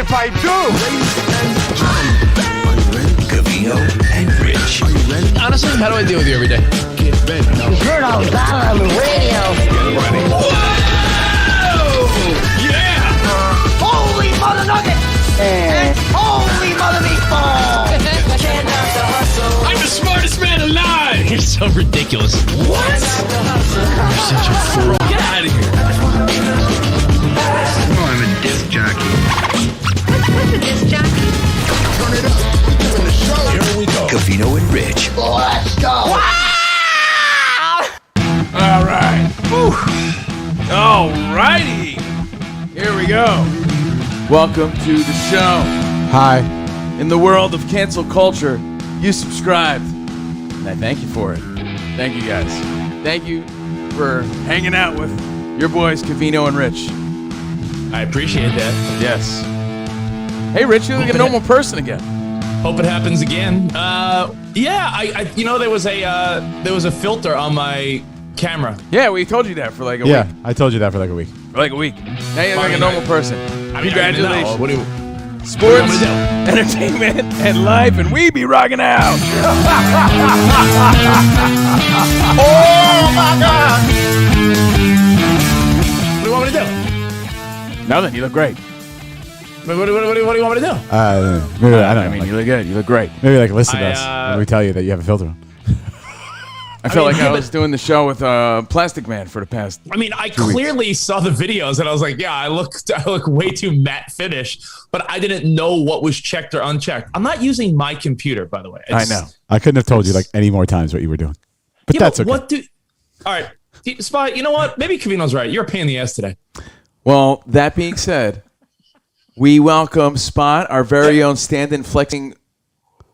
if I do? Covino and Rich. Honestly, how do I deal with you every day? Heard all about on the radio. Whoa! Yeah! Holy mother nugget! And holy mother meatball! I'm the smartest man alive! You're so ridiculous. What? You're such a fool. Get out of here. Oh, I'm a disc jockey. What's a disc jockey? Here we go. Covino and Rich. Let's go! All right. All righty. Here we go. Welcome to the show. Hi. In the world of cancel culture, you subscribed, and I thank you for it. Thank you, guys. Thank you for hanging out with your boys, Covino and Rich. I appreciate that. Yes. Hey, Rich, you look like a normal person again. Hope it happens again. Yeah, I there was a filter on my camera. Yeah, we told you that for like a Yeah, week. I told you that for like a week. For like a week. Now you're like a normal person. Congratulations. What do you? Sports, entertainment, and life, and we be rocking out. Oh my God! What do you want me to do? Nothing. You look great. What do you want me to do? I don't know. You look good. You look great. Maybe listen to us when we tell you that you have a filter on. I felt mean, like I was doing the show with Plastic Man for the past. I mean, I clearly saw the videos and I was like, yeah, I look way too matte finish, but I didn't know what was checked or unchecked. I'm not using my computer, by the way. I know. I couldn't have told you like any more times what you were doing. But that's okay. All right, Spot, you know what? Maybe Covino's right. You're a pain in the ass today. Well, that being said, we welcome Spot, our very own stand-in flexing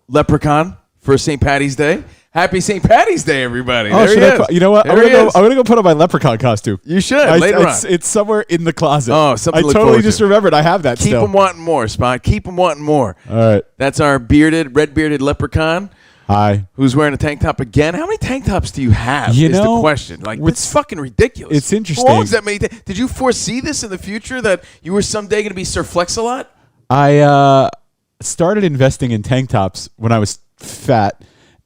leprechaun for St. Patty's Day. Happy St. Patty's Day, everybody. Oh, there he is. You know what? I'm gonna go put on my leprechaun costume. You should later on. It's somewhere in the closet. Oh, something I to look totally forward just to. remembered I have that Keep still. them wanting more, Spot. Keep them wanting more. All right. That's our red-bearded leprechaun. Hi. Who's wearing a tank top again? How many tank tops do you have? You is know, the question. Like, it's fucking ridiculous. It's interesting. Who owns that many? Did you foresee this in the future that you were someday going to be Sir Flex-a-Lot? I started investing in tank tops when I was fat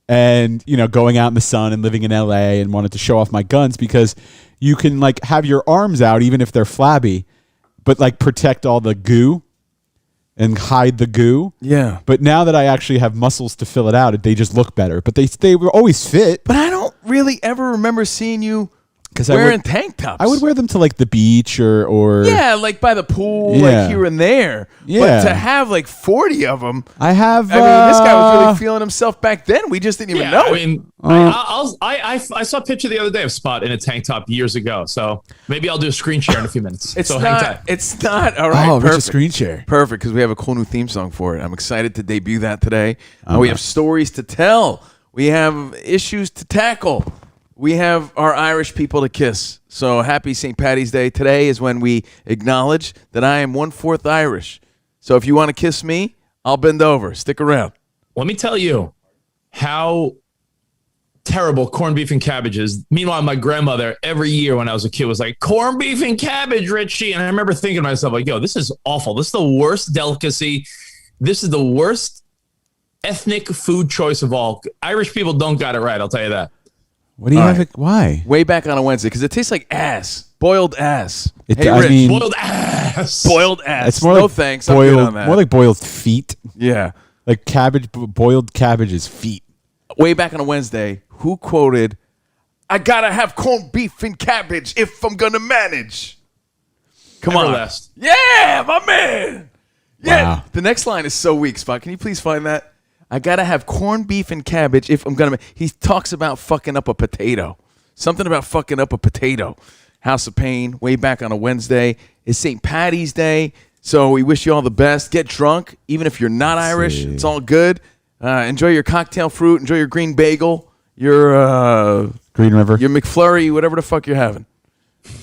and, going out in the sun and living in LA and wanted to show off my guns because you can like have your arms out even if they're flabby, but like protect all the goo and hide the goo. Yeah. But now that I actually have muscles to fill it out, they just look better. But they were always fit. But I don't really ever remember seeing you Because wearing tank tops. I would wear them to like the beach or yeah, like by the pool, Yeah. like here and there. Yeah. But to have like 40 of them, I have. I mean, this guy was really feeling himself back then. We just didn't even know. I mean, I saw a picture the other day of Spot in a tank top years ago. So maybe I'll do a screen share in a few minutes. It's so hang not. tight. It's not. All right. Oh, Rich's perfect. screen share. Perfect, because we have a cool new theme song for it. I'm excited to debut that today. We have stories to tell. We have issues to tackle. We have our Irish people to kiss. So happy St. Patty's Day. Today is when we acknowledge that I am 1/4 Irish. So if you want to kiss me, I'll bend over. Stick around. Let me tell you how terrible corned beef and cabbage is. Meanwhile, my grandmother every year when I was a kid was like, corned beef and cabbage, Richie. And I remember thinking to myself, like, yo, this is awful. This is the worst delicacy. This is the worst ethnic food choice of all. Irish people don't got it right, I'll tell you that. What do you All have? right. Why? Way back on a Wednesday, because it tastes like ass. Boiled ass. It- Hey, I Rich. mean- Boiled ass. Boiled ass. It's more no like thanks. I'm good boiled. on that. More like boiled feet. yeah. Like cabbage. Boiled cabbage is feet. Way back on a Wednesday, who quoted, "I gotta have corned beef and cabbage if I'm gonna manage." Come on. Everlast. Yeah, my man. Yeah. Wow. The next line is so weak, Spot. Can you please find that? I gotta have corned beef and cabbage if I'm gonna. He talks about fucking up a potato. Something about fucking up a potato. House of Pain, way back on a Wednesday. It's St. Patty's Day, so we wish you all the best. Get drunk, even if you're not Irish. It's all good. Enjoy your cocktail fruit. Enjoy your green bagel. Your Green River. your McFlurry, whatever the fuck you're having.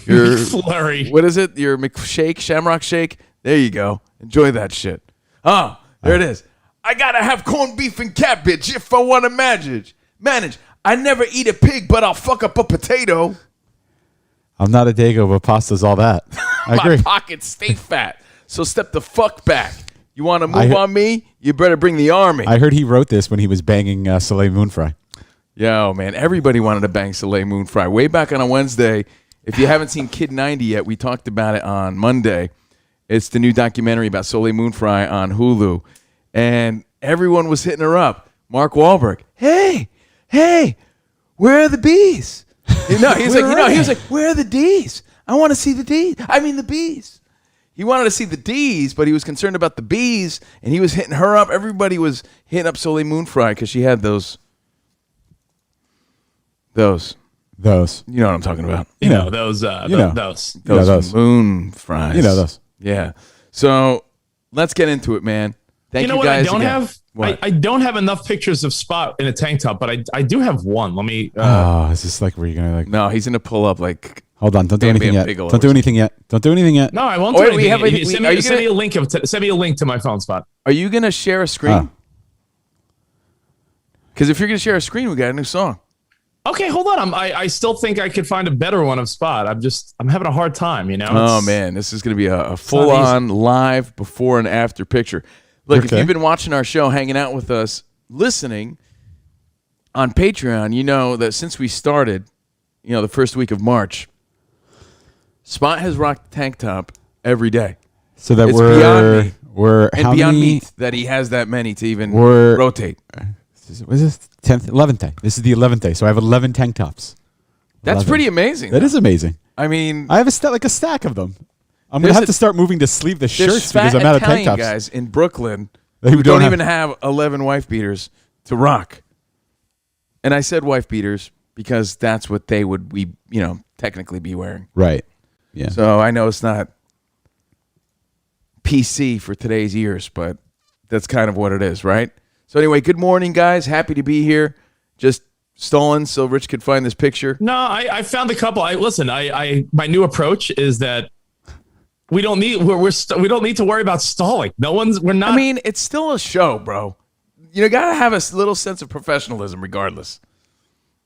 Your Flurry. what is it? Your McShake, Shamrock Shake. There you go. Enjoy that shit. Oh, there it is. I gotta have corned beef and cabbage if I want to manage. I never eat a pig, but I'll fuck up a potato. I'm not a dago, but pasta's all that. I agree. My pockets stay fat, so step the fuck back. You want to move on me? You better bring the army. I heard he wrote this when he was banging Soleil Moonfry. Yo, man, everybody wanted to bang Soleil Moon Fry. Way back on a Wednesday, if you haven't seen Kid 90 yet, we talked about it on Monday. It's the new documentary about Soleil Moon Fry on Hulu. And everyone was hitting her up. Mark Wahlberg, hey, where are the bees? He was like, where are the D's? I want to see the D's. I mean the bees. He wanted to see the D's, but he was concerned about the bees, and he was hitting her up. Everybody was hitting up Soleil Moon Fry because she had those. You know what I'm talking about. You know those. Those moon fries. You know those. Yeah. So let's get into it, man. Thank you what guys I don't again. have? What? I don't have enough pictures of Spot in a tank top, but I do have one. Let me. Is this like where you're gonna like? No, he's gonna pull up like. Hold on! Don't do Bam anything Bam yet. Bigelow Don't do anything yet. Don't do anything yet. No, I won't Oh, do wait, anything. Send me a link. Send me a link to my phone, Spot. Are you gonna share a screen? Because if you're gonna share a screen, we got a new song. Okay, hold on. I still think I could find a better one of Spot. I'm having a hard time. You know. Oh man, this is gonna be a full-on live before and after picture. Look, if you've been watching our show, hanging out with us, listening on Patreon, you know that since we started, the first week of March, Spot has rocked the tank top every day. So that It's beyond me. we're And how beyond many? me that he has that many to even We're- rotate. Was this 10th, 11th day? This is the 11th day, so I have 11 tank tops. That's 11. pretty amazing. That is amazing. I mean, I have a stack of them. I'm There's gonna have a- to start moving to sleeveless there's shirts fat because I'm out of tank Italian tops. guys in Brooklyn Who who don't don't have- even have 11 wife beaters to rock. And I said wife beaters because that's what they would technically be wearing. Right. Yeah. So I know it's not PC for today's ears, but that's kind of what it is, right? So anyway, good morning, guys. Happy to be here. Just stolen so Rich could find this picture. No, I found a couple. My new approach is that we don't need we don't need to worry about stalling. We're not. I mean, it's still a show, bro. You gotta have a little sense of professionalism, regardless.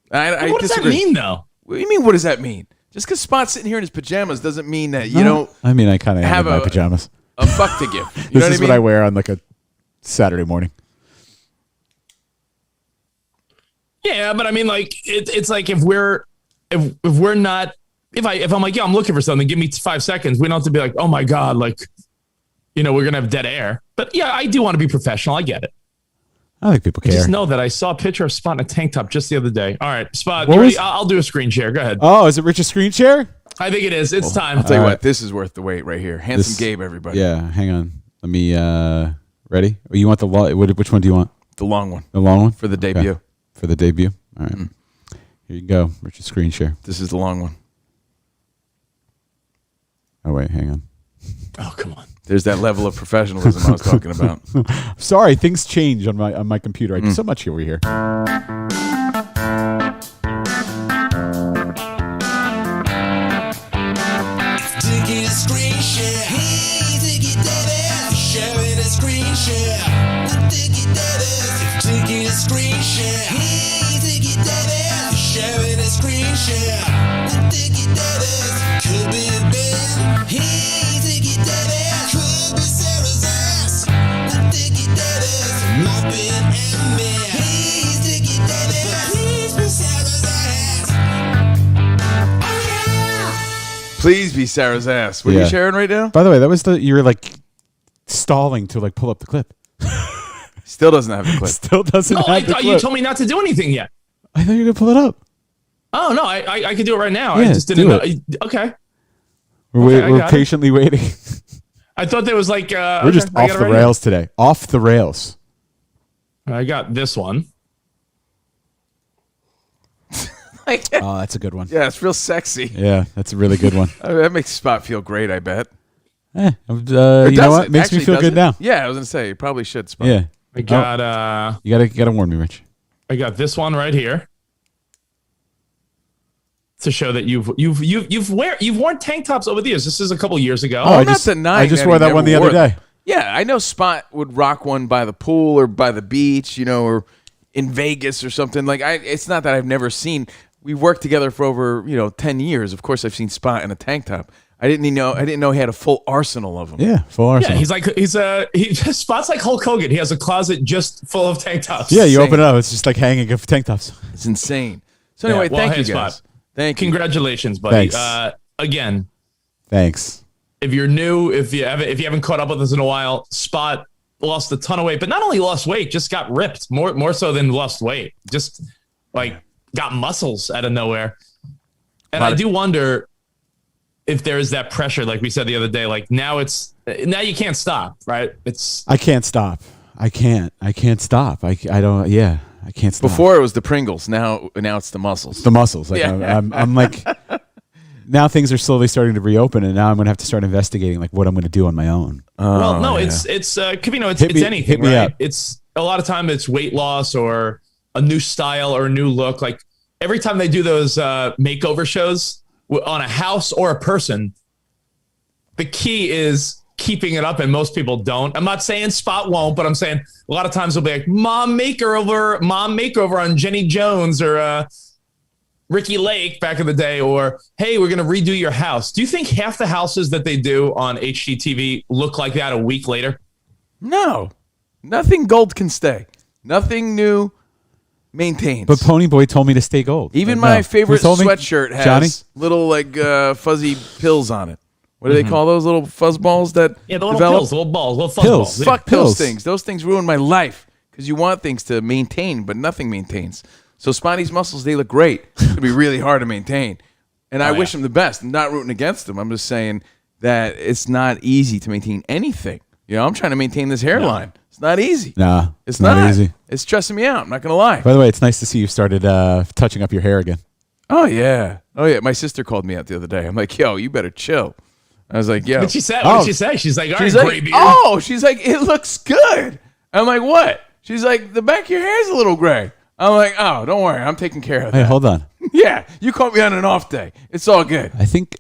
what does that mean, though? What do you mean? What does that mean? Just because Spot's sitting here in his pajamas doesn't mean that you don't I mean, I kind of have have my pajamas. a fuck to give. You This know what is I mean? what I wear on like a Saturday morning. Yeah, but I mean, like it's like if I'm like, yeah, I'm looking for something, give me 5 seconds. We don't have to be like, oh my god, like, we're gonna have dead air. But yeah, I do want to be professional. I get it. I think people I care. just know that I saw a picture of Spot in a tank top just the other day. All right, Spot, What you ready? was- I'll do a screen share. Go ahead. Oh, is it Rich's screen share? I think it is. It's time. I'll tell you All what, right. this is worth the wait right here. Handsome This- Gabe, everybody. Yeah. Hang on. Let me. Ready? Oh, you want the which one do you want? The long one The long one for the Okay. debut. For the debut. All right. Here you go. Rich's screen share. This is the long one. Oh wait, hang on. Oh, come on. There's that level of professionalism I was talking about. Sorry, things change on my computer. I do so much over here. Taking a screen share. Hey, Diggy Davis. Sharing a screen share. Diggy Davis. Taking a screen share. Hey, Diggy Davis. Sharing a screen share. Diggy Davis. Could be a band. Hey, Diggy Davis. Could be Sarah's ass. Diggy Davis. Might be an M-man. Hey, Diggy Davis. Please be Sarah's ass. Oh yeah. Please be Sarah's ass. What are Yeah. you sharing right now? By the way, that was you were like stalling to like pull up the clip. Still doesn't have the clip. Still doesn't No, I have the thought clip. you told me not to do anything yet. I thought you were gonna pull it up. Oh no, I could do it right now. Yeah, I just didn't do know. it. Okay. We're, I we're got it. patiently waiting. I thought there was like We're just off the rails today. Off the rails. I got this one. Oh, that's a good one. Yeah, it's real sexy. Yeah, that's a really good one. That makes Spot feel great, I bet. You It know does what? it. Makes me Actually, feel does good it? now. Yeah, I was gonna say you probably should, Spot. Yeah. I got You gotta warn me, Rich. I got this one right here to show that you've worn tank tops over the years. This is a couple years ago. Oh, I'm not denying I just that wore he that one the never other wore day. Yeah, I know Spot would rock one by the pool or by the beach, or in Vegas or something. Like it's not that I've never seen. We worked together for over 10 years. Of course, I've seen Spot in a tank top. I didn't know he had a full arsenal of them. Yeah, full arsenal. Yeah, he spots like Hulk Hogan. He has a closet just full of tank tops. Yeah, you Insane. open it up, it's just like hanging of tank tops. It's insane. So anyway, Yeah, well, thank hey, you guys. Spot. Thank you. Congratulations, buddy. Thanks. Again, Thanks. if you're new, if you haven't caught up with us in a while, Spot lost a ton of weight, but not only lost weight, just got ripped more so than lost weight. Just like got muscles out of nowhere. And I do wonder if there is that pressure, like we said the other day. Like now you can't stop, right? I can't stop. I can't stop. I don't. Yeah, I can't stop. Before it was the Pringles. Now it's the muscles. the muscles. Like Yeah. I'm like, now things are slowly starting to reopen, and now I'm going to have to start investigating like what I'm going to do on my own. Well, no, it's Covino, it's anything, hit me right? up. It's a lot of time it's weight loss or a new style or a new look. Like every time they do those makeover shows on a house or a person, the key is keeping it up, and most people don't. I'm not saying Spot won't, but I'm saying a lot of times they'll be like mom makeover on Jenny Jones or Ricky Lake back in the day, or hey, we're going to redo your house. Do you think half the houses that they do on HGTV look like that a week later? No. Nothing gold can stay. Nothing new maintains. But Ponyboy told me to stay gold. Even Like, my no. favorite Who told me? sweatshirt has Johnny? little like fuzzy pills on it. What do they call those little fuzz balls that Yeah, the little develop? pills, little balls, little fuzz Pills. balls. Yeah. Fuck those Pills. things. Those things ruin my life because you want things to maintain, but nothing maintains. So Spotty's muscles, they look great. It'd be really hard to maintain. And I wish him the best. I'm not rooting against him. I'm just saying that it's not easy to maintain anything. You know, I'm trying to maintain this hairline. It's not easy. Nah, It's not easy. It's stressing me out. I'm not going to lie. By the way, it's nice to see you started touching up your hair again. Oh, yeah. Oh, yeah. My sister called me out the other day. I'm like, yo, you better chill. I was like, yo. What did she say? She's like, all right, She's like, gray beard. she's like, it looks good. I'm like, what? She's like, the back of your hair's a little gray. I'm like, oh, don't worry. I'm taking care of that. Hey, hold on. Yeah, you caught me on an off day. It's all good. I think,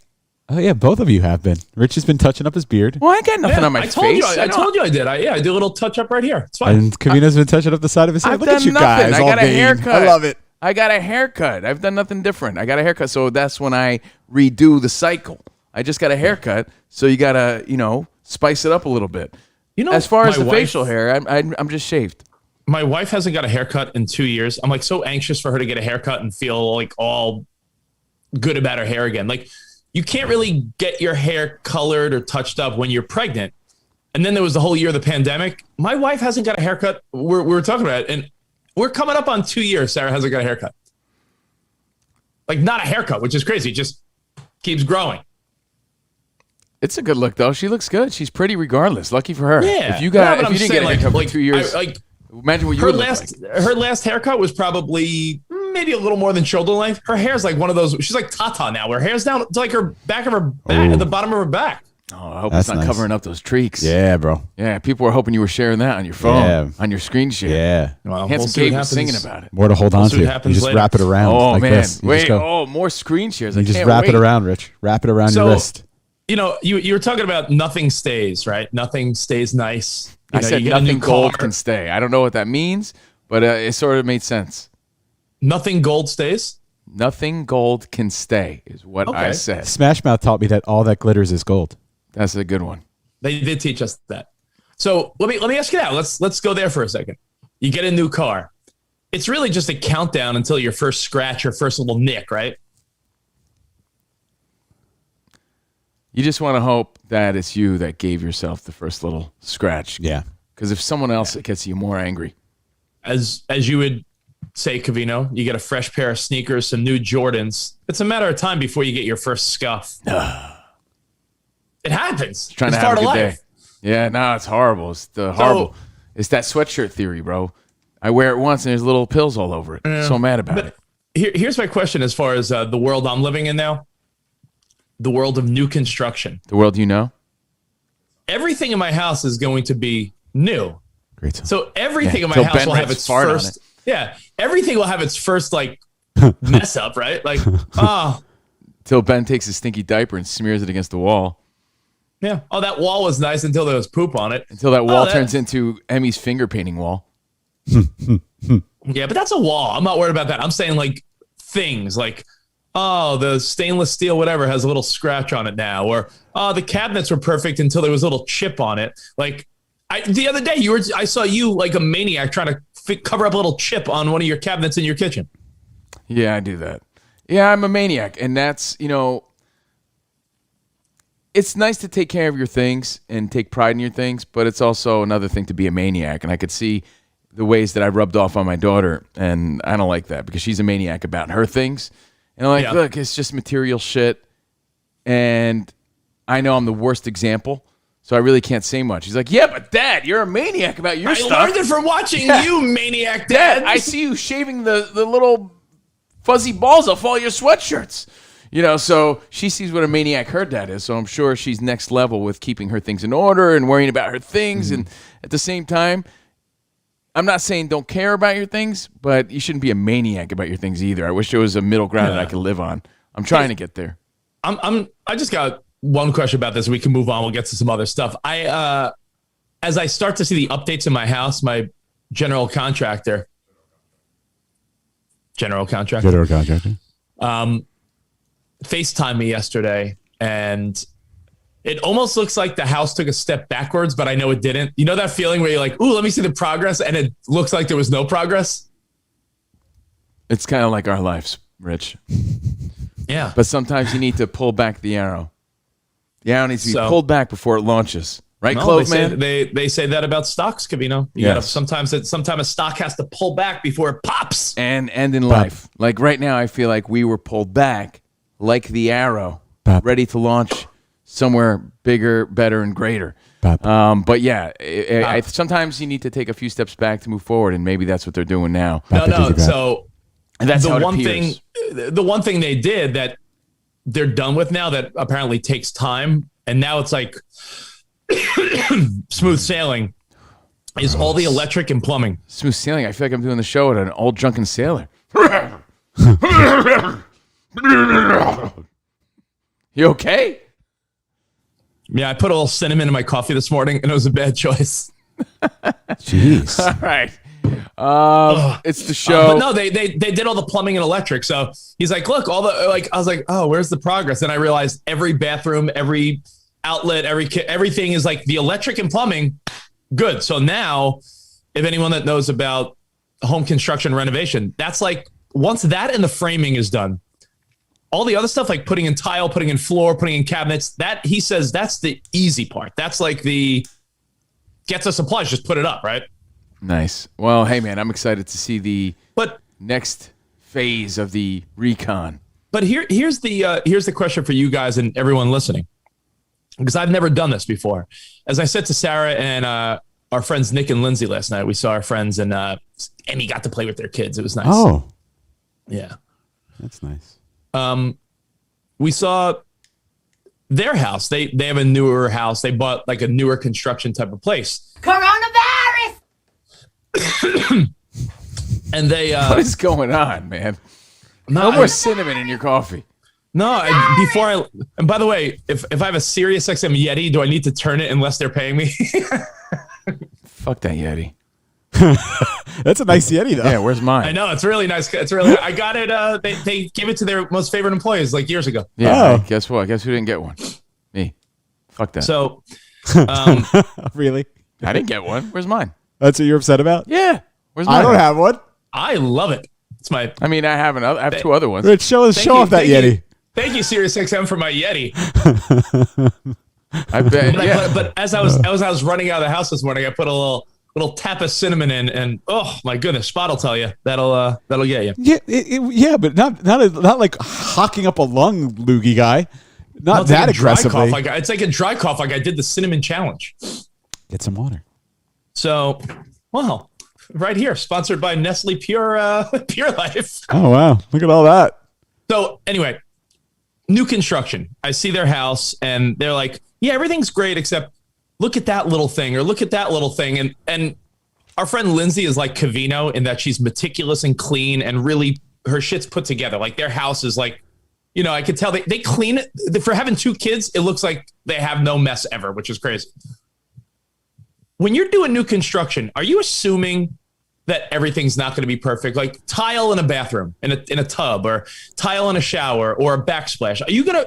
oh yeah, both of you have been. Rich has been touching up his beard, Well, I got nothing Yeah, on my I told face. you. I told you I did. I do a little touch up right here. It's fine. and Kavina's been touching up the side of his head. I've Look done at you nothing. guys, I all got a vain. haircut. I love it. I got a haircut. I've done nothing different. I got a haircut, so that's when I redo the cycle. I just got a haircut, so you gotta, spice it up a little bit. As far as my the wife- facial hair, I'm just shaved. My wife hasn't got a haircut in 2 years. I'm like so anxious for her to get a haircut and feel like all good about her hair again. Like you can't really get your hair colored or touched up when you're pregnant. And then there was the whole year of the pandemic. My wife hasn't got a haircut. We were talking about it, and we're coming up on 2 years. Sarah hasn't got a haircut. Like not a haircut, which is crazy. It just keeps growing. It's a good look, though. She looks good. She's pretty regardless. Lucky for her. Yeah. If you No, but if I'm you didn't get a saying, haircut like, for 2 years, imagine what you her would look last like. her last haircut was probably maybe a little more than shoulder length. Her hair's like one of those. She's like Tata now. Her hair's down to like her back of her back, at the bottom of her back. Oh, I hope That's it's not nice. covering up those streaks. Yeah, bro. Yeah, people were hoping you were sharing that on your phone, Yeah. on your screen share. Yeah. Well, Handsome see what Kate was singing happens. about it. More to hold on see to. what You happens just later. wrap it around. Oh, like man. this. You Wait, just more screen shares. you I just can't wrap wait. it around, Rich. Wrap it around your wrist. You know, you were talking about nothing stays, right? Nothing stays nice. I said you get a nothing new gold car. can stay. I don't know what that means, but it sort of made sense. Nothing gold stays. Nothing gold can stay is what I Okay. said. Smash Mouth taught me that all that glitters is gold. That's a good one. They did teach us that. So let me ask you now. Let's go there for a second. You get a new car. It's really just a countdown until your first scratch or first little nick, right? You just want to hope that it's you that gave yourself the first little scratch. Yeah. Because if someone else, it gets you more angry. As you would say, Covino, you get a fresh pair of sneakers, some new Jordans. It's a matter of time before you get your first scuff. It happens. Trying it's to have part a of good life. day. Yeah, no, it's horrible. It's the horrible. It's that sweatshirt theory, bro. I wear it once and there's little pills all over it. So mad about it. Here's my question as far as the world I'm living in now. The world of new construction. The world you know? Everything in my house is going to be new. Great. Song. So everything in my till house Ben will have has its fart on first. Yeah, everything will have its first like mess up, right? Like, Till Ben takes his stinky diaper and smears it against the wall. yeah. Oh, that wall was nice until there was poop on it. Until that wall that- turns into Emmy's finger painting wall. Yeah, but that's a wall. I'm not worried about that. I'm saying like things like oh, the stainless steel, whatever, has a little scratch on it now. Or, oh, the cabinets were perfect until there was a little chip on it. Like, the other day, I saw you like a maniac trying to cover up a little chip on one of your cabinets in your kitchen. Yeah, I do that. Yeah, I'm a maniac. And that's, it's nice to take care of your things and take pride in your things, but it's also another thing to be a maniac. And I could see the ways that I rubbed off on my daughter, and I don't like that because she's a maniac about her things. And I'm like, look, it's just material shit. And I know I'm the worst example, so I really can't say much. He's like, yeah, but Dad, you're a maniac about your stuff. I learned it from watching you, maniac Dad. I see you shaving the little fuzzy balls off all your sweatshirts. So she sees what a maniac her dad is, so I'm sure she's next level with keeping her things in order and worrying about her things. And at the same time, I'm not saying don't care about your things, but you shouldn't be a maniac about your things either. I wish there was a middle ground that I could live on. I'm trying to get there. I just got one question about this. We can move on. We'll get to some other stuff. As I start to see the updates in my house, my general contractor, FaceTimed me yesterday, and it almost looks like the house took a step backwards, but I know it didn't. You know that feeling where you're like, ooh, let me see the progress, and it looks like there was no progress? It's kind of like our lives, Rich. Yeah. But sometimes you need to pull back the arrow. The arrow needs to be pulled back before it launches. Right, Clove Man? They say that about stocks, Covino. Sometimes a stock has to pull back before it pops. And in life. Like right now, I feel like we were pulled back like the arrow, ready to launch somewhere bigger, better, and greater. But yeah, sometimes you need to take a few steps back to move forward, and maybe that's what they're doing now. No. So that's the one thing they did that they're done with now that apparently takes time, and now it's like smooth sailing, is all the electric and plumbing. Smooth sailing. I feel like I'm doing the show at an old drunken sailor. You okay? Yeah, I put a little cinnamon in my coffee this morning, and it was a bad choice. Jeez. All right. It's the show. But no, they did all the plumbing and electric. So he's like, look, I was like, oh, where's the progress? And I realized every bathroom, every outlet, everything is like the electric and plumbing. Good. So now, if anyone that knows about home construction renovation, that's like, once that and the framing is done, all the other stuff like putting in tile, putting in floor, putting in cabinets, that he says that's the easy part. That's like the gets us supplies, just put it up, right? Nice. Well, hey man, I'm excited to see the next phase of the recon. But here's the question for you guys and everyone listening, because I've never done this before. As I said to Sarah and our friends Nick and Lindsay last night, we saw our friends and Emmy got to play with their kids. It was nice. Oh, yeah, that's nice. We saw their house. They have a newer house. They bought like a newer construction type of place. Coronavirus! And they what is going on, man? No more cinnamon in your coffee. No, and by the way, if I have a Sirius XM Yeti, do I need to turn it unless they're paying me? Fuck that Yeti. That's a nice Yeti, though. Yeah, where's mine? I know, it's really nice. I got it. They gave it to their most favorite employees like years ago. Yeah, hey, guess what? Guess who didn't get one? Me. Fuck that. So, really? I didn't get one. Where's mine? That's what you're upset about? Yeah. Where's mine? I don't have one. I love it. It's my. I mean, I have two other ones. Rich, show off that Yeti. Thank you, Sirius XM, for my Yeti. I bet. But as I was running out of the house this morning, I put a little tap of cinnamon in, and oh my goodness, Spot will tell you that'll get you. Yeah, yeah, but not like hocking up a lung, loogie guy. Not that aggressively. It's like a dry cough, like I did the cinnamon challenge. Get some water. So, well, right here, sponsored by Nestle Pure Pure Life. Oh wow, look at all that. So anyway, new construction. I see their house, and they're like, "Yeah, everything's great except." Look at that little thing, or look at that little thing. And our friend Lindsay is like Covino in that she's meticulous and clean and really her shit's put together. Like their house is like, I could tell they clean it. For having two kids, it looks like they have no mess ever, which is crazy. When you're doing new construction, are you assuming that everything's not going to be perfect. Like tile in a bathroom, in a tub, or tile in a shower, or a backsplash. Are you gonna,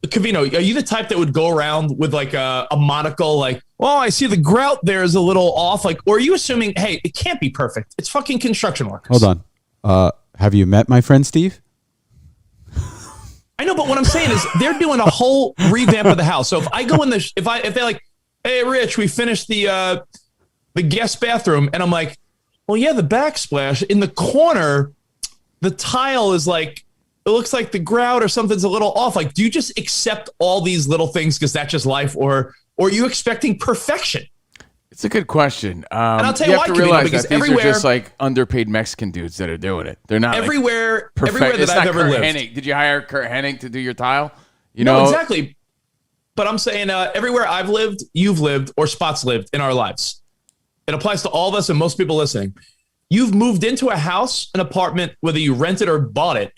Covino? Are you the type that would go around with like a monocle, like, well, I see the grout there is a little off, like, or are you assuming, hey, it can't be perfect? It's fucking construction workers. Hold on. Have you met my friend Steve? I know, but what I'm saying is they're doing a whole revamp of the house. So if I go in the, if they're like, hey, Rich, we finished the guest bathroom, and I'm like, well, yeah, the backsplash in the corner, the tile is like, it looks like the grout or something's a little off. Like, do you just accept all these little things because that's just life, or are you expecting perfection? It's a good question. And I'll tell you have why, to Covino, realize because that these everywhere, are just like underpaid Mexican dudes that are doing it. They're not everywhere, like everywhere that it's I've not ever Kurt lived. Hennig. Did you hire Kurt Hennig to do your tile? You No, know exactly. But I'm saying everywhere I've lived, you've lived, or Spot's lived in our lives. It applies to all of us and most people listening. You've moved into a house, an apartment, whether you rented or bought it,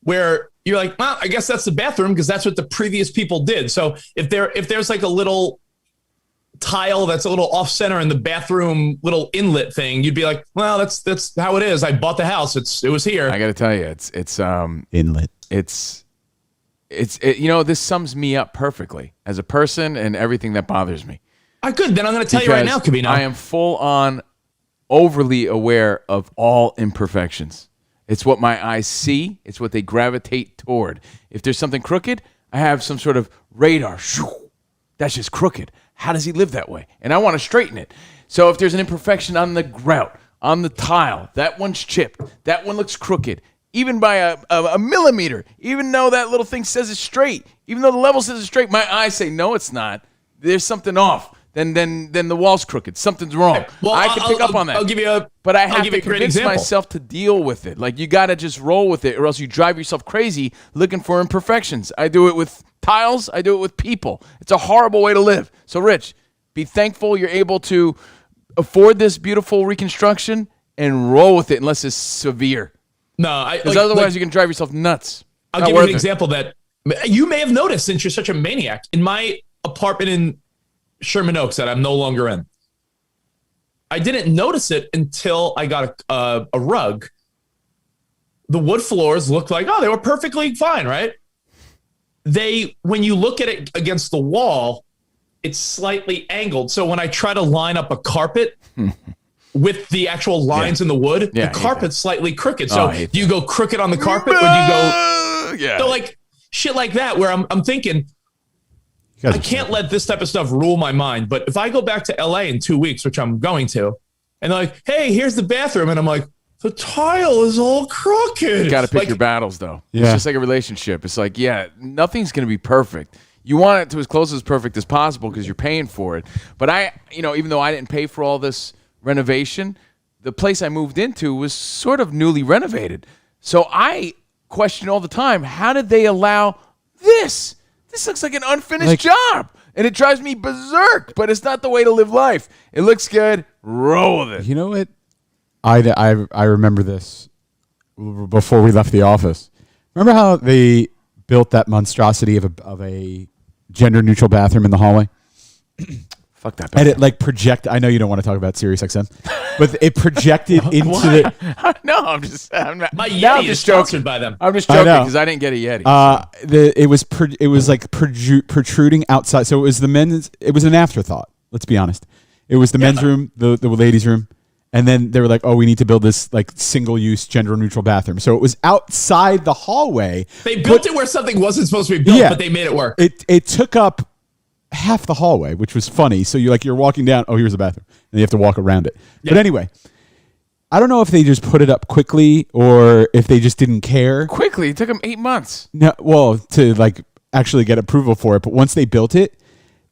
where you're like, well, I guess that's the bathroom because that's what the previous people did. So if there's like a little tile that's a little off center in the bathroom little inlet thing, you'd be like, well, that's how it is. I bought the house. It was here. I got to tell you, it's Inlet. It's you know, this sums me up perfectly as a person and everything that bothers me. Good. Then I'm going to tell you right now, Covino. I am full on overly aware of all imperfections. It's what my eyes see. It's what they gravitate toward. If there's something crooked, I have some sort of radar. That's just crooked. How does he live that way? And I want to straighten it. So if there's an imperfection on the grout, on the tile, that one's chipped, that one looks crooked, even by a millimeter, even though that little thing says it's straight, even though the level says it's straight, my eyes say, no, it's not. There's something off. Then the wall's crooked. Something's wrong. Well, I can pick up on that. I'll give you but I have give to you a great convince example. myself to deal with it. Like, you got to just roll with it, or else you drive yourself crazy looking for imperfections. I do it with tiles. I do it with people. It's a horrible way to live. So, Rich, be thankful you're able to afford this beautiful reconstruction and roll with it unless it's severe. No, Because otherwise you can drive yourself nuts. I'll Not give you an worth it. example that you may have noticed since you're such a maniac. In my apartment in Sherman Oaks that I'm no longer in, I didn't notice it until I got a rug. The wood floors looked like, they were perfectly fine, right? When you look at it against the wall, it's slightly angled. So when I try to line up a carpet with the actual lines in the wood, Yeah, I the hate carpet's slightly crooked. So I hate do you go crooked on the carpet or do you go... Yeah. So like shit like that where I'm thinking, I can't let this type of stuff rule my mind. But if I go back to LA in 2 weeks, which I'm going to, and they're like, hey, here's the bathroom. And I'm like, the tile is all crooked. You got to pick Like, your battles, though. Yeah. It's just like a relationship. It's like, nothing's going to be perfect. You want it to as close as perfect as possible because you're paying for it. But even though I didn't pay for all this renovation, the place I moved into was sort of newly renovated. So I question all the time, how did they allow this? This looks like an unfinished job. And it drives me berserk, but it's not the way to live life. It looks good. Roll with it. You know what? I remember this before we left the office. Remember how they built that monstrosity of a gender neutral bathroom in the hallway? Fuck that. And it I know you don't want to talk about Sirius XM, but it projected into the. No, I'm not. My now I'm Yeti is just joking. sponsored by them. I'm just I joking know. because I didn't get a Yeti. It was like protruding outside. So it was it was an afterthought. Let's be honest. It was the men's room, the ladies' room. And then they were like, we need to build this like single use gender neutral bathroom. So it was outside the hallway. They built it where something wasn't supposed to be built, but they made it work. It took up half the hallway, which was funny. So you're walking down, here's the bathroom. And you have to walk around it. Yeah. But anyway, I don't know if they just put it up quickly or if they just didn't care. Quickly, it took them 8 months. No, well, to like actually get approval for it. But once they built it,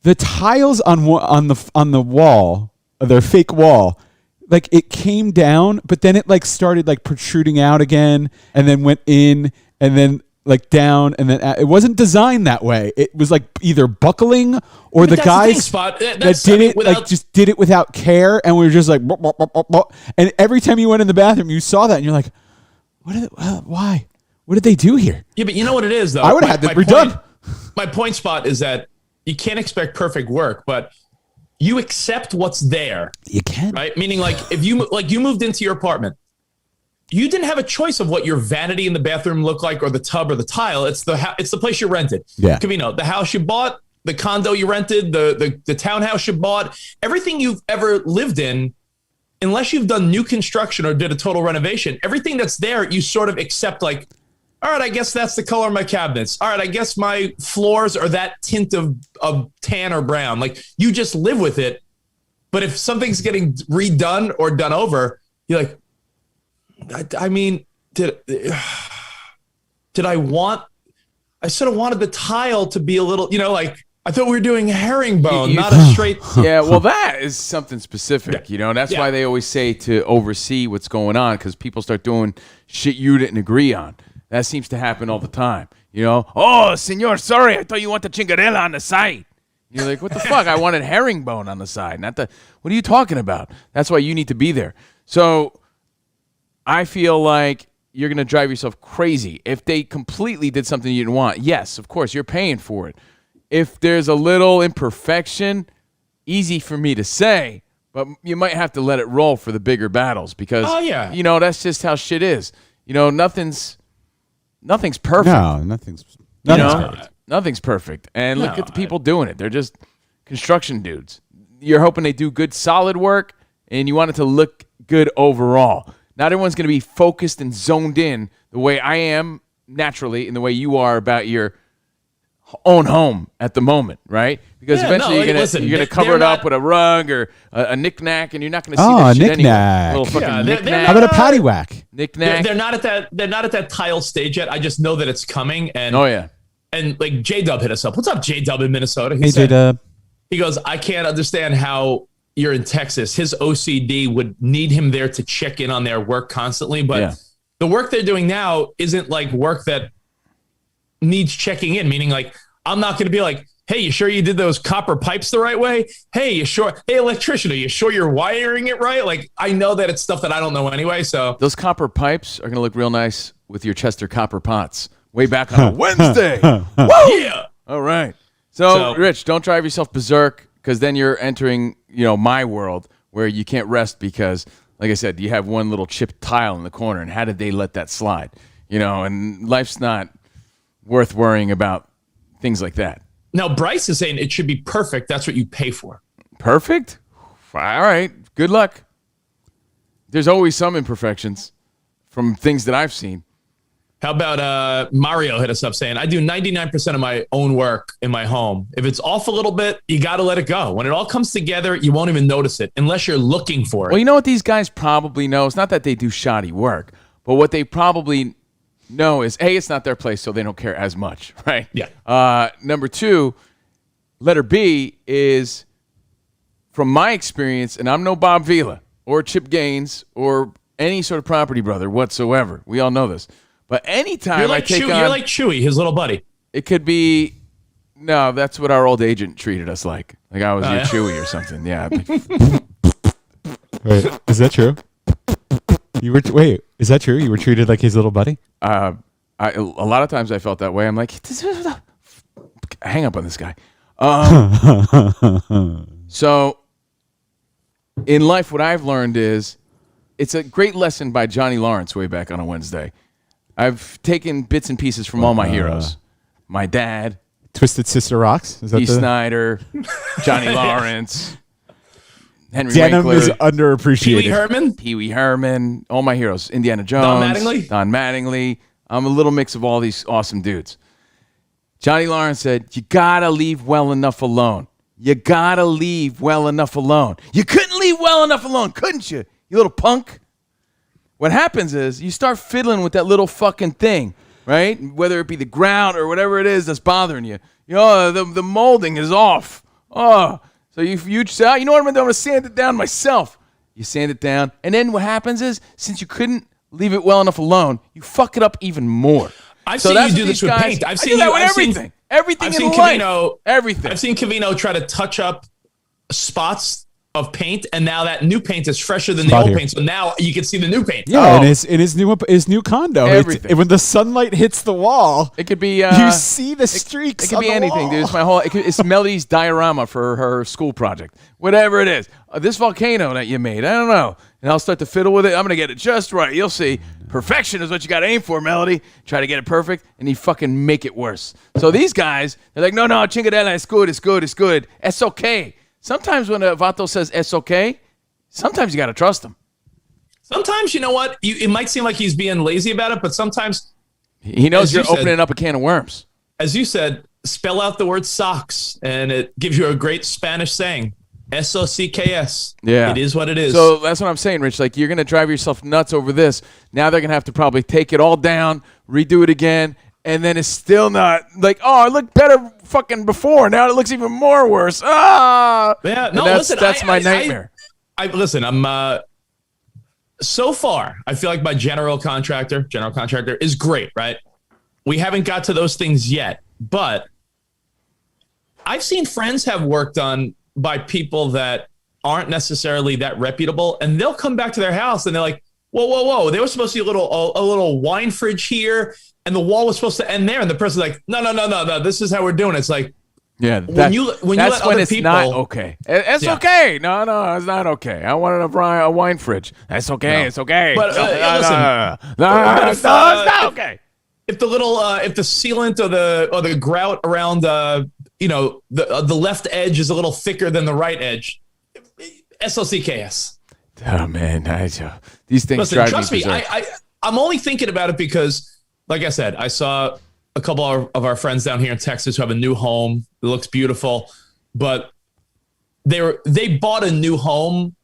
the tiles on the wall, their fake wall, like it came down, but then it like started like protruding out again, and then went in, and then like down, and then it wasn't designed that way. It was like either buckling or the guys that did it like just did it without care, and we were just like, bop, bop, bop, bop, bop. And every time you went in the bathroom, you saw that, and you're like, why? What did they do here? Yeah, but you know what it is though. I would have had that redone. My point, Spot, is that you can't expect perfect work, but you accept what's there, You can. right? Meaning, like, if you moved into your apartment, you didn't have a choice of what your vanity in the bathroom looked like, or the tub, or the tile. It's the place you rented. Yeah. Covino, the house you bought, the condo you rented, the townhouse you bought, everything you've ever lived in, unless you've done new construction or did a total renovation, everything that's there, you sort of accept, like, all right, I guess that's the color of my cabinets. All right, I guess my floors are that tint of tan or brown. Like, you just live with it. But if something's getting redone or done over, you're like, I mean, did I sort of wanted the tile to be a little, like, I thought we were doing herringbone, not a straight. Yeah, well, that is something specific, That's why they always say to oversee what's going on, because people start doing shit you didn't agree on. That seems to happen all the time, Oh, senor, sorry, I thought you want the chingarella on the side. You're like, what the fuck? I wanted herringbone on the side, not the. What are you talking about? That's why you need to be there. So I feel like you're going to drive yourself crazy if they completely did something you didn't want. Yes, of course, you're paying for it. If there's a little imperfection, easy for me to say, but you might have to let it roll for the bigger battles because, that's just how shit is. Nothing's perfect. No, nothing's perfect. Nothing's perfect. And look at the people doing it. They're just construction dudes. You're hoping they do good, solid work, and you want it to look good overall. Not everyone's going to be focused and zoned in the way I am naturally and the way you are about your own home at the moment, right? Because eventually you're gonna cover it up with a rug or a knick-knack, and you're not gonna see that shit anyway. A little fucking knick-knack. How about a paddywhack? Knick-knack. They're not at that tile stage yet. I just know that it's coming. And and like J-Dub hit us up. What's up, J-Dub in Minnesota? Hey, J-Dub. He goes, I can't understand how you're in Texas. His OCD would need him there to check in on their work constantly, but the work they're doing now isn't like work that needs checking in, meaning like, I'm not going to be like, hey, you sure you did those copper pipes the right way? Hey, you sure? Hey, electrician, are you sure you're wiring it right? Like, I know that it's stuff that I don't know anyway. So those copper pipes are going to look real nice with your Chester copper pots way back on a Wednesday. Woo! Yeah. All right. So, Rich, don't drive yourself berserk, because then you're entering, my world where you can't rest because, like I said, you have one little chipped tile in the corner, and how did they let that slide? And life's not worth worrying about things like that. Now, Bryce is saying it should be perfect. That's what you pay for. Perfect? All right. Good luck. There's always some imperfections from things that I've seen. How about Mario hit us up saying, I do 99% of my own work in my home. If it's off a little bit, you got to let it go. When it all comes together, you won't even notice it unless you're looking for it. Well, you know what these guys probably know? It's not that they do shoddy work, but what they probably know is, A, it's not their place, so they don't care as much, right? Yeah. Number two, letter B is, from my experience, and I'm no Bob Vila or Chip Gaines or any sort of property brother whatsoever. We all know this. But anytime you're like you're like Chewy, his little buddy. It could be, no, that's what our old agent treated us like. Like I was your Chewy or something. Yeah. Wait, is that true? Is that true? You were treated like his little buddy? A lot of times I felt that way. I'm like, hang up on this guy. So in life, what I've learned is, it's a great lesson by Johnny Lawrence way back on a Wednesday. I've taken bits and pieces from all my heroes. My dad. Twisted Sister Rocks? Is that Dee Snider. Johnny Lawrence. Henry Denim Winkler. is underappreciated. Pee Wee Herman. Pee Wee Herman. All my heroes. Indiana Jones. Don Mattingly. I'm a little mix of all these awesome dudes. Johnny Lawrence said, you got to leave well enough alone. You got to leave well enough alone. You couldn't leave well enough alone, couldn't you? You little punk. What happens is you start fiddling with that little fucking thing, right? Whether it be the ground or whatever it is that's bothering you. The molding is off. Oh, so you say, you know what I'm going to do? I'm going to sand it down myself. You sand it down. And then what happens is, since you couldn't leave it well enough alone, you fuck it up even more. I've seen you do this with paint. I've seen that with everything. Everything in life. Everything. I've seen Covino try to touch up spots of paint, and now that new paint is fresher than the Spot old here. paint. So now you can see the new paint. Yeah, Oh. in his new condo, Everything. when the sunlight hits the wall, It could be. you see the streaks. It could on be the anything, wall. dude. It's Melody's diorama for her school project. Whatever it is. This volcano that you made, I don't know. And I'll start to fiddle with it. I'm going to get it just right. You'll see. Perfection is what you got to aim for, Melody. Try to get it perfect, and you fucking make it worse. So these guys, they're like, no, chingadela, it's good, it's good, it's good. It's okay. Sometimes when Vato says it's okay, sometimes you got to trust him. Sometimes, you know what? It might seem like he's being lazy about it, but sometimes, He knows As you you're said- opening up a can of worms. as you said, spell out the word socks, and it gives you a great Spanish saying. SOCKS. Yeah. It is what it is. So that's what I'm saying, Rich. Like, you're going to drive yourself nuts over this. Now they're going to have to probably take it all down, redo it again, and then it's still not like, oh, it looked better fucking before. Now it looks even more worse. Ah! yeah, And no, that's, listen. that's my nightmare. Listen, I'm so far, I feel like my general contractor is great, right? We haven't got to those things yet, but I've seen friends have work done by people that aren't necessarily that reputable, and they'll come back to their house and they're like, whoa, there was supposed to be a little wine fridge here, and the wall was supposed to end there, and the person's like, no, this is how we're doing it. It's like, Yeah, when you that's let when other it's people, not okay. It's Yeah. okay. No, it's not okay. I wanted a wine fridge. That's okay. No. It's okay. But, No, listen, no, if, it's not okay. if the little if the sealant or the grout around the left edge is a little thicker than the right edge, SOCKS. Oh man, these things Listen, drive trust me me, berserk. I'm only thinking about it because, like I said, I saw a couple of our friends down here in Texas who have a new home. It looks beautiful, but they bought a new home.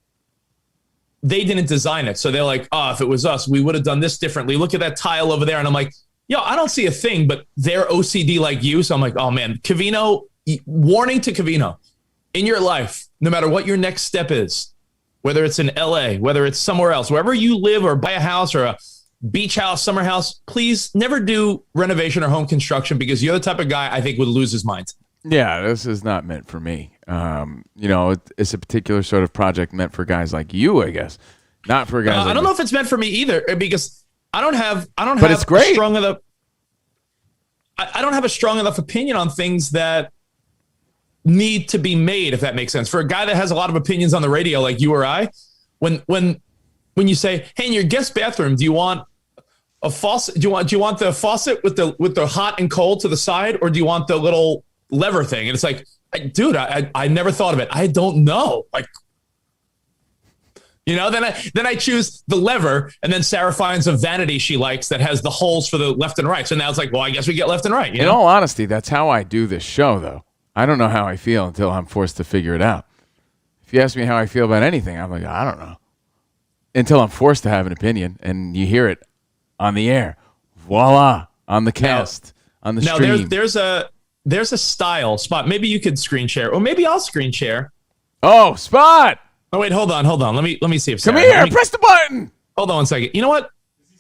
They didn't design it, so they're like, "Oh, if it was us, we would have done this differently. Look at that tile over there." And I'm like, "Yo, I don't see a thing," but they're OCD like you, so I'm like, "Oh man, Covino." Warning to Covino: in your life, no matter what your next step is, whether it's in LA, whether it's somewhere else, wherever you live or buy a house or a beach house, summer house, please never do renovation or home construction, because you're the type of guy I think would lose his mind. Yeah, this is not meant for me. It's a particular sort of project meant for guys like you, I guess. Not for guys like I don't me. know if it's meant for me either, because I don't have it's great. I don't have a strong enough opinion on things that need to be made, if that makes sense. For a guy that has a lot of opinions on the radio like you or I, when you say, "Hey, in your guest bathroom, do you want a faucet? Do you want the faucet with the hot and cold to the side, or do you want the little lever thing?" And it's like, dude, I never thought of it. I don't know. Like, then I choose the lever, and then Sarah finds a vanity she likes that has the holes for the left and right. So now it's like, well, I guess we get left and right. In all honesty, that's how I do this show, though. I don't know how I feel until I'm forced to figure it out. If you ask me how I feel about anything, I'm like, I don't know. Until I'm forced to have an opinion, and you hear it on the air. Voila, on the cast, on the stream. Now there's a style spot. Maybe you could screen share, or maybe I'll screen share. Oh, Spot! Oh wait, hold on. Let me see if Come Sarah, here, let me- press the button! Hold on 1 second. You know what?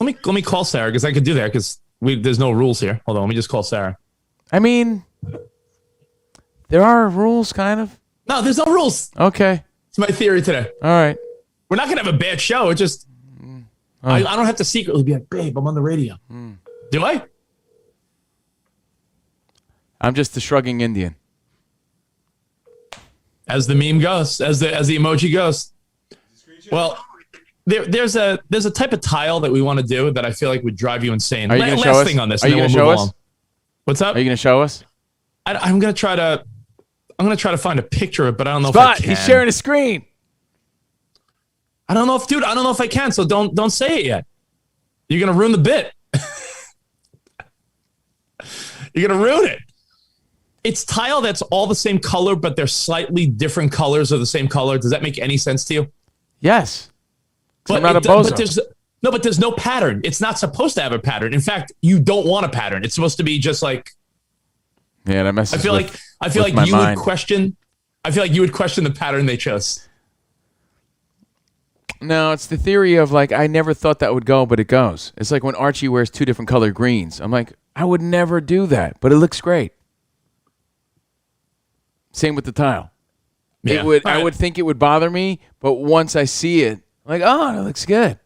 Let me call Sarah, because I could do that, because there's no rules here. Hold on, let me just call Sarah. I mean, there are rules, kind of. No, there's no rules. Okay, It's my theory today. all right. We're not gonna have a bad show. It just I don't have to secretly be like, "Babe, I'm on the radio." Do I? I'm just the shrugging Indian. As the meme goes, as the emoji goes. Well, there's a type of tile that we want to do that I feel like would drive you insane. Are you going to show Last us? thing on this, Are and you then going to we'll show move us? along. What's up? Are you going to show us? I'm gonna try to find a picture of it, but I don't know Spot, if I can. he's sharing a screen. I don't know if I can, so don't say it yet. You're gonna ruin the bit. You're gonna ruin it. It's tile that's all the same color, but they're slightly different colors of the same color. Does that make any sense to you? Yes. I'm not a But bozo. there's no pattern. It's not supposed to have a pattern. In fact, you don't want a pattern. It's supposed to be just like, Yeah, that messes I feel with, like my you mind. would question. I feel like you would question the pattern they chose. No, it's the theory of like, I never thought that would go, but it goes. It's like when Archie wears 2 different colored greens. I'm like, I would never do that, but it looks great. Same with the tile. Yeah. I All would think it would bother me, but once I see it, I'm like, oh, that looks good.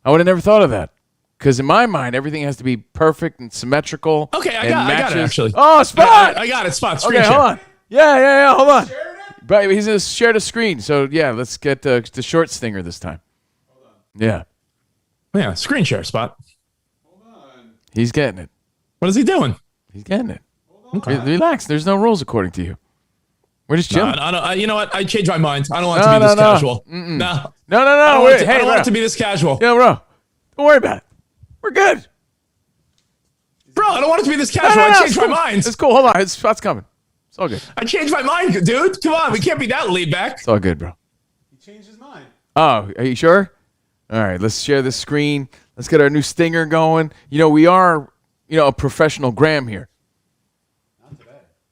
I would have never thought of that. Because in my mind, everything has to be perfect and symmetrical. Okay, I and got it matches. actually. Oh, Spot! I got it, Spot. Screen Okay, share. hold on. Yeah, hold on. But he's going to share the screen. So, yeah, let's get the short stinger this time. Hold on. Yeah. Yeah, screen share, Spot. He's getting it. What is he doing? He's getting it. Relax. There's no rules according to you. We're just chilling. You know what? I changed my mind. I don't want it to be this casual. No. No. I don't Hey, want it to be this casual. Yeah, bro. Don't worry about it. We're good. Bro, I don't want it to be this casual. I changed my mind. It's cool. Hold on. His spot's coming. It's all good. I changed my mind, dude. Come on. We can't be that laid back. It's all good, bro. He changed his mind. Oh, are you sure? All right. Let's share the screen. Let's get our new stinger going. You know, we are, a professional Graham here. Not today.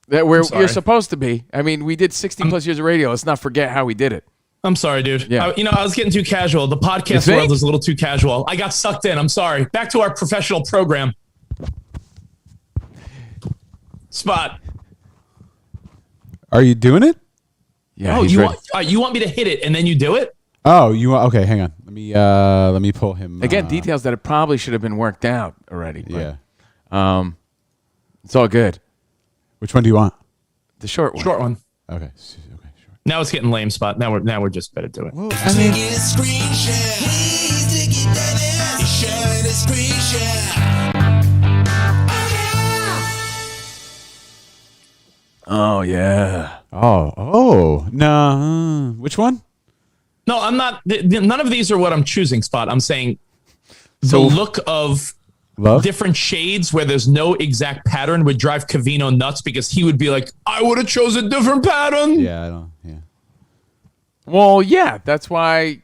That sorry. you're supposed to be. I mean, we did 60 plus years of radio. Let's not forget how we did it. I'm sorry, dude. Yeah. I was getting too casual. The You podcast think? world is a little too casual. I got sucked in. I'm sorry. Back to our professional program. Spot. Are you doing it? Yeah. Oh, he's you ready. want me to hit it and then you do it? Oh, you want? Okay, hang on. Let me pull him. Again, details that it probably should have been worked out already. But, Yeah. It's all good. Which one do you want? The short one. Short one. Okay. Sure. Now it's getting lame, Spot. Now we're just better do it. Take it a screen share. Please take it, David. Share the screen share. Oh, yeah. Oh, no. Which one? No, I'm not. None of these are what I'm choosing, Spot. I'm saying the look of Love? different shades where there's no exact pattern would drive Covino nuts because he would be like, I would have chose a different pattern. Yeah, I don't. Yeah. Well, yeah. That's why,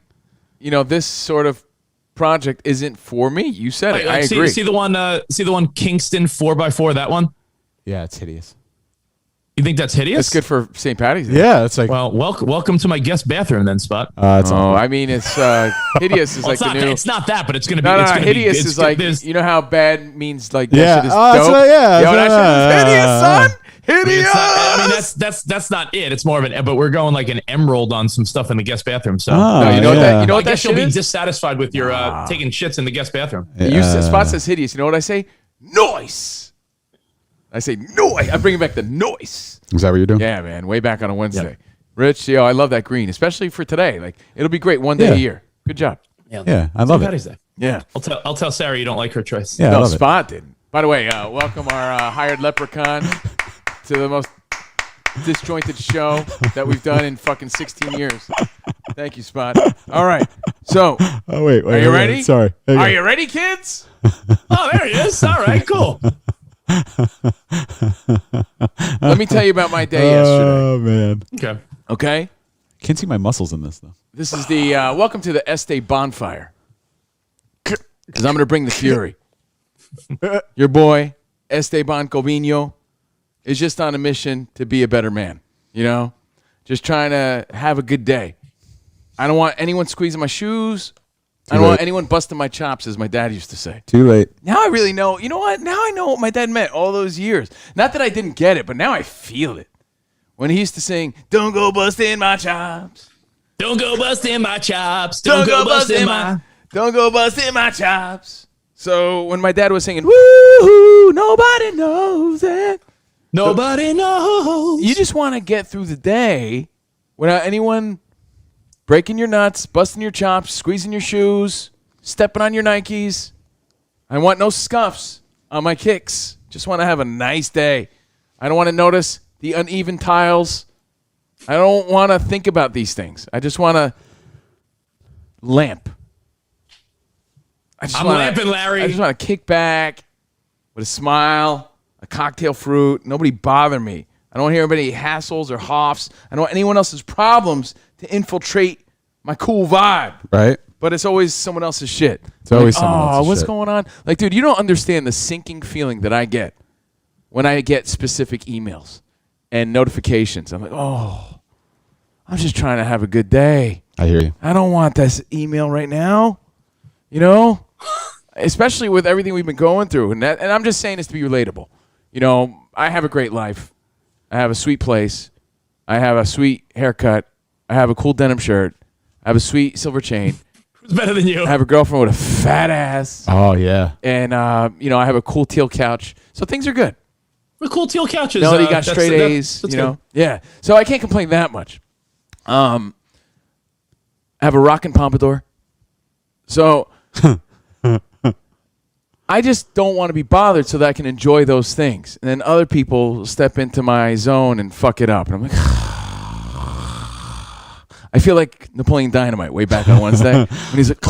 this sort of project isn't for me. You said it. I agree. See the one Kingston 4x4, that one? Yeah, it's hideous. You think that's hideous? It's good for St. Patty's Day. Yeah, it's like. Well, welcome to my guest bathroom then, Spot. It's Oh, I mean, it's hideous is Well, like the new. it's not that, but it's going to be. No, it's gonna hideous be, is like, you know how bad means like that Yeah. shit is Oh, that's dope? what- yeah, Yo, that's that shit is hideous, son. I mean, Hideous. I mean, that's not it. It's more of an. But we're going like an emerald on some stuff in the guest bathroom. So Oh, you know what yeah. that? You know I what that guess you'll shit be is? dissatisfied with your taking shits in the guest bathroom. Spot says hideous. You know what I say? Noise. I say noise. I bring it back to noise. Is that what you're doing? Yeah, man. Way back on a Wednesday. Rich, I love that green, especially for today. Like, it'll be great one day Yeah. a year. Good job. Yeah, I love it. Patty's Day. Yeah. I'll tell Sarah you don't like her choice. Yeah, I No, love it. Spot didn't. By the way, welcome our hired leprechaun to the most disjointed show that we've done in fucking 16 years. Thank you, Spot. All right. So, Oh wait, are you ready? Sorry. There Are go. you ready, kids? Oh, there he is. All right, cool. Let me tell you about my day yesterday. Oh man, Okay. Okay? can't see my muscles in this though. This is the welcome to the Este bonfire. Because I'm going to bring the fury. Your boy, Esteban Covino, is just on a mission to be a better man. Just trying to have a good day. I don't want anyone squeezing my shoes. I don't want anyone busting my chops, as my dad used to say. Too late. Now I really know. You know what? Now I know what my dad meant all those years. Not that I didn't get it, but now I feel it. When he used to sing, "Don't go busting my chops. Don't go busting my chops. Don't go busting my. Don't go busting my chops." So when my dad was singing, "Woo-hoo, nobody knows it," Nobody knows. you just want to get through the day without anyone breaking your nuts, busting your chops, squeezing your shoes, stepping on your Nikes. I want no scuffs on my kicks. Just want to have a nice day. I don't want to notice the uneven tiles. I don't want to think about these things. I just want to lamp. I'm lamping, Larry. I just want to kick back with a smile, a cocktail fruit. Nobody bother me. I don't want to hear anybody hassles or hoffs. I don't want anyone else's problems to infiltrate my cool vibe. Right. But it's always someone else's shit. It's always someone else's what's shit. going on? Like, dude, you don't understand the sinking feeling that I get when I get specific emails and notifications. I'm like, oh, I'm just trying to have a good day. I hear you. I don't want this email right now, especially with everything we've been going through. And I'm just saying this to be relatable. I have a great life. I have a sweet place. I have a sweet haircut. I have a cool denim shirt. I have a sweet silver chain. Who's better than you? I have a girlfriend with a fat ass. Oh yeah. And, I have a cool teal couch. So things are good. The cool teal couches. Melody got straight A's, that's you know? good. Yeah. So I can't complain that much. I have a rockin' pompadour. So I just don't want to be bothered so that I can enjoy those things. And then other people step into my zone and fuck it up. And I'm like, I feel like Napoleon Dynamite way back on Wednesday. And he's like,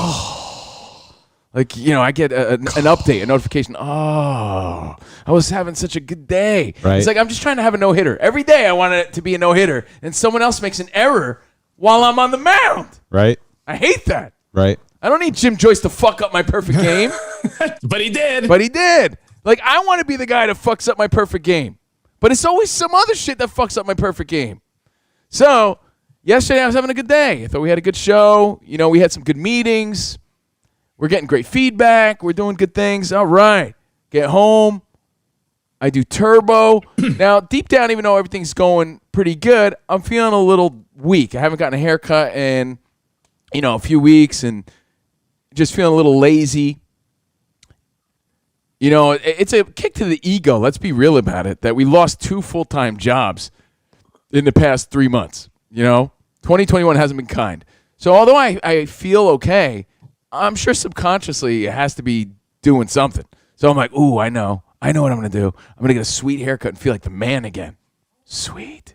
like, I get an update, a notification. Oh, I was having such a good day. Right. It's like, I'm just trying to have a no-hitter. Every day I want it to be a no-hitter. And someone else makes an error while I'm on the mound. Right. I hate that. Right. I don't need Jim Joyce to fuck up my perfect game. But he did. But he did. Like, I want to be the guy that fucks up my perfect game. But it's always some other shit that fucks up my perfect game. So, yesterday I was having a good day. I thought we had a good show. We had some good meetings. We're getting great feedback. We're doing good things. All right. Get home. I do turbo. Now, deep down, even though everything's going pretty good, I'm feeling a little weak. I haven't gotten a haircut in, a few weeks and just feeling a little lazy. It's a kick to the ego. Let's be real about it, that we lost 2 full-time jobs in the past 3 months. 2021 hasn't been kind. So although I feel okay, I'm sure subconsciously it has to be doing something. So I'm like, ooh, I know what I'm going to do. I'm going to get a sweet haircut and feel like the man again. Sweet.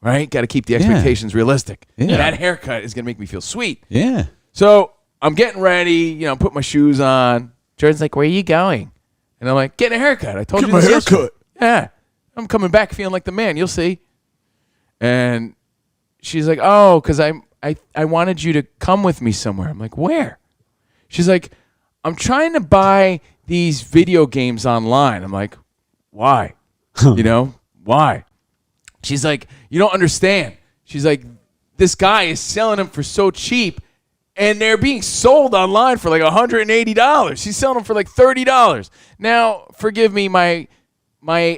Right? Got to keep the expectations realistic. Yeah. That haircut is going to make me feel sweet. Yeah. So I'm getting ready, put my shoes on. Jordan's like, where are you going? And I'm like, getting a haircut. I told you my this haircut. yesterday. Yeah. I'm coming back feeling like the man. You'll see. And she's like, oh, because I wanted you to come with me somewhere. I'm like, where? She's like, I'm trying to buy these video games online. I'm like, why? Why? She's like, you don't understand. She's like, this guy is selling them for so cheap, and they're being sold online for like $180. She's selling them for like $30. Now, forgive me, my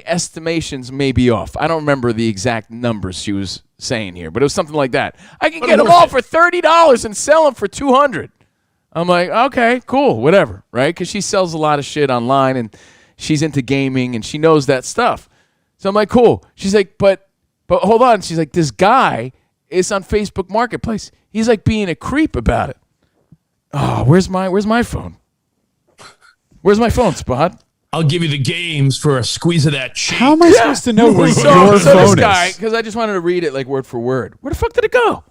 estimations may be off. I don't remember the exact numbers she was saying here, but it was something like that. I can get them all for $30 and sell them for $200. I'm like, okay, cool, whatever, right? Because she sells a lot of shit online, and she's into gaming, and she knows that stuff. So I'm like, cool. She's like, but hold on. She's like, this guy is on Facebook Marketplace. He's like being a creep about it. Oh, where's my phone? Where's my phone, Spot? I'll give you the games for a squeeze of that cheek. How am I supposed to know where your So this phone guy, is? because I just wanted to read it like word for word. Where the fuck did it go?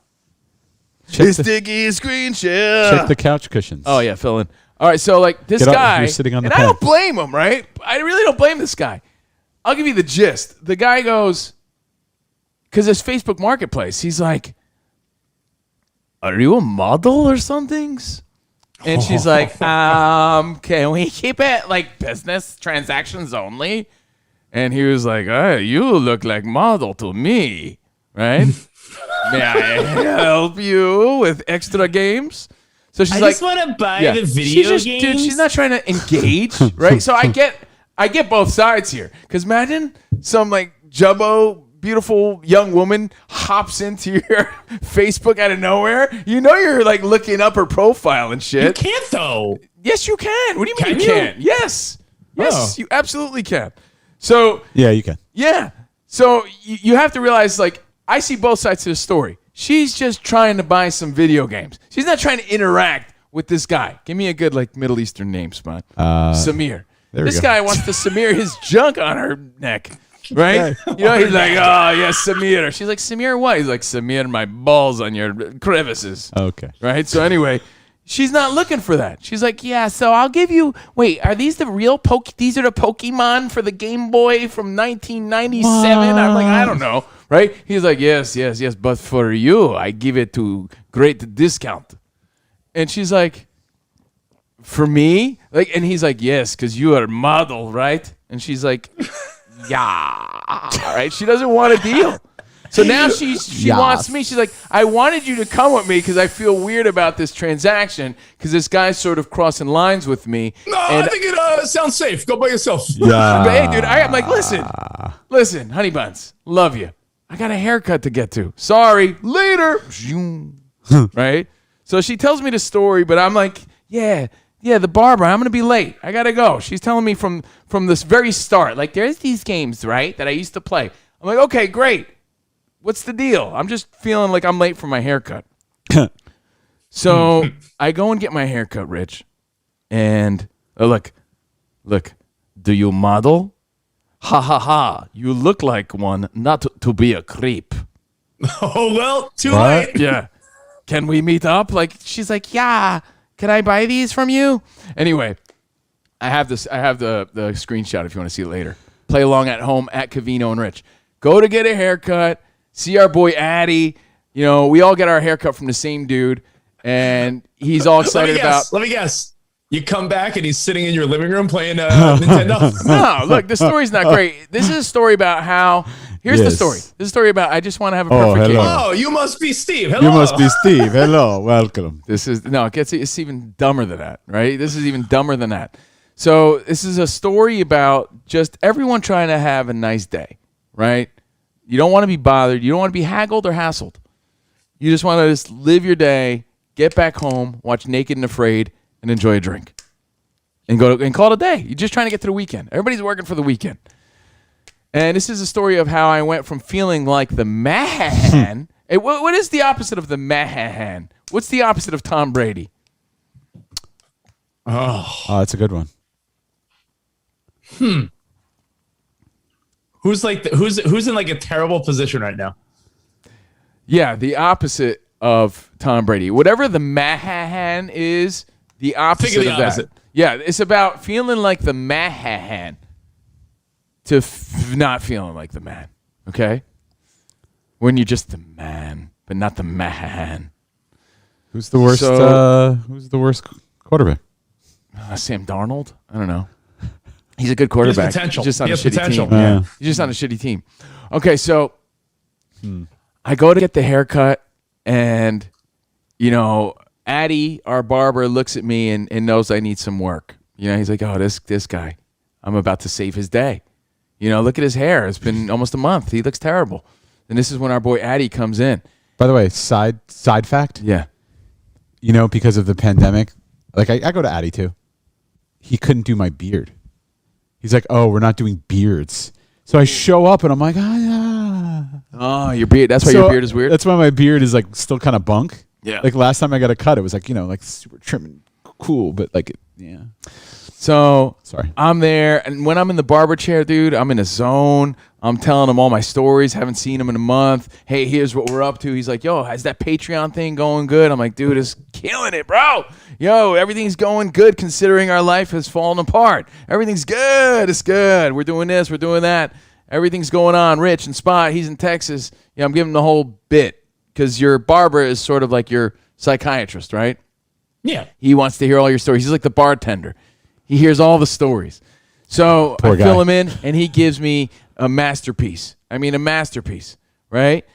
Check the, Sticky screen share. check the couch cushions. Oh yeah, fill in. All right, so like this Get up, guy, you're sitting on the and I pad. don't blame him, right? I really don't blame this guy. I'll give you the gist. The guy goes, because it's Facebook Marketplace. He's like, "Are you a model or something?" And she's like, "Can we keep it like business transactions only?" And he was like, "You look like model to me, right? May I help you with extra games?" So she's I like, just want to buy yeah. the She's video just, games. dude, she's not trying to engage, right? So I get both sides here. Because imagine some like jumbo, beautiful young woman hops into your Facebook out of nowhere. You're like looking up her profile and shit. You can't though. Yes, you can. What do you mean Can you you? can't? Yes. Yes, Oh. you absolutely can. So Yeah, you can. yeah. So you have to realize, like, I see both sides to the story. She's just trying to buy some video games. She's not trying to interact with this guy. Give me a good, like, Middle Eastern name, Spot. Samir. there we This go. guy wants to Samir his junk on her neck, right? He's like, oh, yes, Samir. She's like, Samir what? He's like, Samir, my balls on your crevices. Okay. Right? So anyway, she's not looking for that. She's like, yeah, so I'll give you, wait, are these the real these are the Pokemon for the Game Boy from 1997? I'm like, I don't know. Right? He's like, yes, but for you, I give it to great discount. And she's like, for me? Like, and he's like, yes, because you are a model, right? And she's like, yeah, right? She doesn't want a deal. So now she wants me. She's like, I wanted you to come with me because I feel weird about this transaction because this guy's sort of crossing lines with me. No, and I think it sounds safe. Go by yourself. Yeah. but hey, dude, I'm like, listen, honey buns, love you. I got a haircut to get to. Sorry, later. Right? So she tells me the story, but I'm like, yeah, the barber, I'm going to be late. I got to go. She's telling me from this very start, like, there's these games, right, that I used to play. I'm like, okay, great. What's the deal? I'm just feeling like I'm late for my haircut. So I go and get my haircut, Rich. And look, do you model? Ha ha ha. You look like one, not to be a creep. Oh, well, too What? late. Yeah. Can we meet up? Like, she's like, yeah. Can I buy these from you? Anyway, I have the screenshot if you want to see it later. Play along at home at Covino and Rich. Go to get a haircut. See our boy Addy. You know, we all get our haircut from the same dude. And he's all excited about. Let me guess. You come back and he's sitting in your living room playing Nintendo. No, look, the story's not great. This is a story about how. Here's the Yes. story. This is a story about I just want to have a perfect hello. game. Oh, you must be Steve. Hello. You must be Steve. Hello, welcome. This is it's even dumber than that, right? This is even dumber than that. So this is a story about just everyone trying to have a nice day, right? You don't want to be bothered. You don't want to be haggled or hassled. You just want to just live your day, get back home, watch Naked and Afraid, and enjoy a drink, and call it a day. You're just trying to get to the weekend. Everybody's working for the weekend. And this is a story of how I went from feeling like the man. Hey, what is the opposite of the man? What's the opposite of Tom Brady? Oh, that's a good one. Who's in like a terrible position right now? Yeah, the opposite of Tom Brady. Whatever the Mahahan is, the opposite the of opposite. that. Yeah, it's about feeling like the Mahahan to not feeling like the man. Okay? When you're just the man, but not the Mahahan. Who's the worst? Who's the worst quarterback? Sam Darnold? I don't know. He's a good quarterback. potential. He's just on He a has shitty potential. team. Yeah. He's just on a shitty team. Okay, so I go to get the haircut, and, you know, Addy, our barber, looks at me and knows I need some work. You know, he's like, oh, this guy, I'm about to save his day. You know, look at his hair. It's been almost a month. He looks terrible. And this is when our boy Addy comes in. By the way, side fact. Yeah. You know, because of the pandemic, like I go to Addy too. He couldn't do my beard. He's like, oh, we're not doing beards. So I show up and I'm like, Oh, your beard. That's why your beard is weird? That's why my beard is like still kind of bunk. Yeah. Like last time I got a cut, it was like, you know, like super trim and cool, but like, yeah. So Sorry. I'm there, and when I'm in the barber chair, dude, I'm in a zone. I'm telling him all my stories. Haven't seen him in a month. Hey, here's what we're up to. He's like, yo, is that Patreon thing going good? I'm like, dude, it's killing it, bro. Yo, everything's going good considering our life has fallen apart. Everything's good. It's good. We're doing this. We're doing that. Everything's going on. Rich and Spot, he's in Texas. Yeah, I'm giving him the whole bit because your barber is sort of like your psychiatrist, right? Yeah. He wants to hear all your stories. He's like the bartender. He hears all the stories. So Poor I guy. fill him in, and he gives me a masterpiece. I mean, a masterpiece, right?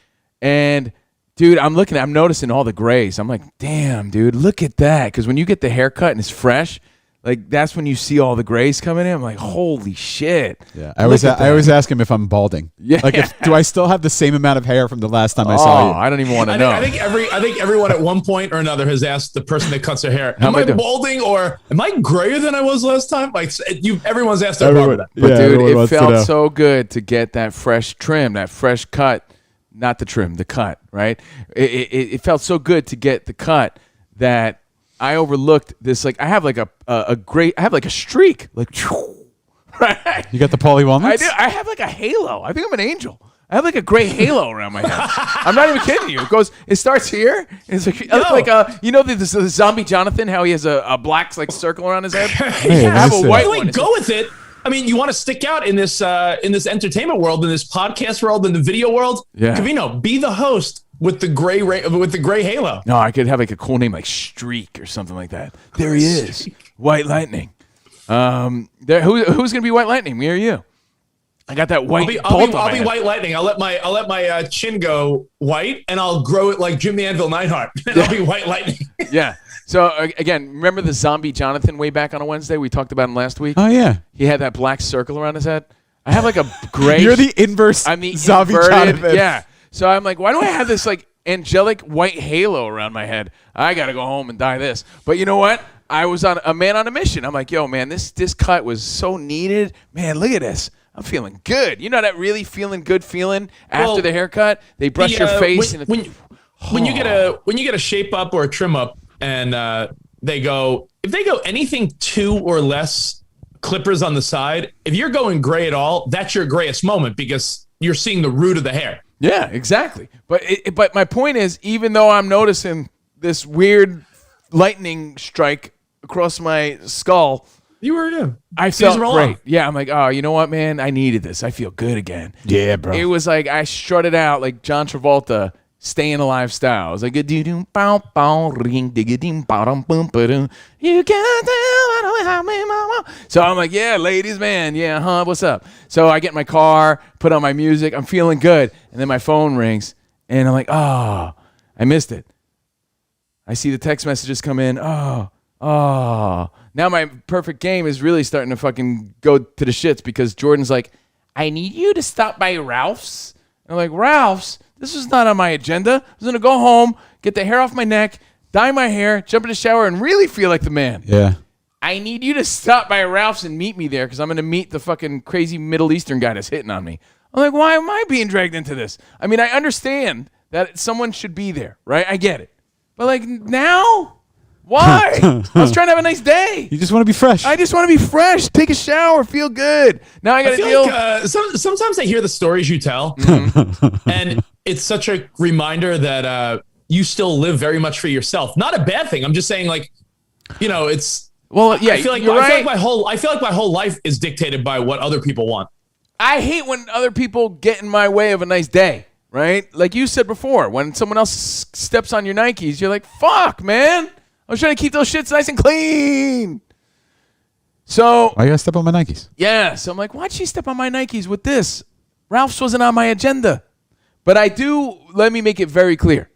And, dude, I'm noticing all the grays. I'm like, damn, dude, look at that. Because when you get the haircut and it's fresh, like, that's when you see all the grays coming in. I'm like, holy shit. Yeah. I always ask him if I'm balding. Yeah. Like, do I still have the same amount of hair from the last time I saw you? I don't even want to I know. think everyone at one point or another has asked the person that cuts their hair, How am am I I doing? balding or am I grayer than I was last time? Like everyone's asked their barber that. But, Yeah, dude, everyone it wants to felt know. so good to get that fresh trim, that fresh cut. Not the trim, the cut, right? It felt so good to get the cut that I overlooked this. Like, I have like I have like a streak. Like, right? You got the Pauly I Walnuts? do. I have like a halo. I think I'm an angel. I have like a gray halo around my head. I'm not even kidding you. It starts here. And it's like, I look like you know the zombie Jonathan, how he has a black like circle around his head. Hey, I have nice a to- white Really one. go with it. I mean, you want to stick out in this entertainment world, in this podcast world, in the video world. Yeah. Covino, be the host with the gray halo. No, I could have like a cool name like Streak or something like that. There he is, White Lightning. Who's gonna be White Lightning? Me or you? I got that white. I'll be White Lightning. I'll let my chin go white, and I'll grow it like Jim the Anvil Neidhart. And I'll be White Lightning. Yeah. So again, remember the zombie Jonathan way back on a Wednesday? We talked about him last week. Oh, yeah. He had that black circle around his head. I have like a gray. You're the inverse. I'm the Zavi inverted. Jonathan. Yeah. So I'm like, why do I have this like angelic white halo around my head? I gotta go home and dye this. But you know what? I was on a man on a mission. I'm like, yo, man, this cut was so needed. Man, look at this. I'm feeling good. You know that really feeling good feeling after the haircut? They brush your face when you get a shape up or a trim up, and if they go anything 2 or less clippers on the side, if you're going gray at all, that's your grayest moment because you're seeing the root of the hair. Yeah, exactly. But my point is, even though I'm noticing this weird lightning strike across my skull, I felt great. Yeah, I'm like, oh, you know what, man? I needed this. I feel good again. Yeah, bro. It was like I strutted out like John Travolta, staying alive style. It was like ring you can't tell how me mama. So I'm like, yeah, ladies, man, yeah, what's up? So I get in my car, put on my music, I'm feeling good, and then my phone rings, and I'm like, oh, I missed it. I see the text messages come in. Oh. Now my perfect game is really starting to fucking go to the shits because Jordan's like, I need you to stop by Ralph's. And I'm like, Ralph's? This is not on my agenda. I was going to go home, get the hair off my neck, dye my hair, jump in the shower, and really feel like the man. Yeah. I need you to stop by Ralph's and meet me there because I'm going to meet the fucking crazy Middle Eastern guy that's hitting on me. I'm like, why am I being dragged into this? I mean, I understand that someone should be there, right? I get it. But like now? Why? I was trying to have a nice day. You just want to be fresh. I just want to be fresh, take a shower, feel good. Now I got to deal. Like, sometimes I hear the stories you tell, and it's such a reminder that you still live very much for yourself. Not a bad thing. I'm just saying, like, you know, it's. Well, yeah, I feel like my whole life is dictated by what other people want. I hate when other people get in my way of a nice day, right? Like you said before, when someone else steps on your Nikes, you're like, fuck, man. I was trying to keep those shits nice and clean. So Why you gotta step on my Nikes? yeah, so I'm like, why'd she step on my Nikes with this? Ralph's wasn't on my agenda. But let me make it very clear.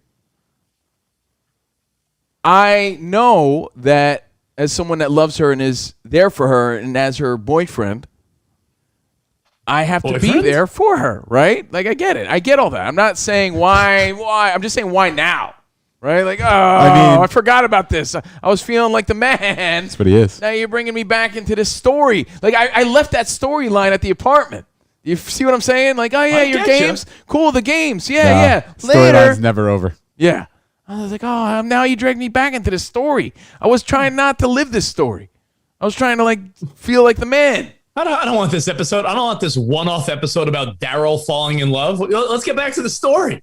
I know that as someone that loves her and is there for her and as her boyfriend, I have to be there for her, right? Like, I get it. I get all that. I'm not saying why. I'm just saying why now. Right? Like, I forgot about this. I was feeling like the man. That's what he is. Now you're bringing me back into this story. Like, I left that storyline at the apartment. You see what I'm saying? Like, oh, yeah, your games. Cool, the games. Yeah. Later. Storyline's never over. Yeah. I was like, oh, now you dragged me back into this story. I was trying not to live this story. I was trying to, like, feel like the man. I don't want this episode. I don't want this one-off episode about Daryl falling in love. Let's get back to the story.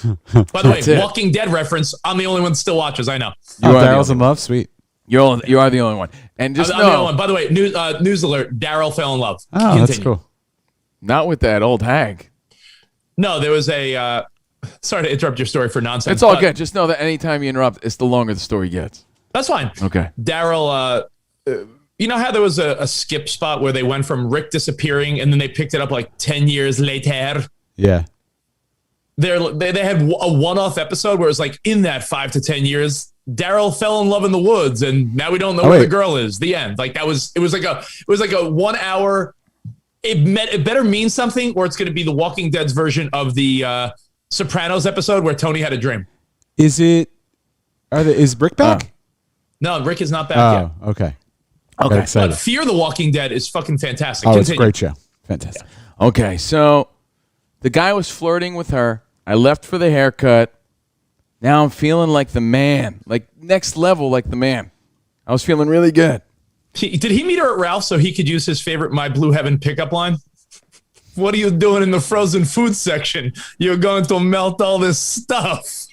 By the way, Walking Dead reference. I'm the only one that still watches. I know. Daryl's in love. Sweet. You are the only one. And just I'm the only one. By the way, news alert: Daryl fell in love. Oh, Continue. That's cool. Not with that old hag. No, there was a. Sorry to interrupt your story for nonsense. It's all good. Just know that anytime you interrupt, it's the longer the story gets. That's fine. Okay. Daryl. You know how there was a skip spot where they went from Rick disappearing and then they picked it up like 10 years later. Yeah. They had a one-off episode where it's like in that 5 to 10 years, Daryl fell in love in the woods, and now we don't know where the girl is. The end. Like it was like a 1 hour. It better mean something, or it's going to be the Walking Dead's version of the Sopranos episode where Tony had a dream. Is Rick back? No, Rick is not back yet. Okay. Okay. But Fear the Walking Dead is fucking fantastic. Oh, it's a great show. Fantastic. Yeah. Okay, so the guy was flirting with her. I left for the haircut. Now I'm feeling like the man, like next level, like the man. I was feeling really good. Did he meet her at Ralph so he could use his favorite My Blue Heaven pickup line? What are you doing in the frozen food section? You're going to melt all this stuff.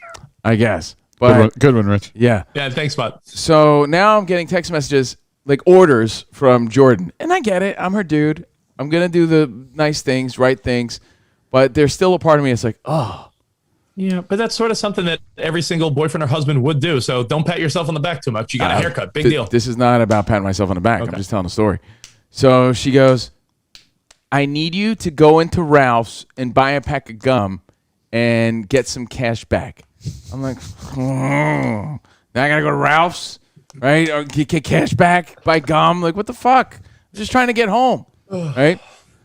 I guess. But good one, Rich. Yeah. Yeah, thanks, bud. So now I'm getting text messages, like orders from Jordan. And I get it. I'm her dude. I'm going to do the nice things, right things. But there's still a part of me that's like, oh. Yeah, but that's sort of something that every single boyfriend or husband would do. So don't pat yourself on the back too much. You got a haircut. Big deal. This is not about patting myself on the back. Okay. I'm just telling a story. So she goes, I need you to go into Ralph's and buy a pack of gum and get some cash back. I'm like, now I got to go to Ralph's, right? Or get cash back, buy gum. Like, what the fuck? I'm just trying to get home, right?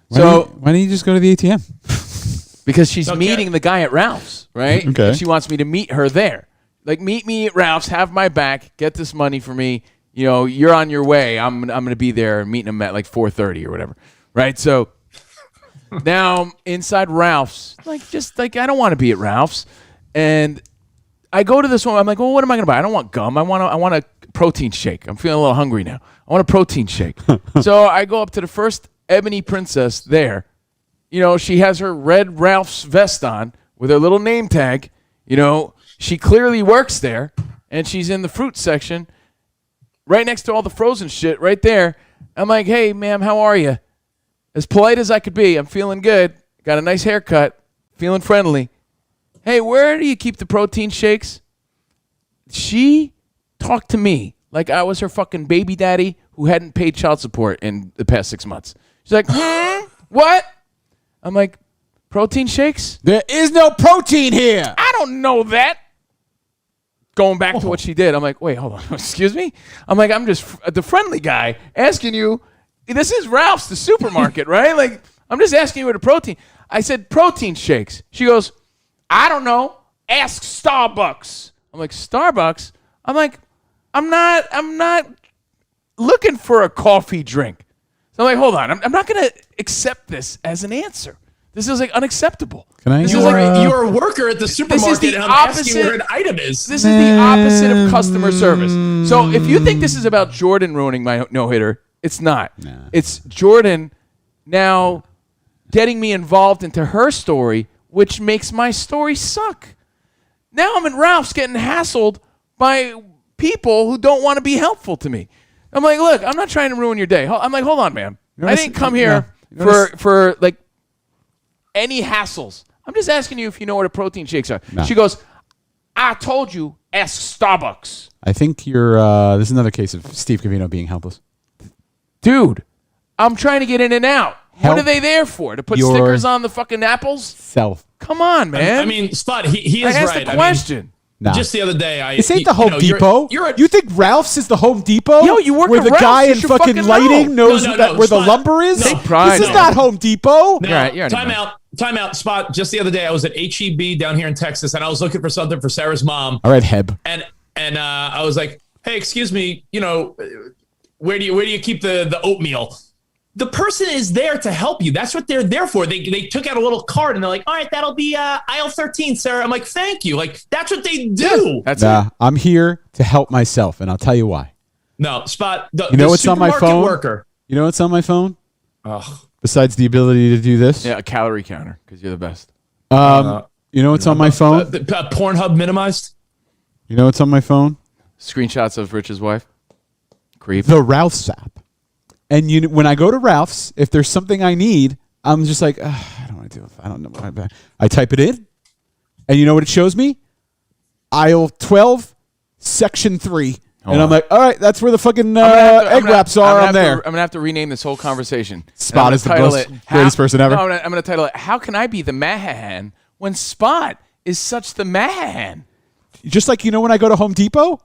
Why don't you just go to the ATM? Because she's Okay. meeting the guy at Ralph's, right? Okay. And she wants me to meet her there. Like, meet me at Ralph's, have my back, get this money for me. You know, you're on your way. I'm going to be there meeting him at like 4:30 or whatever, right? So now I'm inside Ralph's, I don't want to be at Ralph's, and I go to this one. I'm like, well, what am I going to buy? I don't want gum. I want a protein shake. I'm feeling a little hungry now. I want a protein shake. So I go up to the first Ebony Princess there. You know, she has her red Ralph's vest on with her little name tag. You know, she clearly works there, and she's in the fruit section right next to all the frozen shit right there. I'm like, hey, ma'am, how are you? As polite as I could be. I'm feeling good. Got a nice haircut. Feeling friendly. Hey, where do you keep the protein shakes? She talked to me like I was her fucking baby daddy who hadn't paid child support in the past 6 months. She's like, what? I'm like, protein shakes? There is no protein here. I don't know that. Going back to what she did, I'm like, wait, hold on. Excuse me? I'm like, I'm just the friendly guy asking you. This is Ralph's, the supermarket, right? Like, I'm just asking you what a protein. I said, protein shakes. She goes, I don't know. Ask Starbucks. I'm like, Starbucks? I'm like, I'm not looking for a coffee drink. So I'm like, hold on. I'm not going to accept this as an answer. This is like unacceptable. Can I? This You is like, you're a worker at the supermarket, and I'm asking where an item is. This is the opposite of customer service. So if you think this is about Jordan ruining my no-hitter, it's not. Nah. It's Jordan now getting me involved into her story, which makes my story suck. Now I'm in Ralph's getting hassled by people who don't want to be helpful to me. I'm like, look, I'm not trying to ruin your day. I'm like, hold on, ma'am. I didn't come here for like any hassles. I'm just asking you if you know what a protein shakes are. No. She goes, I told you, ask Starbucks. I think you're. This is another case of Steve Covino being helpless. Dude, I'm trying to get in and out. Help What are they there for? To put your stickers on the fucking apples? Self. Come on, man. I mean, Spot, he I is asked right. a question. Nah. Just the other day, This ain't the Home Depot. You're a, you think Ralph's is the Home Depot? Yo, you work where at the Ralph's, guy you in should fucking fucking lighting know. knows No, where the Spot. lumber is? Take pride This in is not Home Depot. No, You're right, time out, Spot. Just the other day, I was at HEB down here in Texas, and I was looking for something for Sarah's mom. All right, Heb. And I was like, hey, excuse me, you know, where do you keep the oatmeal? The person is there to help you. That's what they're there for. They took out a little card and they're like, all right, that'll be aisle 13, Sarah. I'm like, thank you. Like, that's what they do. That's Nah, it. I'm here to help myself, and I'll tell you why. No, Spot. The, You know the what's on my supermarket phone? Worker. You know what's on my phone? Ugh. Besides the ability to do this? Yeah, a calorie counter because you're the best. You know what's on my phone? Pornhub minimized. You know what's on my phone? Screenshots of Rich's wife. Creep. The Ralph's app. And when I go to Ralph's, if there's something I need, I'm just like, I don't want to do it. I don't know. I type it in, and you know what it shows me? Aisle 12, section 3. And I'm like, all right, that's where the fucking egg wraps are. I'm there. I'm going to have to rename this whole conversation. Spot is the greatest person ever. No, I'm going to title it, How Can I Be the Mahahan when Spot is such the Mahahan? Just like, when I go to Home Depot,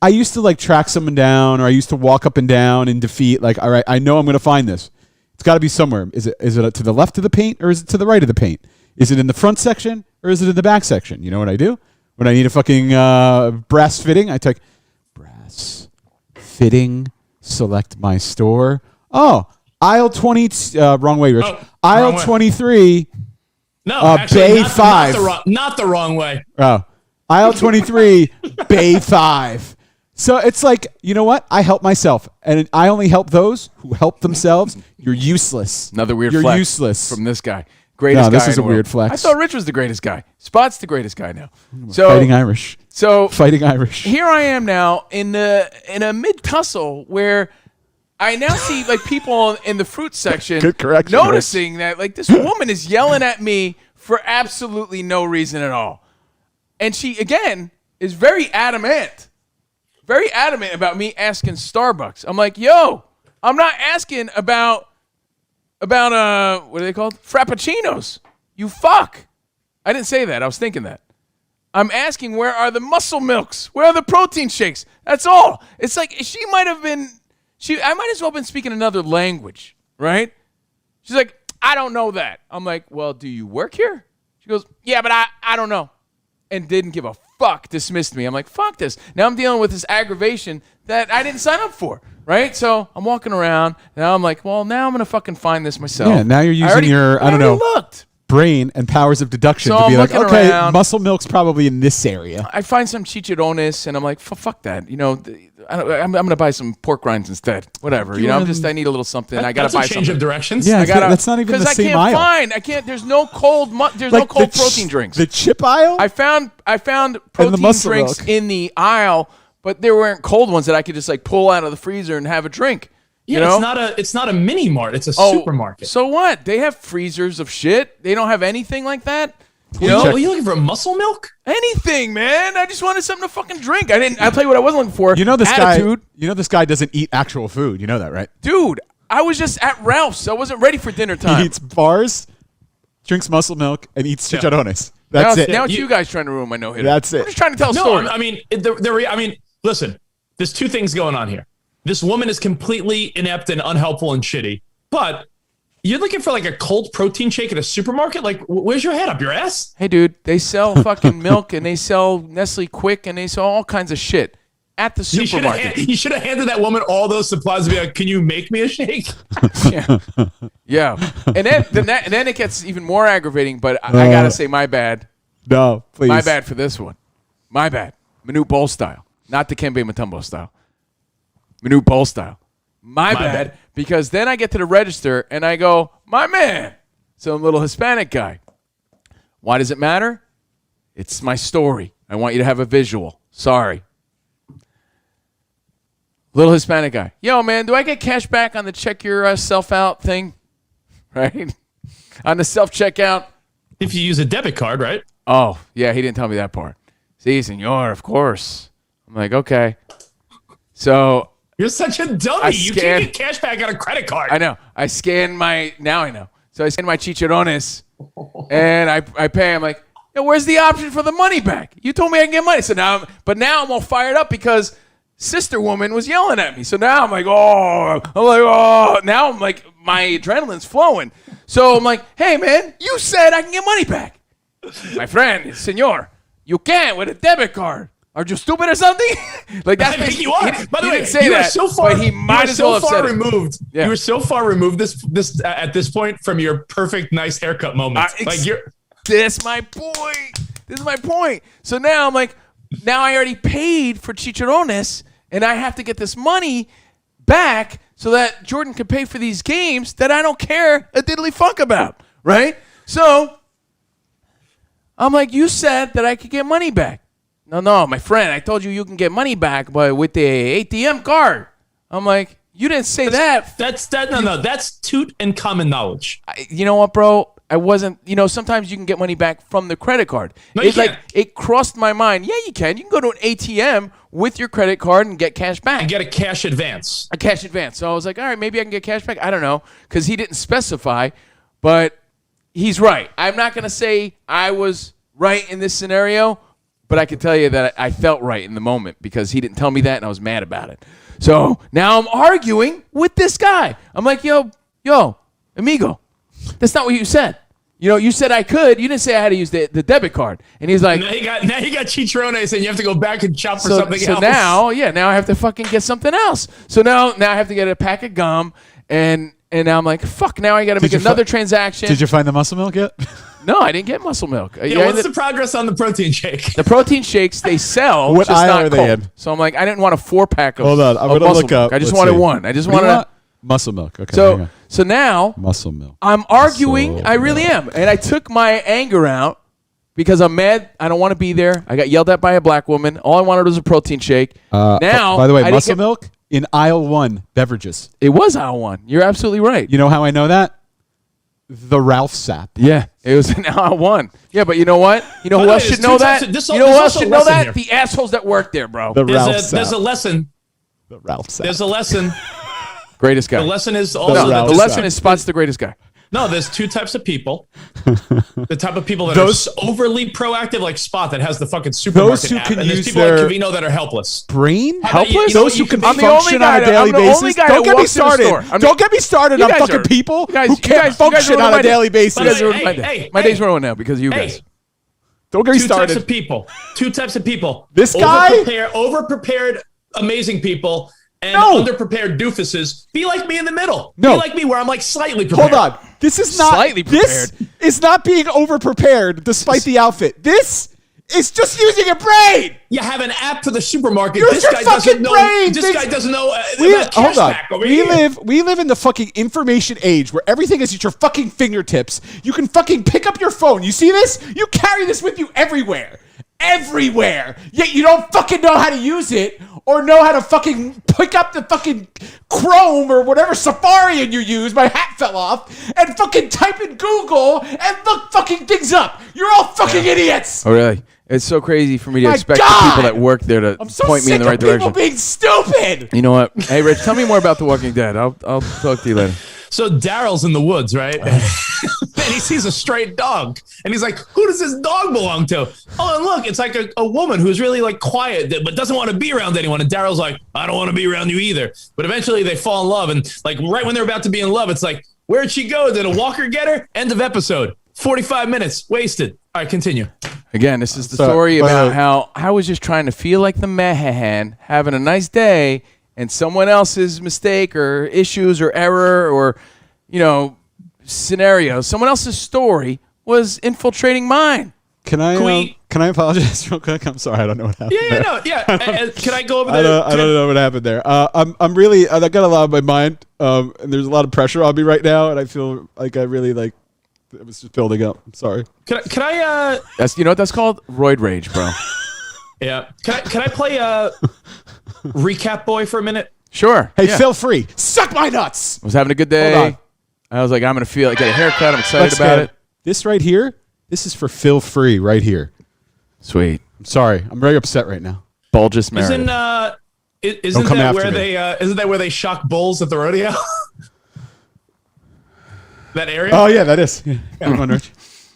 I used to like track someone down, or I used to walk up and down and defeat. Like, all right, I know I'm going to find this. It's got to be somewhere. Is it to the left of the paint, or is it to the right of the paint? Is it in the front section, or is it in the back section? You know what I do? When I need a fucking brass fitting, I take brass fitting, select my store. Oh, aisle 20, wrong way, Rich. Oh, aisle wrong way. 23, No, actually, Bay not, 5. Not the wrong way. Oh, aisle 23, Bay 5. So it's like, you know what? I help myself, and I only help those who help themselves. You're useless. Another weird You're flex useless. from this guy. Greatest No, guy this is in the a weird world. flex. I thought Rich was the greatest guy. Spot's the greatest guy now. So Fighting Irish. So Fighting Irish. here I am now in a mid tussle where I now see like people in the fruit section Good correction, noticing that like this woman is yelling at me for absolutely no reason at all, and she again is very adamant about me asking Starbucks. I'm like, yo, I'm not asking about what are they called? Frappuccinos. You fuck. I didn't say that. I was thinking that. I'm asking where are the muscle milks? Where are the protein shakes? That's all. It's like I might as well have been speaking another language, right? She's like, I don't know that. I'm like, well, do you work here? She goes, yeah, but I don't know. And didn't give a fuck, dismissed me. I'm like, fuck this. Now I'm dealing with this aggravation that I didn't sign up for, right? So I'm walking around. Now I'm like, well, now I'm going to fucking find this myself. Yeah, now you're using your, I don't know, brain and powers of deduction So to be I'm like, looking okay, around. muscle milk's probably in this area. I find some chicharrones, and I'm like, fuck that. You know, I'm going to buy some pork rinds instead. Whatever. You know, I need a little something. I got to buy a change something. of directions. Yeah, I gotta, that's not even the same aisle. There's no cold, there's no cold protein drinks. The chip aisle? I found protein drinks milk. in the aisle, but there weren't cold ones that I could just like pull out of the freezer and have a drink. Yeah, you know? it's not a mini mart. It's a supermarket. So what? They have freezers of shit. They don't have anything like that. Are you looking for muscle milk? Anything, man. I just wanted something to fucking drink. I'll tell you what I wasn't looking for. You know this Attitude. guy. You know this guy doesn't eat actual food. You know that, right? Dude, I was just at Ralph's. I wasn't ready for dinner time. He eats bars, drinks muscle milk, and eats chicharrones. That's it. Now it's you guys trying to ruin my no-hitter. That's it. I'm just trying to tell a story. I mean, listen. There's two things going on here. This woman is completely inept and unhelpful and shitty. But you're looking for like a cold protein shake at a supermarket? Like, where's your head? Up your ass? Hey, dude, they sell fucking milk and they sell Nestle Quick and they sell all kinds of shit at the supermarket. You should have handed that woman all those supplies and be like, can you make me a shake? Yeah. And then it gets even more aggravating, but I got to say my bad. No, please. My bad for this one. My bad. Minute bowl style. Not the Kembe Mutombo style. Minute bowl style. My bad. Because then I get to the register and I go, my man. Some little Hispanic guy. Why does it matter? It's my story. I want you to have a visual. Sorry. Little Hispanic guy. Yo, man, do I get cash back on the check yourself out thing? Right? On the self-checkout? If you use a debit card, right? Oh, yeah, he didn't tell me that part. See, senor, of course. I'm like, okay. So you're such a dummy. You can't get cash back on a credit card. I know. Now I know. So I scan my chicharrones, and I pay. I'm like, yo, where's the option for the money back? You told me I can get money. So now I'm all fired up because sister woman was yelling at me. So now I'm like, now I'm like, my adrenaline's flowing. So I'm like, hey, man, you said I can get money back. My friend, senor, you can't with a debit card. Are you stupid or something? Like that's I think you are. By the way, didn't say you are that, so far. but he might as well have said it. Yeah. You were so far removed this at this point from your perfect nice haircut moment. This is my point. So now I'm like, now I already paid for chicharrones, and I have to get this money back so that Jordan can pay for these games that I don't care a diddly fuck about, right? So I'm like, you said that I could get money back. No, my friend, I told you can get money back, but with the ATM card. I'm like, you didn't say that. That's toot and common knowledge. You know what, bro? I wasn't, sometimes you can get money back from the credit card. No, you can't. It crossed my mind. Yeah, you can. You can go to an ATM with your credit card and get cash back. And get a cash advance. So I was like, all right, maybe I can get cash back. I don't know, because he didn't specify, but he's right. I'm not going to say I was right in this scenario, but I can tell you that I felt right in the moment because he didn't tell me that and I was mad about it. So now I'm arguing with this guy. I'm like, yo, amigo, that's not what you said. You said I could. You didn't say I had to use the debit card. And he's like, now you got chicharrones and you have to go back and shop for something else. So now I have to fucking get something else. So now I have to get a pack of gum and now I'm like, fuck, now I got to make another transaction. Did you find the muscle milk yet? No, I didn't get muscle milk. Yeah, what's the progress on the protein shake? The protein shakes, they sell. What just aisle not are they cold. in? So I'm like, I didn't want a 4-pack of Hold on, I'm of going to muscle look milk. up. I just Let's wanted see. one. I just What do you wanted want? Muscle milk. Okay. So now muscle milk. I'm arguing. I really am. And I took my anger out because I'm mad. I don't want to be there. I got yelled at by a black woman. All I wanted was a protein shake. Now, by the way, muscle milk in aisle 1, beverages. It was aisle 1. You're absolutely right. You know how I know that? The Ralph sap. Yeah, it was in aisle 1. Yeah, but you know what? You know who else should know that? You know who else should know that? The assholes that work there, bro. There's a lesson. The Ralph sap. There's a lesson. Greatest guy. The lesson is the lesson is Spot's the greatest guy. No, there's two types of people. The type of people that Those- are overly proactive, like Spot, that has the fucking supermarket who app, can and there's use people their- like Covino that are helpless. Brain? How about you- Helpless? you know Those what who you can be? function on a daily I'm the only basis. guy Don't that get me walks in the started. store. I mean, Don't get me started you on guys fucking are- people you guys- who you can't guys function ruined on my a day. daily basis. You guys Hey, ruined my hey, day. My day's ruined now because of you Hey, guys. Don't get me two types started. of people. Two types of people. This guy? Overprepared, amazing people, and No. underprepared doofuses. Be like me in the middle. No. Be like me, where I'm like slightly prepared. Hold on. This is not. Slightly This prepared. is not being over prepared despite the outfit. This is just using a brain. You have an app for the supermarket. Use This your guy doesn't fucking know. brain. This guy doesn't know We, about hold on. cashback over here. We live in the fucking information age where everything is at your fucking fingertips. You can fucking pick up your phone. You see this? You carry this with you everywhere. Everywhere. Yet you don't fucking know how to use it or know how to fucking pick up the fucking Chrome or whatever Safari you use. My hat fell off. And fucking type in Google and look fucking things up. You're all fucking idiots. Oh, really? It's so crazy for me to My expect the God! people that work there to I'm so point me sick in the right of people direction. being stupid. You know what? Hey, Rich, tell me more about The Walking Dead. I'll talk to you later. So Daryl's in the woods, right? and he sees a stray dog. And he's like, who does this dog belong to? Oh, and look, it's like a woman who's really like quiet, but doesn't want to be around anyone. And Daryl's like, I don't want to be around you either. But eventually they fall in love. And like right when they're about to be in love, it's like, where'd she go? Did a walker get her? End of episode. 45 minutes wasted. All right, continue. Again, this is the So- story but- about how I was just trying to feel like the man, having a nice day, and someone else's mistake or issues or error or, scenario, someone else's story was infiltrating mine. Can Can we- I apologize real quick? I'm sorry, I don't know what happened. Yeah, no, yeah. Can I go over I there? don't know what happened there. I'm really I got a lot on my mind, and there's a lot of pressure on me right now, and I feel like I really it was just building up. I'm sorry. Can I That's what that's called? Roid rage, bro. yeah. Can I play recap boy for a minute? Sure. Hey, yeah. feel free. Suck my nuts. I was having a good day. Hold on. I was like, I'm going to get a haircut. I'm excited Let's about get it. This right here. This is for Phil Free right here. Sweet. I'm sorry. I'm very upset right now. Bulges Meredith. Isn't come that after where me. isn't that where they shock bulls at the rodeo? That area? Oh yeah, that is. Yeah. Come on, Rich.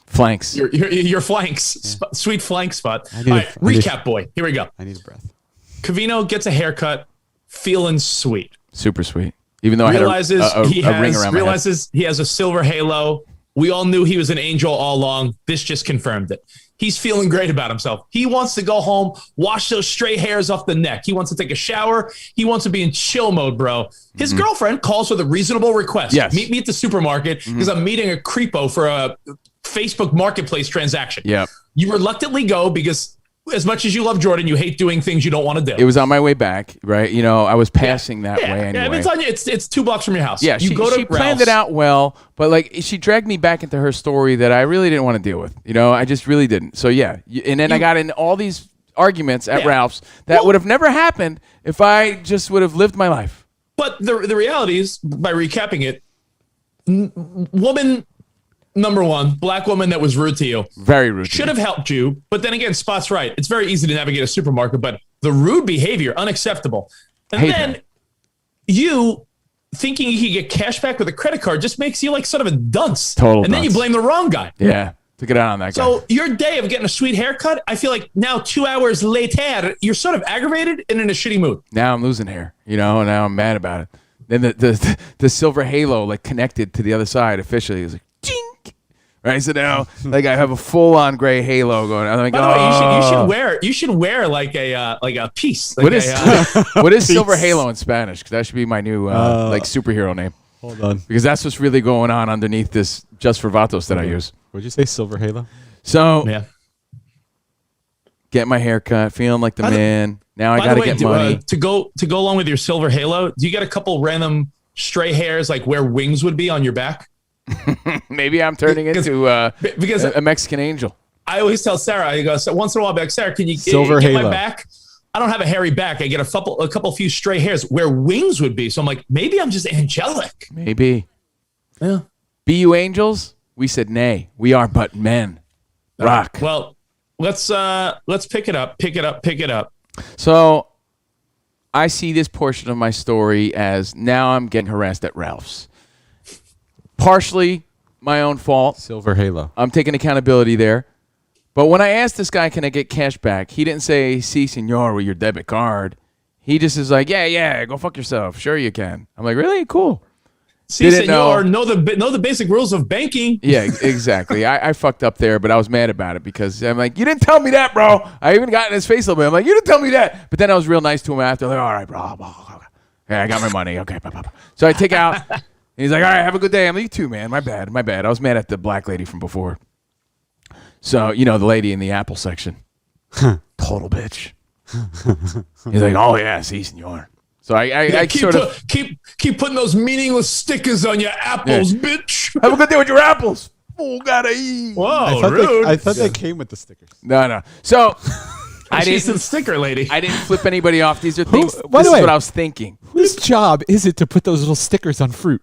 Flanks. Your flanks, sweet flank spot. need All a- right, I need- recap boy. Here we go. I need a breath. Covino gets a haircut, feeling sweet. Super sweet. Even though Realizes I had he a ring has around my head. realizes he has a silver halo. We all knew he was an angel all along. This just confirmed it. He's feeling great about himself. He wants to go home, wash those stray hairs off the neck. He wants to take a shower. He wants to be in chill mode, bro. His girlfriend calls with a reasonable request. Yes. Meet me at the supermarket because I'm meeting a creepo for a Facebook marketplace transaction. Yep. You reluctantly go because as much as you love Jordan, you hate doing things you don't want to do. It was on my way back, right? I was passing that way anyway. Yeah, it's on you. It's 2 blocks from your house. Yeah, you go to she planned Ralph's. it out well, but she dragged me back into her story that I really didn't want to deal with. I just really didn't. So yeah, and then I got in all these arguments at Yeah. Ralph's that would have never happened if I just would have lived my life. But the reality is, by recapping it, woman number one, black woman that was rude to you, Very rude. to should me. have helped you. But then again, Spot's right. It's very easy to navigate a supermarket, but the rude behavior, unacceptable. And Hate then that. you thinking you could get cash back with a credit card just makes you like sort of a dunce. Total And then you dunce. blame the wrong guy. Yeah, took it out on that guy. So your day of getting a sweet haircut, I feel like now 2 hours later, you're sort of aggravated and in a shitty mood. Now I'm losing hair, and now I'm mad about it. Then the silver halo connected to the other side officially. It was like chink. Right, so now I have a full-on gray halo going. I'm like, By the way, oh. you should wear like a piece. Like What is what is silver Peace. halo in Spanish? Because that should be my new superhero name. Hold on. Because that's what's really going on underneath this just for Vatos that I use. What'd you say? Silver Halo? So yeah. get my hair cut, feeling like the By the- man. Now I By got the to way, get money. to go along with your silver halo, do you get a couple random stray hairs like where wings would be on your back? Maybe I'm turning into Because a Mexican angel. I always tell Sarah, I go, so once in a while, back, Sarah, can you Silver get halo. my back? I don't have a hairy back. I get a couple few stray hairs where wings would be. So I'm like, maybe I'm just angelic. Maybe. Yeah. Be you angels? We said nay. We are but men. Rock. Well, let's pick it up. So I see this portion of my story as now I'm getting harassed at Ralph's. Partially my own fault. Silver Halo. I'm taking accountability there. But when I asked this guy, can I get cash back? He didn't say, si, senor, with your debit card. He just is like, yeah, go fuck yourself. Sure you can. I'm like, really? Cool. See, senor, know the basic rules of banking. Yeah, exactly. I fucked up there, but I was mad about it because I'm like, you didn't tell me that, bro. I even got in his face a little bit. I'm like, you didn't tell me that. But then I was real nice to him after. Like, all right, bro. Yeah, I got my money. Okay. So I take out. And he's like, all right, have a good day. I'm like, you too, man. My bad. I was mad at the black lady from before. So, the lady in the Apple section. Total bitch. He's like, oh, yeah, si, senor. So I keep putting those meaningless stickers on your apples, bitch. Have a good day with your apples. Oh, gotta eat. Whoa, rude. I thought they came with the stickers. No. So She's the sticker lady. I didn't flip anybody off. These are things. By This the is way, what I was thinking. Whose job is it to put those little stickers on fruit?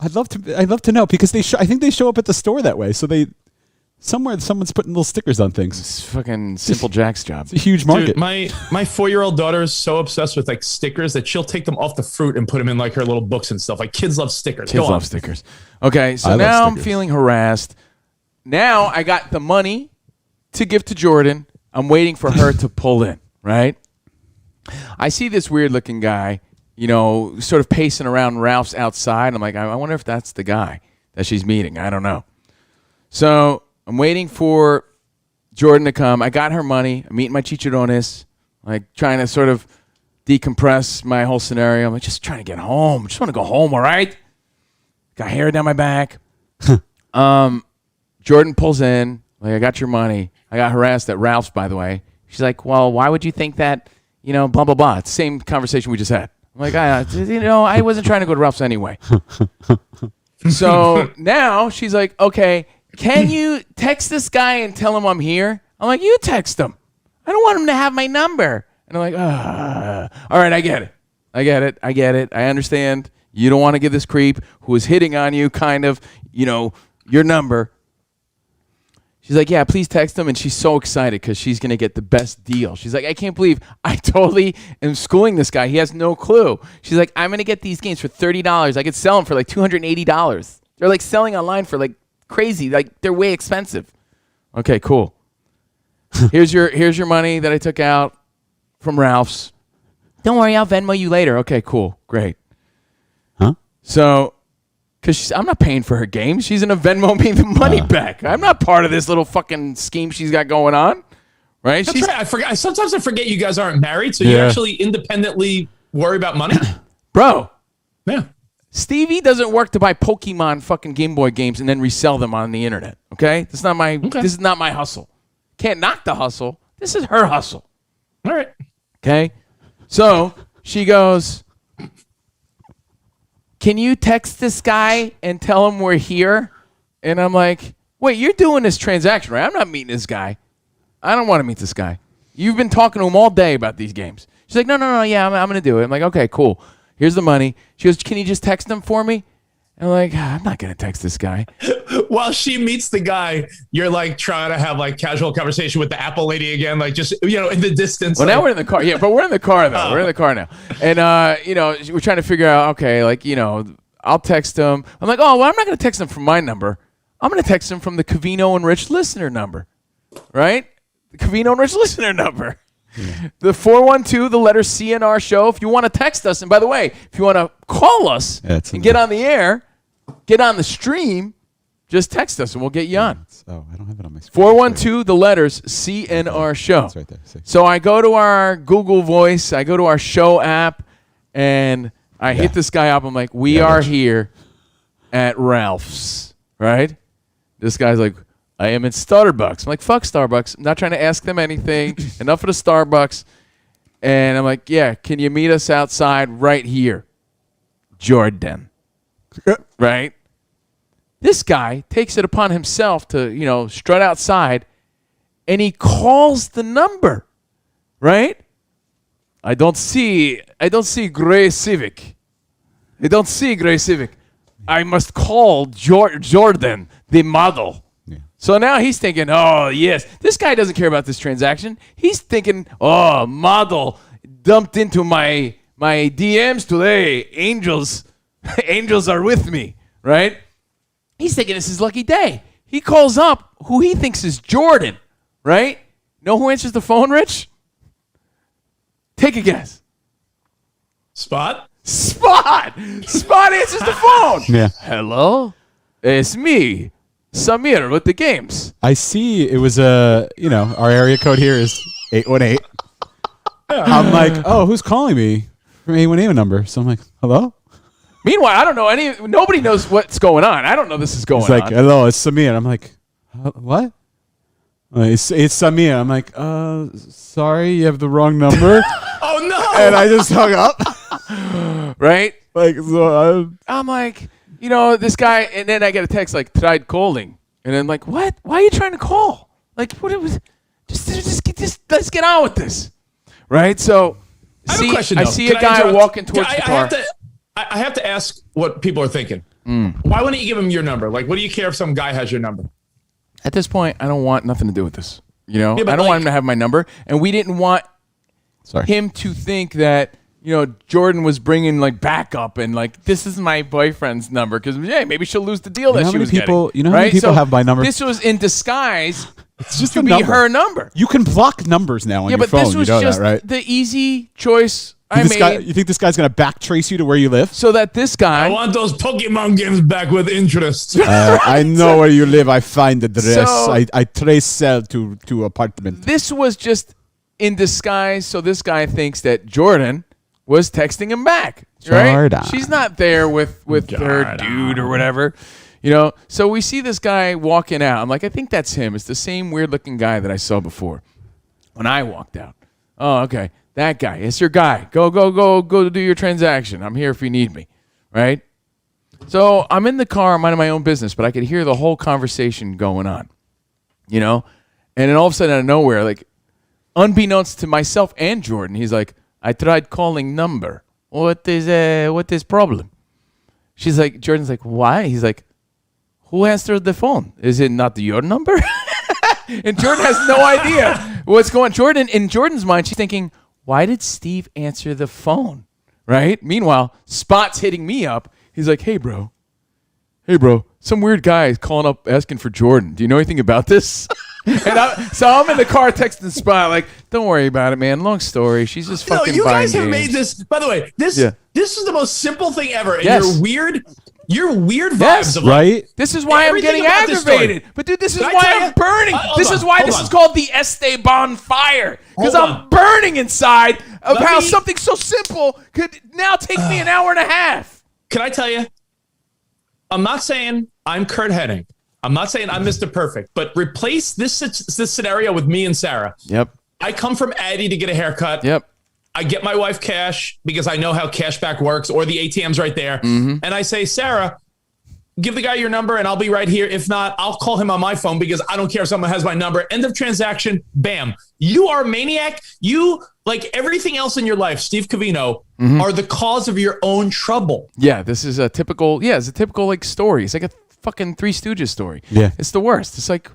I'd love to know because I think they show up at the store that way. So someone's putting little stickers on things. It's fucking Simple Jack's job. It's a huge market. Dude, my 4-year-old daughter is so obsessed with like stickers that she'll take them off the fruit and put them in like her little books and stuff. Like kids love stickers. Kids love stickers. Okay, so I love now I'm stickers. feeling harassed. Now I got the money to give to Jordan. I'm waiting for her to pull in, right? I see this weird looking guy, sort of pacing around Ralph's outside. I'm like, I wonder if that's the guy that she's meeting. I don't know. So I'm waiting for Jordan to come. I got her money. I'm eating my chicharrones, like trying to sort of decompress my whole scenario. I'm like, just trying to get home. Just want to go home, all right? Got hair down my back. Jordan pulls in. Like, I got your money. I got harassed at Ralph's, by the way. She's like, well, why would you think that, blah, blah, blah. It's the same conversation we just had. I'm like, I wasn't trying to go to Ralph's anyway. So now she's like, okay, can you text this guy and tell him I'm here? I'm like, you text him. I don't want him to have my number. And I'm like, all right, I get it. I understand. You don't want to give this creep who is hitting on you kind of, your number. She's like, yeah, please text him. And she's so excited because she's going to get the best deal. She's like, I can't believe I totally am schooling this guy. He has no clue. She's like, I'm going to get these games for $30. I could sell them for like $280. They're like selling online for like crazy. Like they're way expensive. Okay, cool. Here's your money that I took out from Ralph's. Don't worry, I'll Venmo you later. Okay, cool. Great. Huh? So, because I'm not paying for her game. She's going to Venmo me the money back. I'm not part of this little fucking scheme she's got going on. Right? That's right. I forget. Sometimes I forget you guys aren't married, so you actually independently worry about money. Bro. Yeah. Stevie doesn't work to buy Pokemon fucking Game Boy games and then resell them on the internet. Okay? This is not my hustle. Can't knock the hustle. This is her hustle. All right. Okay? So she goes, can you text this guy and tell him we're here? And I'm like, wait, you're doing this transaction, right? I'm not meeting this guy. I don't want to meet this guy. You've been talking to him all day about these games. She's like, no, yeah, I'm going to do it. I'm like, okay, cool. Here's the money. She goes, can you just text him for me? And I'm like, I'm not going to text this guy. While she meets the guy, you're like trying to have like casual conversation with the Apple lady again, like just, in the distance. Well, like, now we're in the car. Yeah, but we're in the car, though. We're in the car now. And, we're trying to figure out, okay, like, I'll text him. I'm like, oh, well, I'm not going to text him from my number. I'm going to text him from the Covino and Rich listener number, right? The Covino and Rich listener number. Yeah. The 412, the letter CNR show. If you want to text us, and by the way, if you want to call us and get on the air, get on the stream, just text us and we'll get you on. Oh, I don't have it on my screen. 412, the letters CNR show. That's right there. See. So I go to our Google Voice, I go to our show app, and I hit this guy up. I'm like, we are here at Ralph's, right? This guy's like, I am in Starbucks. I'm like, fuck Starbucks. I'm not trying to ask them anything. Enough of the Starbucks. And I'm like, yeah, can you meet us outside right here? Jordan. Right? This guy takes it upon himself to, strut outside, and he calls the number, right? I don't see gray Civic. I don't see gray Civic. I must call Jordan, the model. Yeah. So now he's thinking, oh, yes. This guy doesn't care about this transaction. He's thinking, oh, model dumped into my DMs today. Angels are with me, right? He's thinking it's his lucky day. He calls up who he thinks is Jordan, right? Know who answers the phone, Rich? Take a guess. Spot. Spot answers the phone. Yeah. Hello? It's me, Samir, with the games. I see it was our area code here is 818. I'm like, oh, who's calling me from 818 number? So I'm like, hello? Meanwhile, I don't know nobody knows what's going on. I don't know this is going It's like, on. hello, it's Samir. I'm like, what? It's Samir. I'm like, sorry, you have the wrong number. Oh no! And I just hung up. Right? Like, so I'm like, this guy, and then I get a text like, tried calling. And then like, what? Why are you trying to call? Like, what it was, just let's get on with this. Right? So, I have a question, I though. see Can a I guy interrupt? walking towards the car. I have to ask what people are thinking. Why wouldn't you give him your number? Like, what do you care if some guy has your number? At this point, I don't want nothing to do with this. Yeah, but I don't want him to have my number. And we didn't want sorry. him to think that, Jordan was bringing like backup and like, this is my boyfriend's number because, maybe she'll lose the deal that how she many was people- getting. you know how many right? people So have my number? This was in disguise It's just to a be number. her number. You can block numbers now on Yeah, your but phone. this was you know just that, right? the easy choice I made You think this guy's going to backtrace you to where you live? so that this I guy, want those Pokemon games back with interest. I know where you live. I find address. So- I trace cell to apartment. this was just in disguise so this guy thinks that Jordan was texting him back. Right? Jordan. She's not there with her dude or whatever. So we see this guy walking out. I'm like, I think that's him. It's the same weird looking guy that I saw before when I walked out. Oh, okay. That guy. It's your guy. Go do your transaction. I'm here if you need me. Right? So I'm in the car, I'm minding my own business, but I could hear the whole conversation going on. And then all of a sudden out of nowhere, like unbeknownst to myself and Jordan, he's like, I tried calling number. What is problem? She's like, Jordan's like, why? He's like, who answered the phone? Is it not your number? And Jordan has no idea what's going on. Jordan, in Jordan's mind, she's thinking, why did Steve answer the phone? Right? Meanwhile, Spot's hitting me up. He's like, hey, bro, some weird guy is calling up asking for Jordan. Do you know anything about this? So I'm in the car texting Spot like, don't worry about it, man. Long story. She's just No, fucking you buying guys have games. made this. By the way, this is the most simple thing ever. And Yes. your weird vibes Yes. of like, Right? This is why I'm Everything getting about this story. aggravated. But dude, this is Can I why tell I'm you? burning. Hold This on, is why hold this on. is called the Esteban fire. Because Hold I'm on. burning inside of Let how me- something so simple could now take me an hour and a half. Can I tell you? I'm not saying I'm Kurt Hennig. I'm not saying I'm Mr. Perfect, but replace this scenario with me and Sarah. Yep. I come from Addie to get a haircut. Yep. I get my wife cash because I know how cashback works, or the ATM's right there. Mm-hmm. And I say, Sarah, give the guy your number and I'll be right here. If not, I'll call him on my phone because I don't care if someone has my number. End of transaction. Bam. You are a maniac. You, like everything else in your life, Steve Covino, are the cause of your own trouble. Yeah, this is a typical. Yeah, it's a typical like story. It's like a fucking Three Stooges story. Yeah. It's the worst. It's like,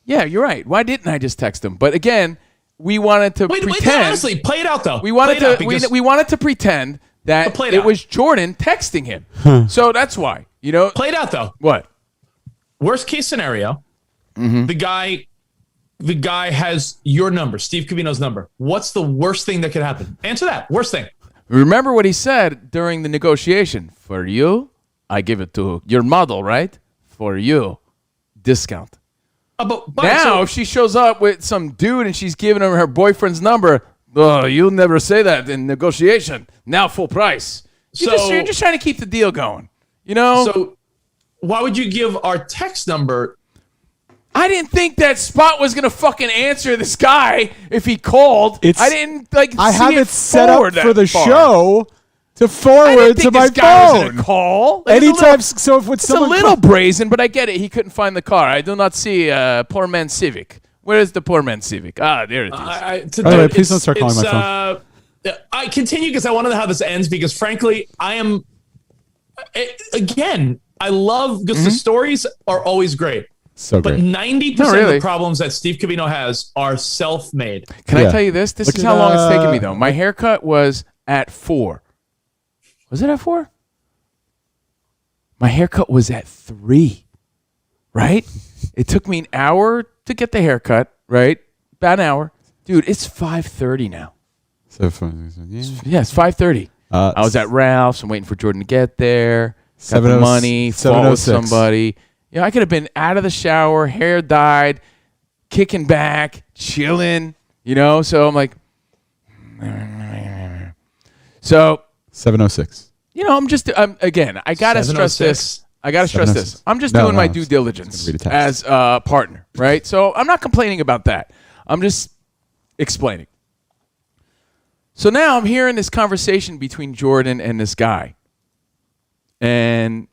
yeah, you're right. Why didn't I just text him? But again, we wanted to Wait, pretend. honestly, play it out though. We wanted Play it out to. because- We wanted to pretend that Play it it out. was Jordan texting him. So that's why. Play it out though. What? Worst case scenario, the guy has your number, Steve Covino's number. What's the worst thing that could happen? Answer that. Worst thing. Remember what he said during the negotiation. For you, I give it to your model, right? For you, discount. But Now, so- if she shows up with some dude and she's giving him her boyfriend's number, oh, you'll never say that in negotiation. Now full price. You're just trying to keep the deal going. So why would you give our text number? I didn't think that Spot was gonna fucking answer this guy if he called. I didn't I see have it set up forward for that the far. show to I forward didn't to think my this guy was phone. gonna call. Like, it's a Anytime, little- so if It's someone a little brazen, but I get it. He couldn't find the car. I do not see poor man Civic. Where is the poor man Civic? Ah, there it is. By the way, please don't start calling my phone. I continue because I want to know how this ends because frankly, again, I love because the stories are always great. So But great. 90% Not of really. the problems that Steve Covino has are self-made. Can Yeah. I tell you this? This Look is at, how long it's taken me, though. My haircut was at 4. Was it at 4? My haircut was at 3. right? It took me an hour to get the haircut, right? About an hour. Dude, it's 5:30 now. So yeah. Yeah, it's 5:30. I was at Ralph's. I'm waiting for Jordan to get there. Got the money. Fought with somebody. You know, I could have been out of the shower, hair dyed, kicking back, chilling. You know, so I'm like, so 7:06. you know, again, I gotta stress this. I gotta stress this. I'm just doing my due diligence as a partner, right? So I'm not complaining about that. I'm just explaining. So now I'm hearing this conversation between Jordan and this guy. And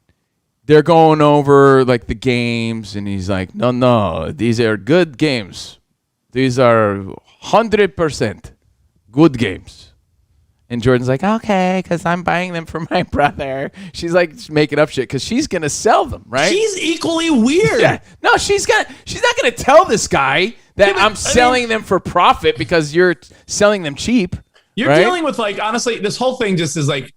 they're going over like the games, and he's like, no, these are good games. These are 100% good games. And Jordan's like, okay, because I'm buying them for my brother. She's like making up shit because she's going to sell them, right? She's equally weird. Yeah. No, she's not going to tell this guy that I'm selling them for profit because you're selling them cheap. You're right? dealing with, like, honestly, this whole thing just is like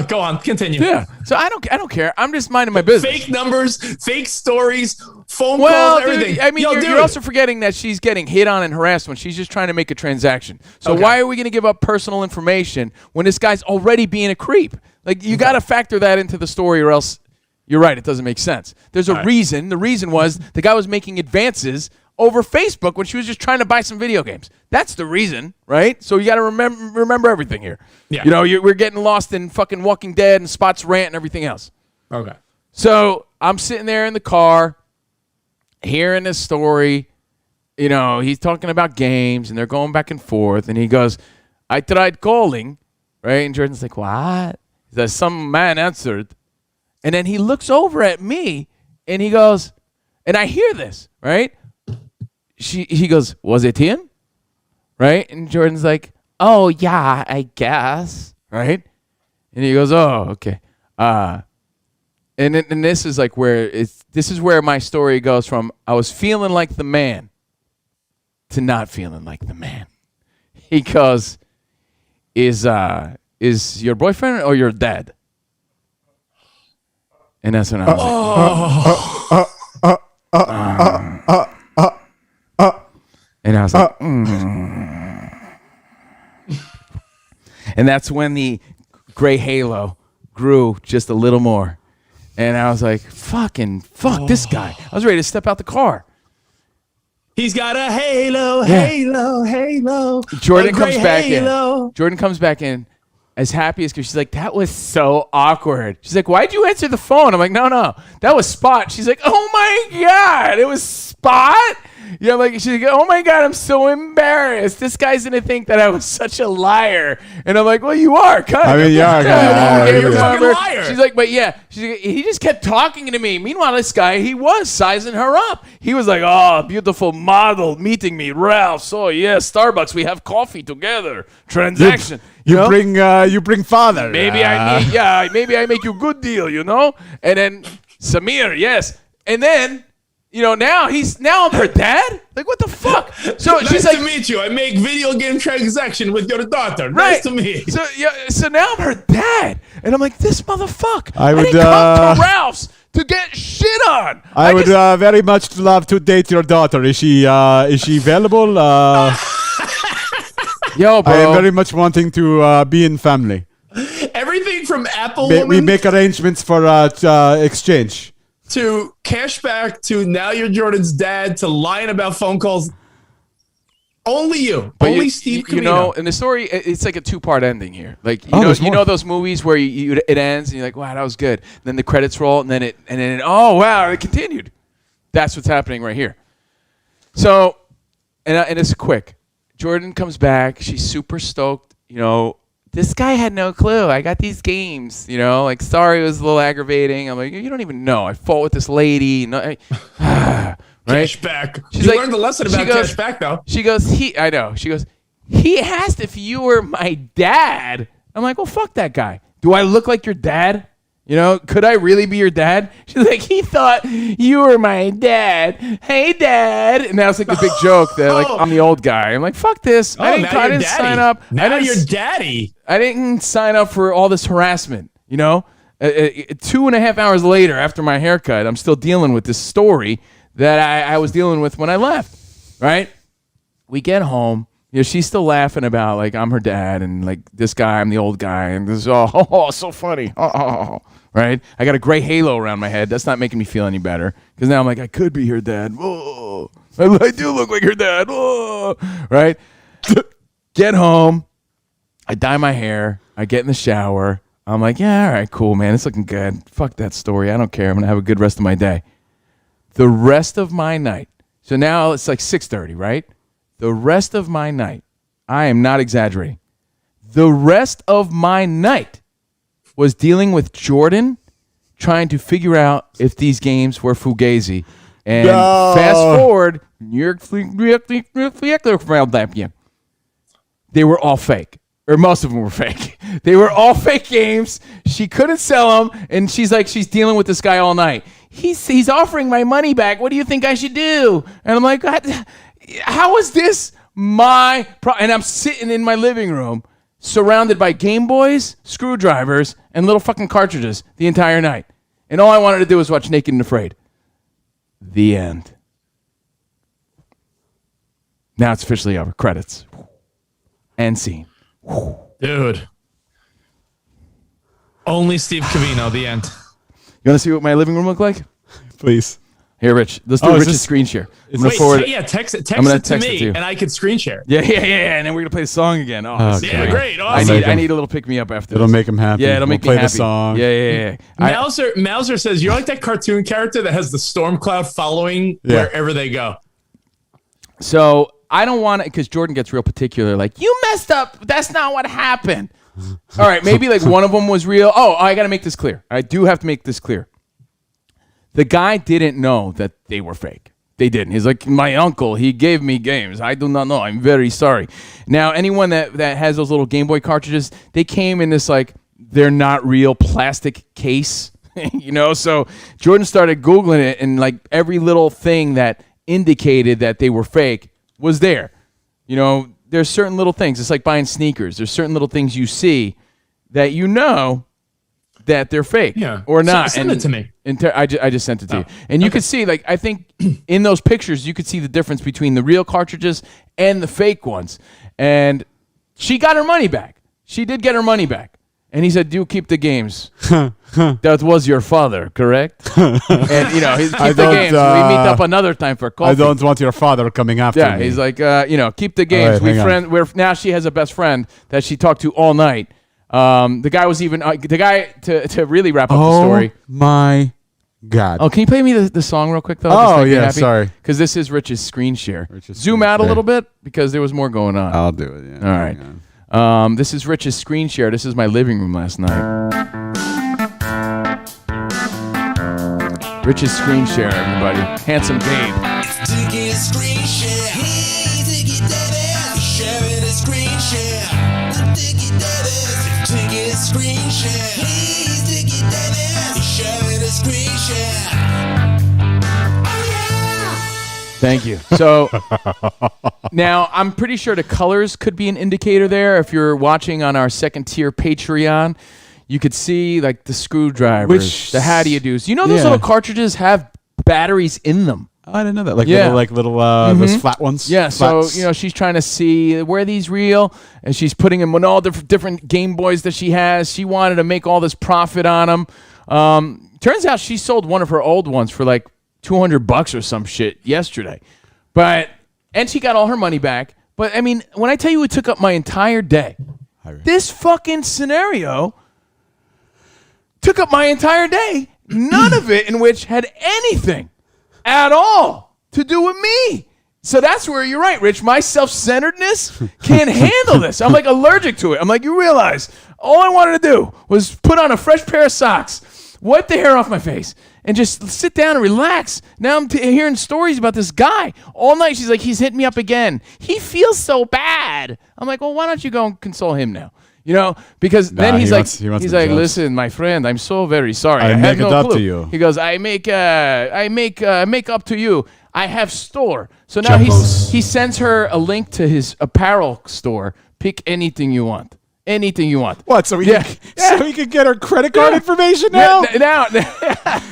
go on, continue. Yeah. So I don't care. I'm just minding my business. Fake numbers, fake stories, phone calls, everything. Dude, I mean, you're also forgetting that she's getting hit on and harassed when she's just trying to make a transaction. So why are we going to give up personal information when this guy's already being a creep? Like, you got to factor that into the story, or else you're right, it doesn't make sense. There's a reason. The reason was the guy was making advances over Facebook when she was just trying to buy some video games. That's the reason, right? So you got to remember everything here. Yeah. You know, we're getting lost in fucking Walking Dead and Spot's rant and everything else. Okay. So I'm sitting there in the car, hearing this story. You know, he's talking about games, and they're going back and forth. And he goes, I tried calling, right? And Jordan's like, what? He says, some man answered. And then he looks over at me, and he goes, and I hear this, right? He goes, was it him? Right? And Jordan's like, oh, yeah, I guess. Right? And he goes, oh, okay. And this is like this is where my story goes from I was feeling like the man to not feeling like the man. He goes, is your boyfriend or your dad? And that's when I was like, and I was like, And that's when the gray halo grew just a little more. And I was like, fuck this guy. I was ready to step out the car. He's got a halo. Jordan comes back in. Jordan comes back in as happy as, because she's like, that was so awkward. She's like, why'd you answer the phone? I'm like, no, that was Spot. She's like, oh my God, it was Spot? Yeah, she's like, oh my God, I'm so embarrassed. This guy's gonna think that I was such a liar. And I'm like, well, you are, kind of. I mean, you are, you're a fucking liar. She's like, but yeah. She's like, he just kept talking to me. Meanwhile, this guy, he was sizing her up. He was like, oh, beautiful model meeting me, Ralph. So yeah, Starbucks, we have coffee together. Transaction. You bring father. Maybe I make you a good deal, you know? And then Samir, yes. And then, you know, now I'm her dad? Like, what the fuck? So nice she's like, to meet you. I make video game transaction with your daughter. Right. Nice to meet. So now I'm her dad. And I'm like, this motherfucker. I didn't come to Ralph's to get shit on. I would very much love to date your daughter. Is she available? Yo, bro. I am very much wanting to be in family. Everything from Apple We Woman make arrangements for exchange. to cashback to now you're Jordan's dad to lying about phone calls. Only you. But Only Steve Covino. You know, in the story, it's like a two-part ending here. Like, you there's more. know those movies where it ends and you're like, wow, that was good. And then the credits roll and then oh, wow, it continued. That's what's happening right here. So, and it's quick. Jordan comes back. She's super stoked. You know, this guy had no clue. I got these games, you know, like, sorry, it was a little aggravating. I'm like, you don't even know. I fought with this lady. No, right? Cashback. She's You like, learned the lesson about cashback, though. She goes, I know. She goes, he asked if you were my dad. I'm like, well, fuck that guy. Do I look like your dad? You know, could I really be your dad? She's like, he thought you were my dad. Hey, dad. And that was like the big joke that, like, I'm the old guy. I'm like, fuck this. I didn't sign up. Now you're daddy. I didn't sign up for all this harassment, you know? 2.5 hours later, after my haircut, I'm still dealing with this story that I was dealing with when I left, right? We get home. She's still laughing about, like, I'm her dad, and, like, this guy, I'm the old guy, and this is all, so funny. Right? I got a gray halo around my head. That's not making me feel any better, because now I'm like, I could be her dad. Whoa. I do look like her dad. Whoa. Right? Get home. I dye my hair. I get in the shower. I'm like, yeah, all right, cool, man. It's looking good. Fuck that story. I don't care. I'm going to have a good rest of my day. The rest of my night. So now it's like 6:30, right? The rest of my night, I am not exaggerating. The rest of my night was dealing with Jordan, trying to figure out if these games were fugazi. And fast forward, they were all fake. Or most of them were fake. They were all fake games. She couldn't sell them, and she's dealing with this guy all night. He's offering my money back. What do you think I should do? And I'm like, how is this my problem? And I'm sitting in my living room, surrounded by Game Boys, screwdrivers, and little fucking cartridges the entire night. And all I wanted to do was watch Naked and Afraid. The end. Now it's officially over. Credits. End scene. Dude. Only Steve Covino, the end. You want to see what my living room looked like? Please. Here, Rich. Let's do Rich's screen share. Text it to me, and I could screen share. Yeah. And then we're going to play the song again. Yeah, great. Awesome. I need a little pick-me-up after It'll this. make him happy. Yeah, it'll make me play happy. the song. Yeah. Mauser says, you're like that cartoon character that has the storm cloud following wherever they go. So I don't want to, because Jordan gets real particular, like, you messed up. That's not what happened. All right, maybe like one of them was real. Oh, I got to make this clear. I do have to make this clear. The guy didn't know that they were fake. They didn't. He's like, my uncle, he gave me games. I do not know. I'm very sorry. Now, anyone that has those little Game Boy cartridges, they came in this, like, they're not real plastic case, So Jordan started Googling it, and, like, every little thing that indicated that they were fake was there. There's certain little things. It's like buying sneakers. There's certain little things you see that that they're fake or not. Send it to me. I just sent it to you. And you could see, like, I think in those pictures, you could see the difference between the real cartridges and the fake ones. And she got her money back. She did get her money back. And he said, do keep the games. That was your father, correct? And, he's keep the games. We meet up another time for coffee. I don't want your father coming after me. Yeah, he's like, keep the games. Right, Now she has a best friend that she talked to all night. The guy was even to really wrap up the story. Oh my God! Oh, can you play me the song real quick though? Oh yeah, sorry. Because this is Rich's screen share. Zoom out a little bit because there was more going on. I'll do it. Yeah. All right. This is Rich's screen share. This is my living room last night. Rich's screen share, everybody. Handsome Gabe. Taking a screen share. Hey, take it, Davis. Sharing a screen share. Take it, Davis. Taking a screen share. Hey, take it, Davis. Sharing a screen share. Oh, yeah. Thank you. So now I'm pretty sure the colors could be an indicator there. If you're watching on our second tier Patreon, you could see like the screwdrivers, the how do you do's. Those little cartridges have batteries in them. Oh, I didn't know that. Little those flat ones. Yeah. Flats. So she's trying to see were these real, and she's putting them on all the different Game Boys that she has. She wanted to make all this profit on them. Turns out she sold one of her old ones for like $200 or some shit yesterday, and she got all her money back. But I mean, when I tell you it took up my entire day, this fucking scenario took up my entire day. None of it in which had anything at all to do with me. So that's where you're right, Rich. My self-centeredness can't handle this. I'm like allergic to it. I'm like, you realize all I wanted to do was put on a fresh pair of socks, wipe the hair off my face, and just sit down and relax. Now I'm hearing stories about this guy all night. She's like, he's hitting me up again. He feels so bad. I'm like, well, why don't you go and console him now? Because then he's like, listen, my friend, I'm so very sorry. I have no clue. To you. He goes, I make up to you. I have store. So now he sends her a link to his apparel store. Pick anything you want. Anything you want. What? So we Yeah. can get our credit card information now? Now,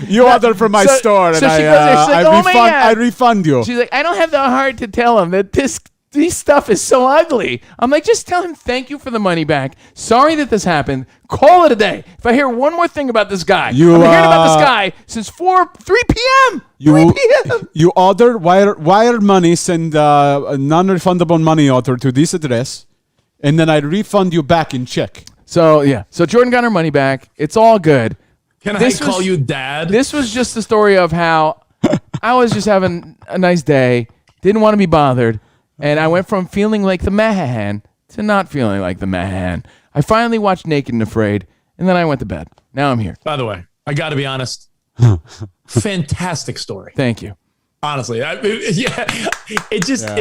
You ordered from my store, and so she goes there, she's like, "Oh my God." I refund you. she's like, I don't have the heart to tell him that this stuff is so ugly. I'm like, just tell him thank you for the money back. Sorry that this happened. Call it a day. If I hear one more thing about this guy, I've been hearing about this guy since 3 p.m. 3 p.m. You order wire money, send a non-refundable money order to this address, and then I refund you back in check. So Jordan got her money back. It's all good. Can This I call was- you dad? This was just the story of how I was just having a nice day, didn't want to be bothered, and I went from feeling like the Mahahan to not feeling like the Mahahan. I finally watched Naked and Afraid, and then I went to bed. Now I'm here. By the way, I got to be honest. Fantastic story. Thank you. Honestly, it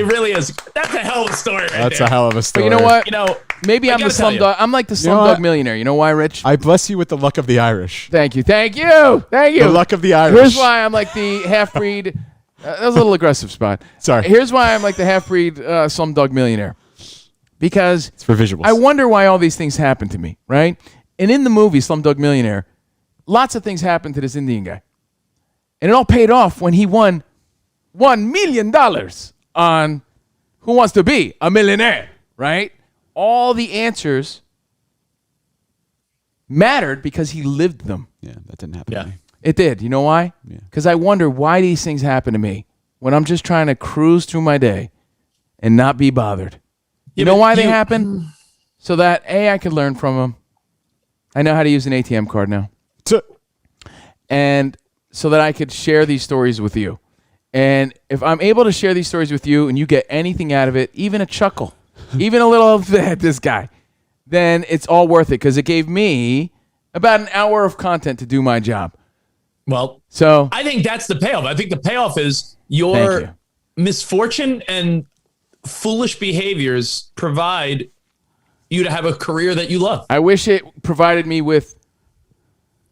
really is. That's a hell of a story. Right That's there. a hell of a But story. you know what? You know, Maybe I I'm the gotta tell you. Slumdog. I'm like the know Slumdog what? Millionaire. You know why, Rich? I bless you with the luck of the Irish. Thank you. Thank you. Thank you. The luck of the Irish. Here's why I'm like the half-breed. That was a little aggressive spot. Sorry. Here's why I'm like the half-breed Slumdog Millionaire. Because It's for visuals. I wonder why all these things happen to me, right? And in the movie Slumdog Millionaire, lots of things happened to this Indian guy. And it all paid off when he won $1 million on Who Wants to Be a Millionaire, right? All the answers mattered because he lived them. Yeah, that didn't happen Yeah. to me. It did. You know why? Yeah. Because I wonder why these things happen to me when I'm just trying to cruise through my day and not be bothered. You know but why they you- happen? So that, A, I could learn from them. I know how to use an ATM card now. And so that I could share these stories with you. And if I'm able to share these stories with you and you get anything out of it, even a chuckle, even a little of this guy, then it's all worth it because it gave me about an hour of content to do my job. Well, So I think that's the payoff. I think the payoff is Thank your you. misfortune and foolish behaviors provide you to have a career that you love. I wish it provided me with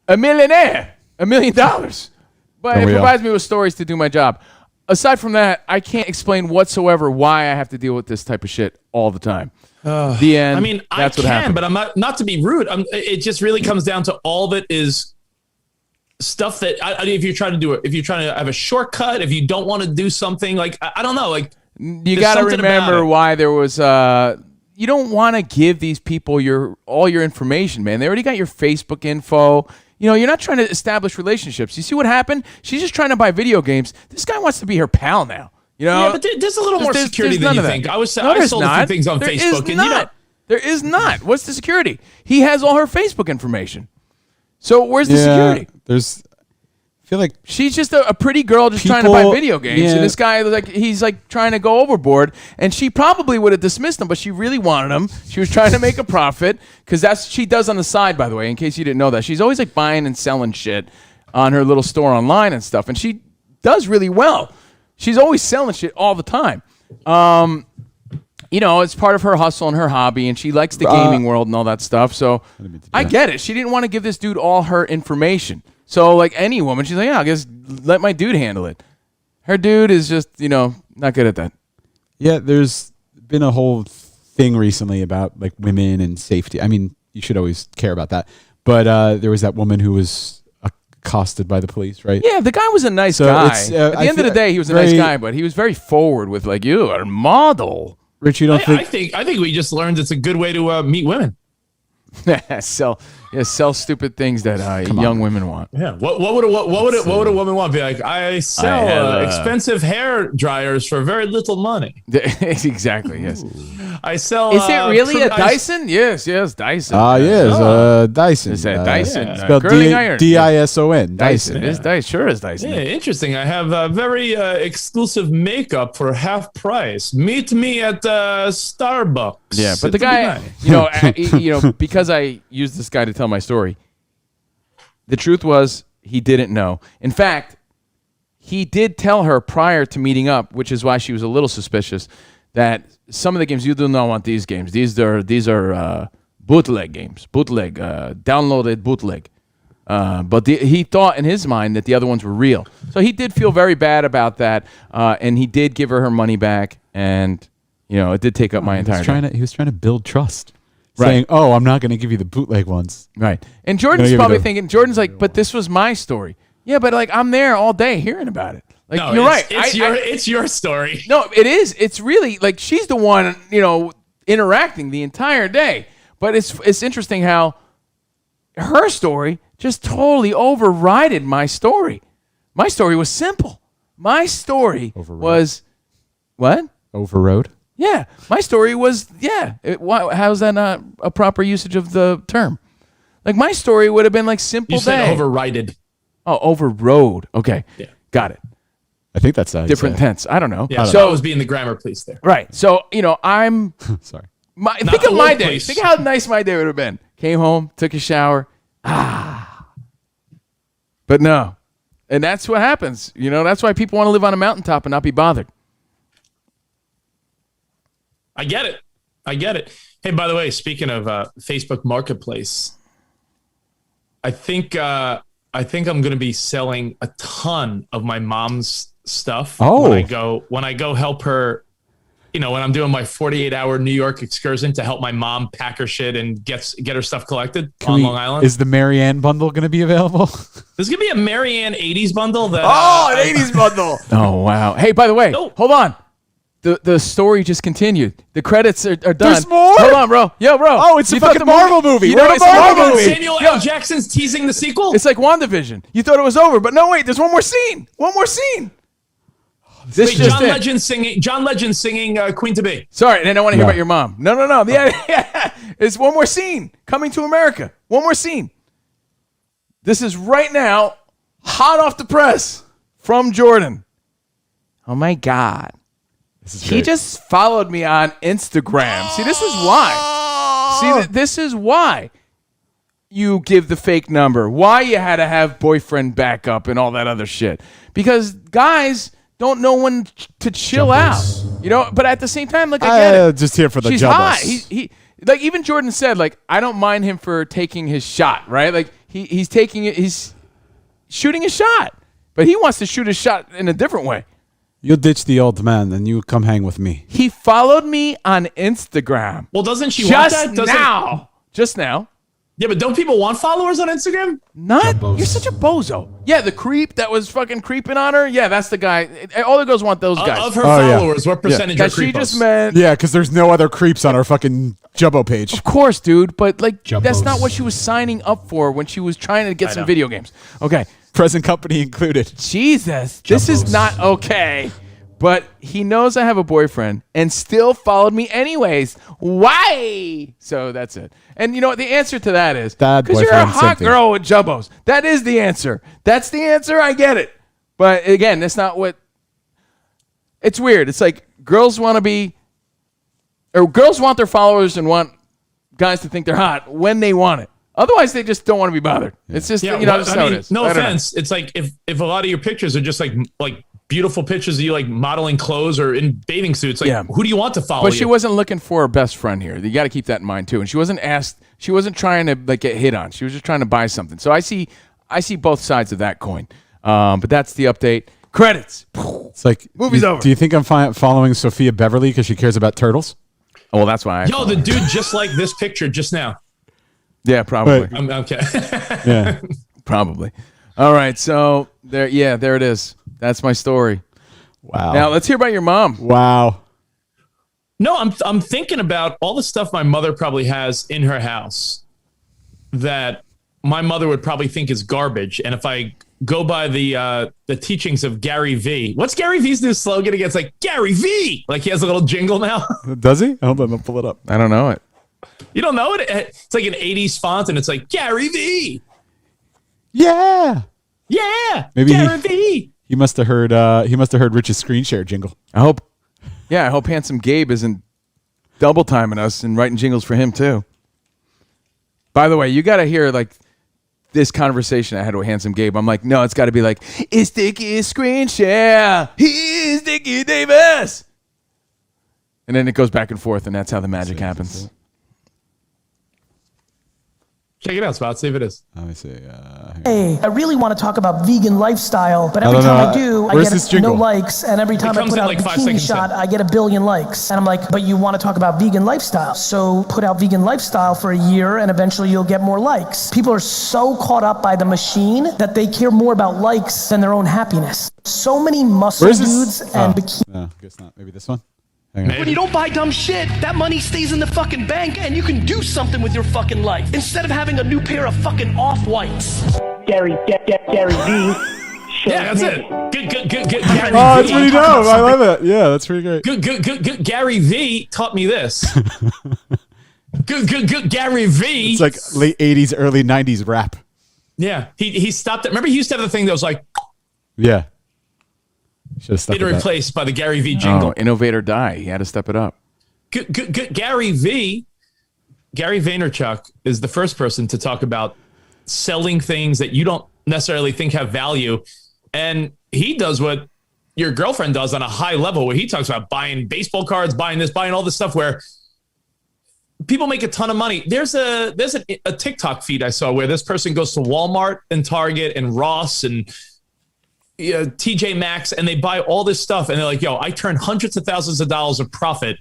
$1 million. But Don't it we all? provides me with stories to do my job. Aside from that, I can't explain whatsoever why I have to deal with this type of shit all the time. The end. I mean, that's I what can, happened. but I'm not to be rude. It just really comes down to all of it is stuff that if you're trying to do it, if you're trying to have a shortcut, if you don't want to do something like I don't know, like You got to something about remember it. why there was. You don't want to give these people all your information, man. They already got your Facebook info. You know, you're not trying to establish relationships. You see what happened? She's just trying to buy video games. This guy wants to be her pal now. You know, yeah, but there's a little more security none than you of that. think. I was No, I there's sold a few not. things on There Facebook, is and not. There is not. What's the security? He has all her Facebook information. So where's the security? There's. I feel like She's just a pretty girl just trying to buy People- video games, yeah. and this guy he's trying to go overboard. And she probably would have dismissed him, but she really wanted him. She was trying to make a profit because that's what she does on the side. By the way, in case you didn't know that, she's always like buying and selling shit on her little store online and stuff, and she does really well. She's always selling shit all the time. You know, it's part of her hustle and her hobby, and she likes the gaming world and all that stuff. So I get it. She didn't want to give this dude all her information. So like any woman, she's like, yeah, I guess let my dude handle it. Her dude is just, not good at that. Yeah, there's been a whole thing recently about like women and safety. I mean, you should always care about that. But there was that woman who was accosted by the police, right? Yeah, the guy was a nice So guy. it's, At the I end of the feel day, he was a nice very- guy, but he was very forward with like, you are a model. Rich, you don't I think? think we just learned it's a good way to meet women. sell stupid things that young women want. Yeah. What would a woman want? Be like, I sell have, expensive hair dryers for very little money. Exactly. Yes. I sell. Is it really a I- Dyson? Yes, Dyson. Yes, Dyson. It's a Dyson. yeah. Spelled Curling iron. Dison. Dyson. It's Dyson. Sure is Dyson. Yeah, interesting. I have very exclusive makeup for half price. Meet me at Starbucks. Yeah, but the It'll guy, be nice. because I used this guy to tell my story. The truth was he didn't know. In fact, he did tell her prior to meeting up, which is why she was a little suspicious, that some of the games you do not want these games. These are bootleg games, downloaded bootleg. But he thought in his mind that the other ones were real. So he did feel very bad about that, and he did give her money back, and it did take up my entire day. He was trying to build trust. saying, "Oh, I'm not going to give you the bootleg ones." Right. And Jordan's give it probably a- thinking, Jordan's like, but this was my story. Yeah, but like I'm there all day hearing about it. Like No, you're right. It's your story. No, it is. It's really like she's the one, interacting the entire day. But it's interesting how her story just totally overrided my story. My story was simple. My story was what? Overrode. Yeah, my story was how's that not a proper usage of the term? Like my story would have been like simple You said day. overrided. Oh, overrode. Okay, Yeah. Got it. I think that's Different tense. I don't know. Yeah, so So I was being the grammar police there. right. So I'm. Sorry. Think the of my woke day. police. Think how nice my day would have been. Came home, took a shower. But no. And that's what happens. That's why people want to live on a mountaintop and not be bothered. I get it. Hey, by the way, speaking of Facebook Marketplace, I think I'm going to be selling a ton of my mom's stuff Oh. when I go help her. When I'm doing my 48-hour New York excursion to help my mom pack her shit and get her stuff collected on Long Island. Is the Marianne bundle going to be available? There's gonna be a Marianne 80s bundle that. an 80s bundle. Oh, wow. Hey, by the way, hold on. The story just continued. The credits are done. There's more? Hold on, bro. Yo, bro. Oh, it's a You thought fucking the Marvel movie. You know, We're it's a a Marvel Marvel movie. movie. Samuel Yo, L. Jackson's teasing the sequel. it's like WandaVision. You thought it was over, but no, wait. There's one more scene. One more scene. This Wait, just John in. Legend singing Queen to Be. Sorry, and I want to hear No. about your mom. No. Yeah. It's one more scene. Coming to America. One more scene. This is right now, hot off the press from Jordan. Oh my God. He just followed me on Instagram. See, this is why. See, this is why you give the fake number. Why you had to have boyfriend backup and all that other shit. Because guys don't know when to chill out. But at the same time, like I get it. Just here for the She's jubbas. hot. He like even Jordan said, like, I don't mind him for taking his shot, right? Like he's taking it, he's shooting a shot. But he wants to shoot a shot in a different way. You'll ditch the old man and you come hang with me. He followed me on Instagram. Well, doesn't she want Just that? now. Just now. Yeah, but don't people want followers on Instagram? Not you're such a bozo. Yeah, the creep that was fucking creeping on her. Yeah, that's the guy. All the girls want those guys. Of her Oh, yeah. followers, what percentage that are she creepos? just meant. Yeah, because there's no other creeps on our fucking Jubbo page. Of course, dude, but like that's Jumbos. not what she was signing up for when she was trying to get some know. video games. Okay. Present company included. Jesus, this is not okay. But he knows I have a boyfriend and still followed me anyways. Why? So that's it. And you know what? The answer to that is Dad, because you're a boyfriend, same hot thing. girl with jubbos. That is the answer. That's the answer. I get it. But again, that's not what. It's weird. It's like girls want their followers and want guys to think they're hot when they want it. Otherwise, they just don't want to be bothered. It's just that's how it is. no I don't know. offense. It's like if a lot of your pictures are just like beautiful pictures of you like modeling clothes or in bathing suits, like Yeah. who do you want to follow? But she you? wasn't looking for a best friend here. You got to keep that in mind too. And she wasn't asked. She wasn't trying to like get hit on. She was just trying to buy something. So I see both sides of that coin. But that's the update. Credits. It's like, Movie's over. Do you think I'm following Sophia Beverly because she cares about turtles? Oh, well, that's why. Yo, the dude just like this picture just now. Yeah, probably. Wait. I'm okay. Yeah. Probably. All right. So there it is. That's my story. Wow. Now let's hear about your mom. Wow. No, I'm thinking about all the stuff my mother probably has in her house that my mother would probably think is garbage. And if I go by the teachings of Gary V, what's Gary V's new slogan again? It's like Gary V. Like he has a little jingle now. Does he? Hold on, I'll pull it up. I don't know it. You don't know it? It's like an 80s font and it's like Gary V. Yeah. Yeah. Maybe Gary V. He must have heard Rich's screen share jingle. I hope Handsome Gabe isn't double timing us and writing jingles for him too. By the way, you got to hear like this conversation I had with Handsome Gabe. I'm like, no, it's got to be like, it's Dickie screen share. He's Dickie Davis. And then it goes back and forth, and that's how the magic happens. Check it out, Spot. See if it is. Let me see. Hey, I really want to talk about vegan lifestyle, but every don't time know. I do, I Where's this get no jingle? likes, and every time I comes put in out like a 5 bikini seconds shot, in. I get 1 billion likes. And I'm like, but you want to talk about vegan lifestyle. So put out vegan lifestyle for a year, and eventually you'll get more likes. People are so caught up by the machine that they care more about likes than their own happiness. So many muscle Where's this? dudes and bikini. No, guess not. Maybe this one. Hang on. When you don't buy dumb shit, that money stays in the fucking bank and you can do something with your fucking life instead of having a new pair of fucking off-whites. Gary V. Yeah, that's it. Good. Gary Oh, that's V. pretty dope. I love it. Yeah, that's pretty great. Good. Gary V taught me this. Good. Gary V. It's like late 80s, early 90s rap. Yeah, he stopped it. Remember, he used to have the thing that was like Yeah. Should have stuck later with that. replaced by the Gary V jingle. Oh, innovate or die. He had to step it up. Good. Gary Vaynerchuk is the first person to talk about selling things that you don't necessarily think have value. And he does what your girlfriend does on a high level, where he talks about buying baseball cards, buying this, buying all this stuff where people make a ton of money. There's a TikTok feed I saw where this person goes to Walmart and Target and Ross and TJ Maxx, and they buy all this stuff. And they're like, yo, I turned hundreds of thousands of dollars of profit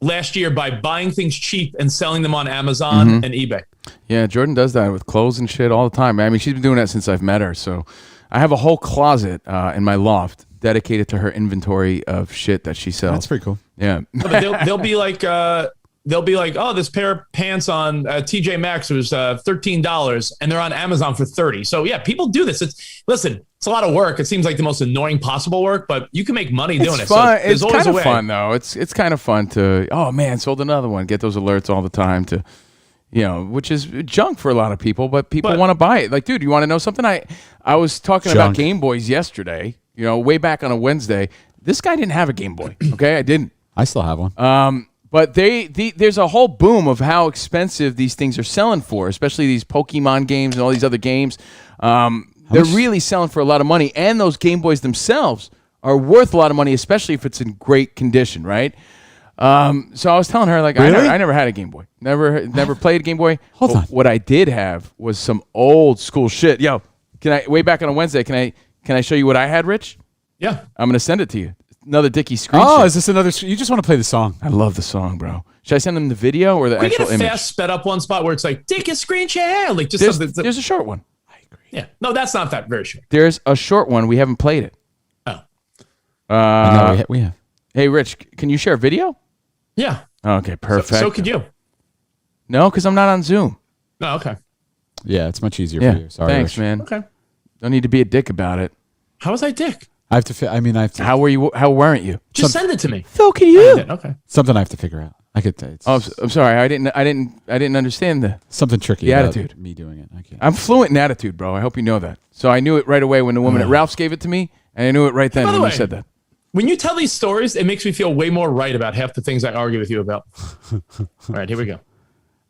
last year by buying things cheap and selling them on Amazon and eBay. Yeah, Jordan does that with clothes and shit all the time. I mean, she's been doing that since I've met her. So I have a whole closet in my loft dedicated to her inventory of shit that she sells. That's pretty cool. Yeah. But they'll be like, oh, this pair of pants on TJ Maxx was $13, and they're on Amazon for $30. So yeah, people do this. It's a lot of work. It seems like the most annoying possible work, but you can make money doing it. It's fun. So there's it's always kind a of way. fun though. It's kind of fun to, oh man, sold another one. Get those alerts all the time to, which is junk for a lot of people, but people want to buy it. Like, dude, you want to know something? I was talking about Junk. Game Boys yesterday, way back on a Wednesday. This guy didn't have a Game Boy. Okay. I didn't. I still have one. But there's a whole boom of how expensive these things are selling for, especially these Pokemon games and all these other games. They're really selling for a lot of money, and those Game Boys themselves are worth a lot of money, especially if it's in great condition, right? So I was telling her, like, Really? I never had a Game Boy, never played a Game Boy. Hold But on. what I did have was some old school shit. Yo, way back on a Wednesday, can I show you what I had, Rich? Yeah. I'm gonna send it to you. Another Dickie screen. Oh, share. is this another? You just want to play the song? I love the song, bro. Should I send them the video or the We get actual a image? fast sped up one spot where it's like, take a screen share. Like just something. There's a short one. Yeah. No, that's not that very short. There's a short one. We haven't played it. Oh. No, we have. Hey, Rich, can you share video? Yeah. Okay, perfect. So could you. No, because I'm not on Zoom. Oh, okay. Yeah, it's much easier Yeah, for you. Sorry, thanks, Rich. man. Okay. Don't need to be a dick about it. How was I dick? I have to. I have to. How were you? How weren't you? Just send it to me. So can I you? did. Okay. Something I have to figure out. I could. It's I'm sorry. I didn't understand the. something tricky. the about attitude. Me doing it. I can't. I'm fluent in attitude, bro. I hope you know that. So I knew it right away when the woman at Ralph's gave it to me, and I knew it right then By the when way, you said that. When you tell these stories, it makes me feel way more right about half the things I argue with you about. All right, here we go.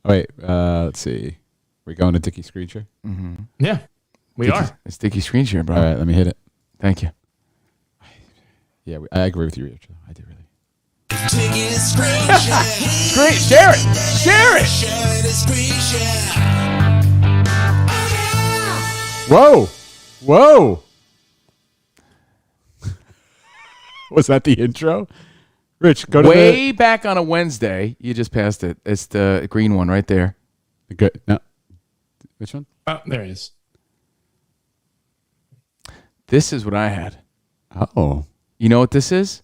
Oh, wait. Let's see. We going to Dickie screen share? Yeah, we are. It's Dickie screen share, bro. All right. Let me hit it. Thank you. Yeah, I agree with you, Rich. I do really. Taking a screen share. Great, share it. Share it. Sharing a screen share. Whoa! Whoa! Was that the intro? Rich, go to Way back on a Wednesday, you just passed it. It's the green one right there. the good. No, which one? Oh, there he is. This is what I had. Oh, You know what this is?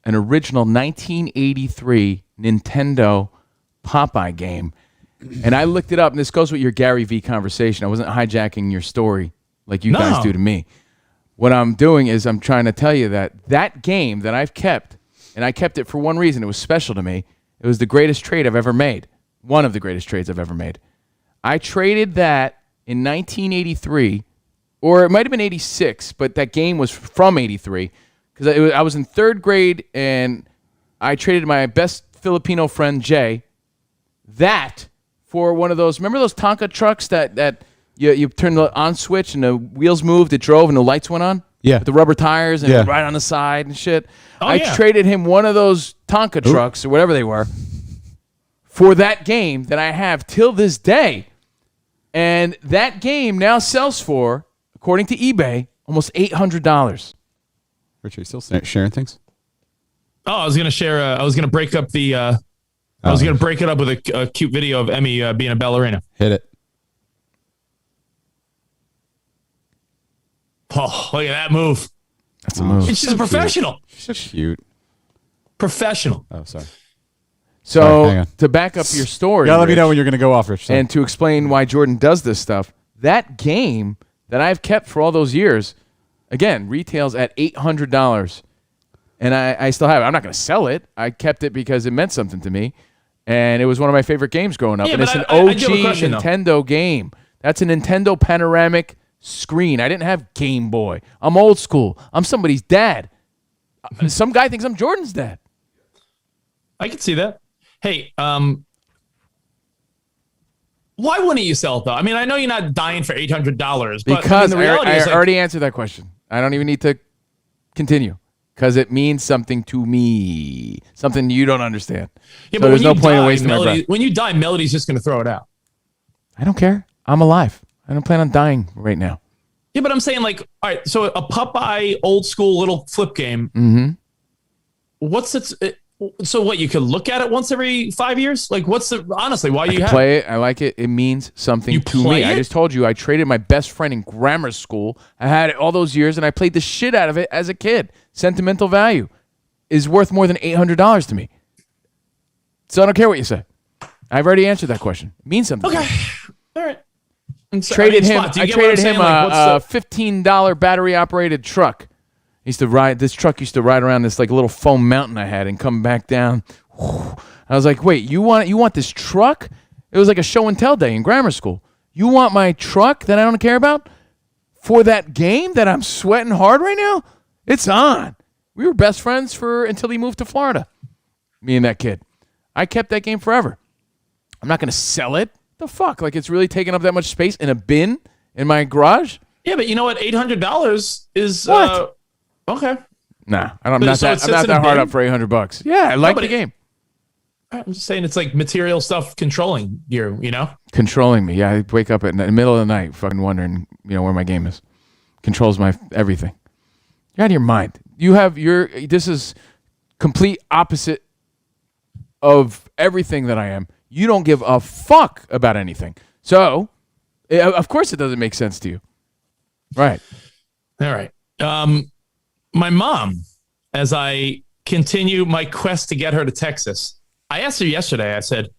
An original 1983 Nintendo Popeye game. And I looked it up, and this goes with your Gary V conversation. I wasn't hijacking your story like you guys do to me. What I'm doing is I'm trying to tell you that game that I've kept, and I kept it for one reason. It was special to me. It was the greatest trade I've ever made. One of the greatest trades I've ever made. I traded that in 1983, or it might have been 86, but that game was from 83. Because I was in third grade, and I traded my best Filipino friend, Jay, that for one of those, remember those Tonka trucks that you turn the on switch and the wheels moved, it drove, and the lights went on? Yeah. With the rubber tires and Yeah. right on the side and shit. Oh, I yeah. traded him one of those Tonka trucks or whatever they were for that game that I have till this day. And that game now sells for, according to eBay, almost $800. Rich, are you still sharing things? Oh, I was gonna share. I was gonna break up the. I was gonna break it up with a cute video of Emmy being a ballerina. Hit it. Oh, look at that move! That's a move. She's a professional. She's so cute. Professional. Oh, sorry. So hang on. to back up your story, Yeah, let me Rich, know when you're going to go off, Rich. Sorry. and to explain why Jordan does this stuff, that game that I've kept for all those years, again, retails at $800. And I still have it. I'm not going to sell it. I kept it because it meant something to me. And it was one of my favorite games growing up. Yeah, and it's but an I OG do have a question, Nintendo game. That's a Nintendo panoramic screen. I didn't have Game Boy. I'm old school. I'm somebody's dad. Some guy thinks I'm Jordan's dad. I can see that. Hey, why wouldn't you sell it though? I mean, I know you're not dying for $800, but Because the reality I is, like, already answered that question. I don't even need to continue because it means something to me, something you don't understand. yeah, So but there's when no you point in die, wasting my breath. when you die, Melody's just going to throw it out. I don't care. I'm alive. I don't plan on dying right now. Yeah, but I'm saying like, all right, so a Popeye old school little flip game. Mm-hmm. What's it? So what? You could look at it once every 5 years. Like, what's the honestly? Why do you have Play it. I like it. It means something You to play me. I it? just told you I traded my best friend in grammar school. I had it all those years, and I played the shit out of it as a kid. Sentimental value is worth more than $800 to me. So I don't care what you say. I've already answered that question. It means something. to Okay, me. all right. And so, Traded I mean, him. Spot, do you I get what I'm traded saying? him Like, what's a $15 battery operated truck. Used to ride this truck. Used to ride around this like little foam mountain I had and come back down. I was like, wait, you want this truck? It was like a show and tell day in grammar school. You want my truck that I don't care about for that game that I'm sweating hard right now? It's on. We were best friends until he moved to Florida. Me and that kid. I kept that game forever. I'm not going to sell it. The fuck? Like it's really taking up that much space in a bin in my garage? Yeah, but you know what? $800 is What? Okay. Nah, I'm But not so it that. I'm sits not in a that hard bin? up for $800. Yeah, I like but the game. I'm just saying it's like material stuff controlling you. You know. Controlling me. Yeah, I wake up in the middle of the night, fucking wondering, where my game is. Controls my everything. You're out of your mind. This is complete opposite of everything that I am. You don't give a fuck about anything. So, of course it doesn't make sense to you. Right. All right. My mom, as I continue my quest to get her to Texas, I asked her yesterday. I said,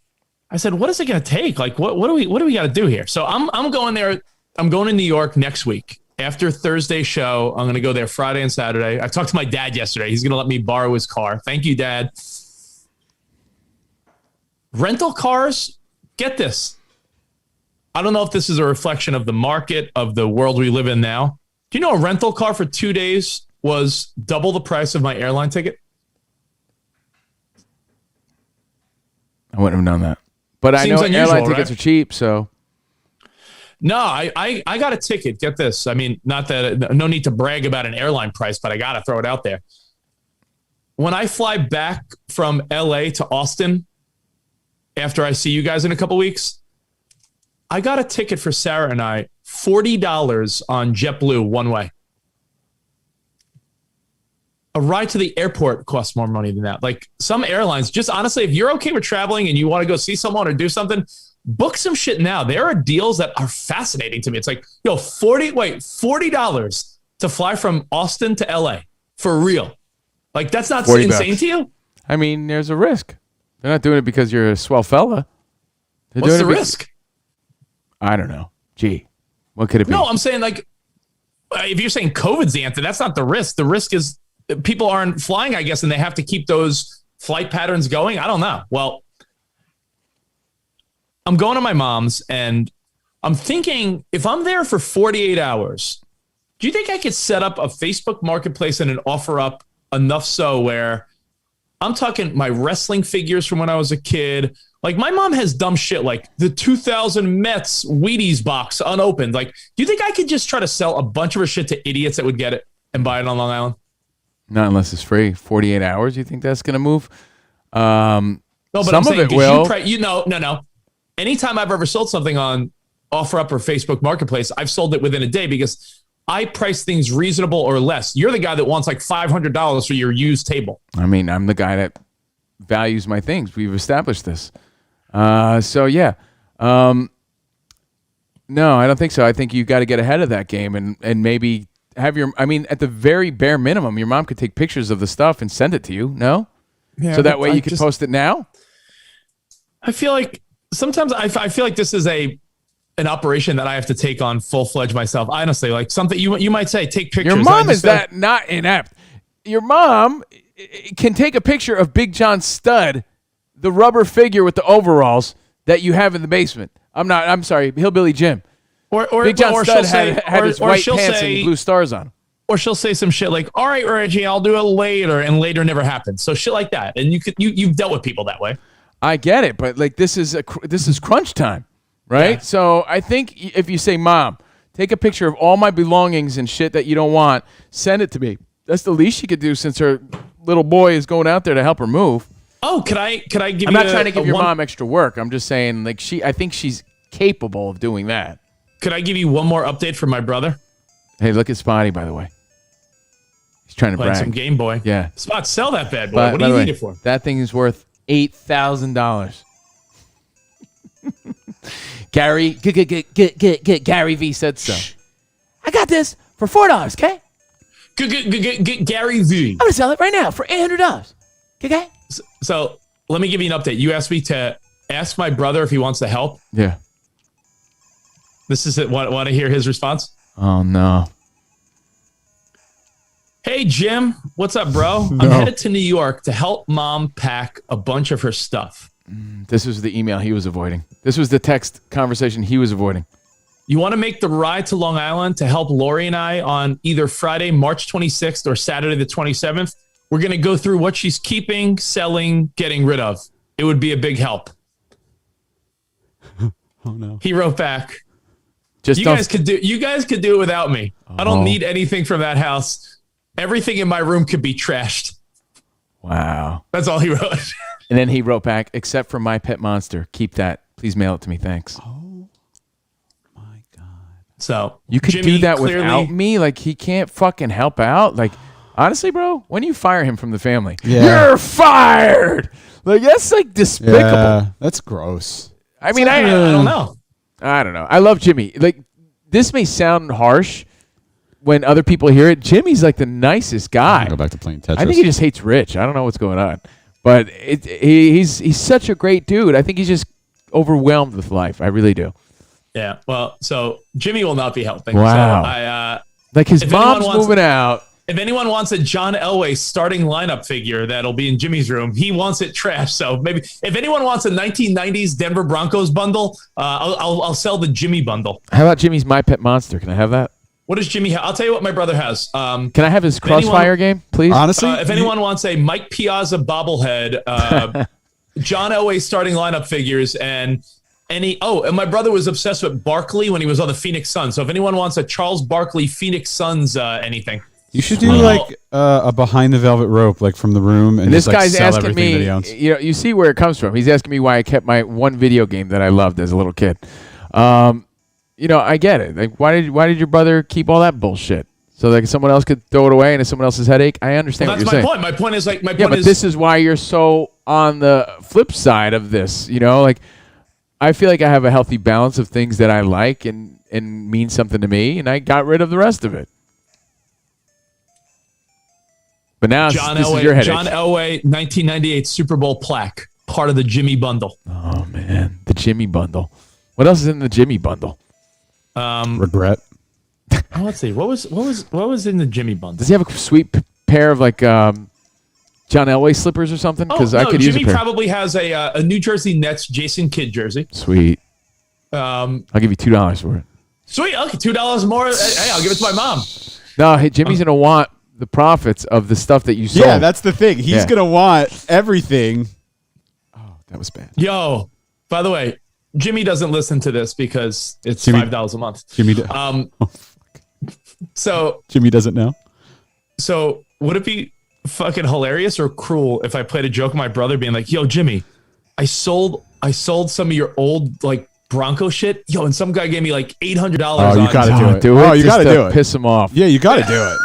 what is it going to take? Like, what do we got to do here? So I'm going there. I'm going to New York next week after Thursday's show. I'm going to go there Friday and Saturday. I talked to my dad yesterday. He's going to let me borrow his car. Thank you, Dad. Rental cars, get this. I don't know if this is a reflection of the market, of the world we live in now. Do you know a rental car for 2 days was double the price of my airline ticket? I wouldn't have known that. But I Seems know unusual, airline tickets right? are cheap, so. No, I got a ticket. Get this. I mean, not that, no need to brag about an airline price, but I got to throw it out there. When I fly back from LA to Austin, after I see you guys in a couple weeks, I got a ticket for Sarah and I, $40 on JetBlue one way. A ride to the airport costs more money than that. Like some airlines, just honestly, if you're okay with traveling and you want to go see someone or do something, book some shit now. There are deals that are fascinating to me. It's like, $40 to fly from Austin to LA for real. Like that's not insane to you? I mean, there's a risk. They're not doing it because you're a swell fella. They're What's doing the it risk? I don't know. Gee, what could it be? No, I'm saying like, if you're saying COVID's the answer, that's not the risk. The risk is people aren't flying, I guess, and they have to keep those flight patterns going. I don't know. Well, I'm going to my mom's and I'm thinking if I'm there for 48 hours, do you think I could set up a Facebook marketplace and offer up enough so where I'm talking my wrestling figures from when I was a kid? Like my mom has dumb shit like the 2000 Mets Wheaties box unopened. Like, do you think I could just try to sell a bunch of her shit to idiots that would get it and buy it on Long Island? Not unless it's free. 48 hours. You think that's going to move? No, but some I'm saying, of it will. no. Anytime I've ever sold something on OfferUp or Facebook Marketplace, I've sold it within a day because I price things reasonable or less. You're the guy that wants like $500 for your used table. I mean, I'm the guy that values my things. We've established this. So yeah. No, I don't think so. I think you got to get ahead of that game and maybe have your, I mean, at the very bare minimum, your mom could take pictures of the stuff and send it to you. No? Yeah, so that way you can post it now? I feel like sometimes I feel like this is an operation that I have to take on full-fledged myself. Honestly, like something you might say, take pictures. Your mom is that not inept. Your mom can take a picture of Big John Stud, the rubber figure with the overalls that you have in the basement. I'm sorry, Hillbilly Jim. Or Big John Stud say, had his white pants and blue stars on. Or she'll say some shit like, "All right, Reggie, I'll do it later," and later never happens. So shit like that, and you've dealt with people that way. I get it, but like this is crunch time, right? Yeah. So I think if you say, "Mom, take a picture of all my belongings and shit that you don't want, send it to me." That's the least she could do since her little boy is going out there to help her move. Oh, could I give you? I'm not trying to give your mom extra work. I'm just saying, like I think she's capable of doing that. Could I give you one more update from my brother? Hey, look at Spotty, by the way. He's trying to Playing brag. some Game Boy. Yeah. Spot, sell that bad boy. But, What by do the you way, need it for? That thing is worth $8,000. Gary V said so. I got this for $4, okay? Gary V. I'm gonna sell it right now for $800. Okay? So let me give you an update. You asked me to ask my brother if he wants to help. Yeah. This is it. Want to hear his response? Oh no. Hey Jim, what's up, bro? I'm headed to New York to help mom pack a bunch of her stuff. This was the email he was avoiding. This was the text conversation he was avoiding. You want to make the ride to Long Island to help Lori and I on either Friday, March 26th or Saturday the 27th? We're going to go through what she's keeping, selling, getting rid of. It would be a big help. Oh no. He wrote back. Just You guys could do it without me. I Oh. don't need anything from that house. Everything in my room could be trashed. Wow. That's all he wrote. And then he wrote back, except for my pet monster. Keep that. Please mail it to me. Thanks. Oh my God. So You could Jimmy do that clearly, without me? Like, he can't fucking help out? Like, honestly, bro, when do you fire him from the family? Yeah. You're fired! Like, that's, like, despicable. Yeah, that's gross. I mean, I don't know. I don't know. I love Jimmy. Like, this may sound harsh when other people hear it. Jimmy's, like, the nicest guy. Go back to playing Tetris. I think he just hates Rich. I don't know what's going on. But he's such a great dude. I think he's just overwhelmed with life. I really do. Yeah. Well, so Jimmy will not be helping. Wow. So Like, his if mom's anyone wants- moving out. if anyone wants a John Elway starting lineup figure that'll be in Jimmy's room, he wants it trashed. So maybe if anyone wants a 1990s Denver Broncos bundle, I'll sell the Jimmy bundle. How about Jimmy's My Pet Monster? Can I have that? What does Jimmy have? I'll tell you what my brother has. Can I have his anyone- Crossfire game, please? Honestly, If anyone wants a Mike Piazza bobblehead, John Elway starting lineup figures, and and my brother was obsessed with Barkley when he was on the Phoenix Suns. So if anyone wants a Charles Barkley Phoenix Suns anything, you should do like a behind the velvet rope, like from The Room, and This just, like, guy's sell asking everything that he me, owns. you see where it comes from. He's asking me why I kept my one video game that I loved as a little kid. I get it. Like, why did your brother keep all that bullshit? So like someone else could throw it away and it's someone else's headache? I understand well, what that's you're my saying. point. My point is like But this is why you're so on the flip side of this. Like I feel like I have a healthy balance of things that I like and mean something to me, and I got rid of the rest of it. But now this is your headache. John Elway 1998 Super Bowl plaque, part of the Jimmy bundle. Oh man, the Jimmy bundle. What else is in the Jimmy bundle? Regret. Let's see. What was in the Jimmy bundle? Does he have a sweet pair of like John Elway slippers or something? Because I could use a Jimmy pair. probably has a New Jersey Nets Jason Kidd jersey. Sweet. I'll give you $2 for it. Sweet. Okay, $2 more. Hey, I'll give it to my mom. No, hey, Jimmy's gonna want the profits of the stuff that you sold. Yeah, that's the thing. He's Yeah. gonna want everything. Oh, that was bad. Yo, by the way, Jimmy doesn't listen to this because it's Jimmy- $5 a month. Jimmy. So Jimmy doesn't know. So would it be fucking hilarious or cruel if I played a joke with my brother being like, yo, Jimmy, I sold some of your old like Bronco shit. Yo, and some guy gave me like $800. Oh, you gotta do it. Oh, you gotta do it. Piss him off. Yeah, you gotta do it.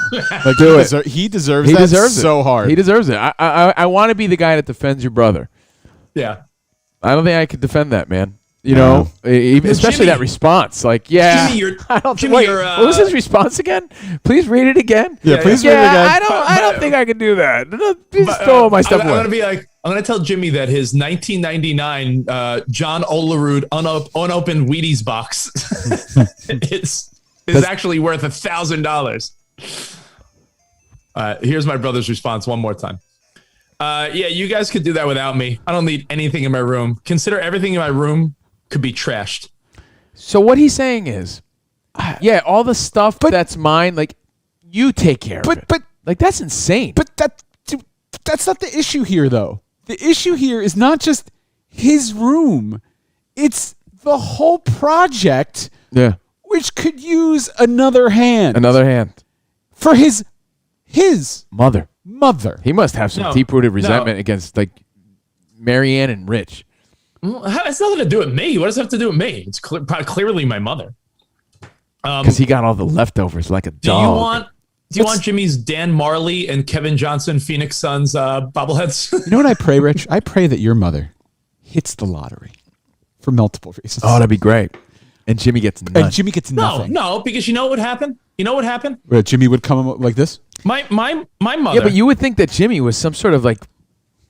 Like, Do it. He deserves He that deserves it so hard. He deserves it. I want to be the guy that defends your brother. Yeah. I don't think I could defend that, man. You know, especially Jimmy- that response. Like, yeah. Jimmy, I don't Jimmy, wait, you're, what was his response again? Please read it again. Yeah, please read it Yeah, again. I don't think I could do that. Please throw all my stuff I'm away. gonna be like, I'm gonna tell Jimmy that his 1999 John Olerud unopened Wheaties box is actually worth $1,000. Here's my brother's response one more time. Yeah, you guys could do that without me. I don't need anything in my room. Consider everything in my room could be trashed. So what he's saying is, yeah, all the stuff that's mine, like, you take care of it. But Like, that's insane. But that's not the issue here, though. The issue here is not just his room; it's the whole project, Yeah. which could use another hand. Another hand. For his Mother. mother. He must have some No, deep-rooted no. resentment against, like, Marianne and Rich. Well, it's nothing to do with me. What does it have to do with me? It's clearly my mother. Because he got all the leftovers like a Do dog. you want Jimmy's Dan Marley and Kevin Johnson Phoenix Suns bobbleheads? You know what I pray, Rich? I pray that your mother hits the lottery for multiple reasons. Oh, that'd be great. And Jimmy gets none. And Jimmy gets nothing. No, because you know what would happen? You know what happened? Where Jimmy would come like this. My mother. Yeah, but you would think that Jimmy was some sort of, like,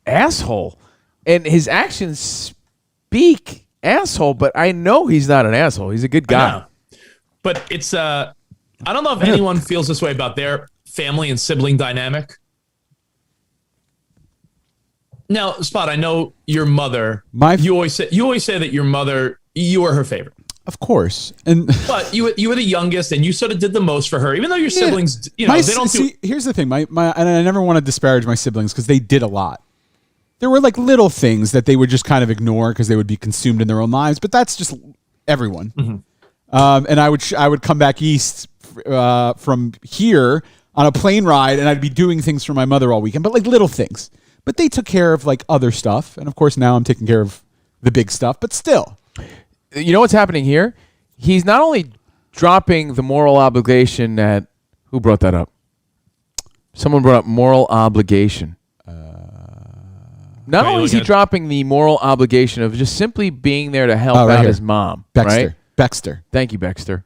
asshole. And his actions speak asshole, but I know he's not an asshole. He's a good I guy. know. But it's I don't know if anyone feels this way about their family and sibling dynamic. Now, Spot, I know your mother. You always say that your mother, you were her favorite. Of course, and But you were the youngest, and you sort of did the most for her, even though your siblings, they don't do. Here's the thing, my and I never want to disparage my siblings because they did a lot. There were like little things that they would just kind of ignore because they would be consumed in their own lives, but that's just everyone. And I would come back east from here on a plane ride, and I'd be doing things for my mother all weekend, but like little things. But they took care of like other stuff, and of course now I'm taking care of the big stuff. But still, You know what's happening here? He's not only dropping the moral obligation that... Who brought that up? Someone brought up moral obligation. Not only is he dropping the moral obligation of just simply being there to help right out here. his mom, Baxter, right? Baxter. Thank you, Baxter.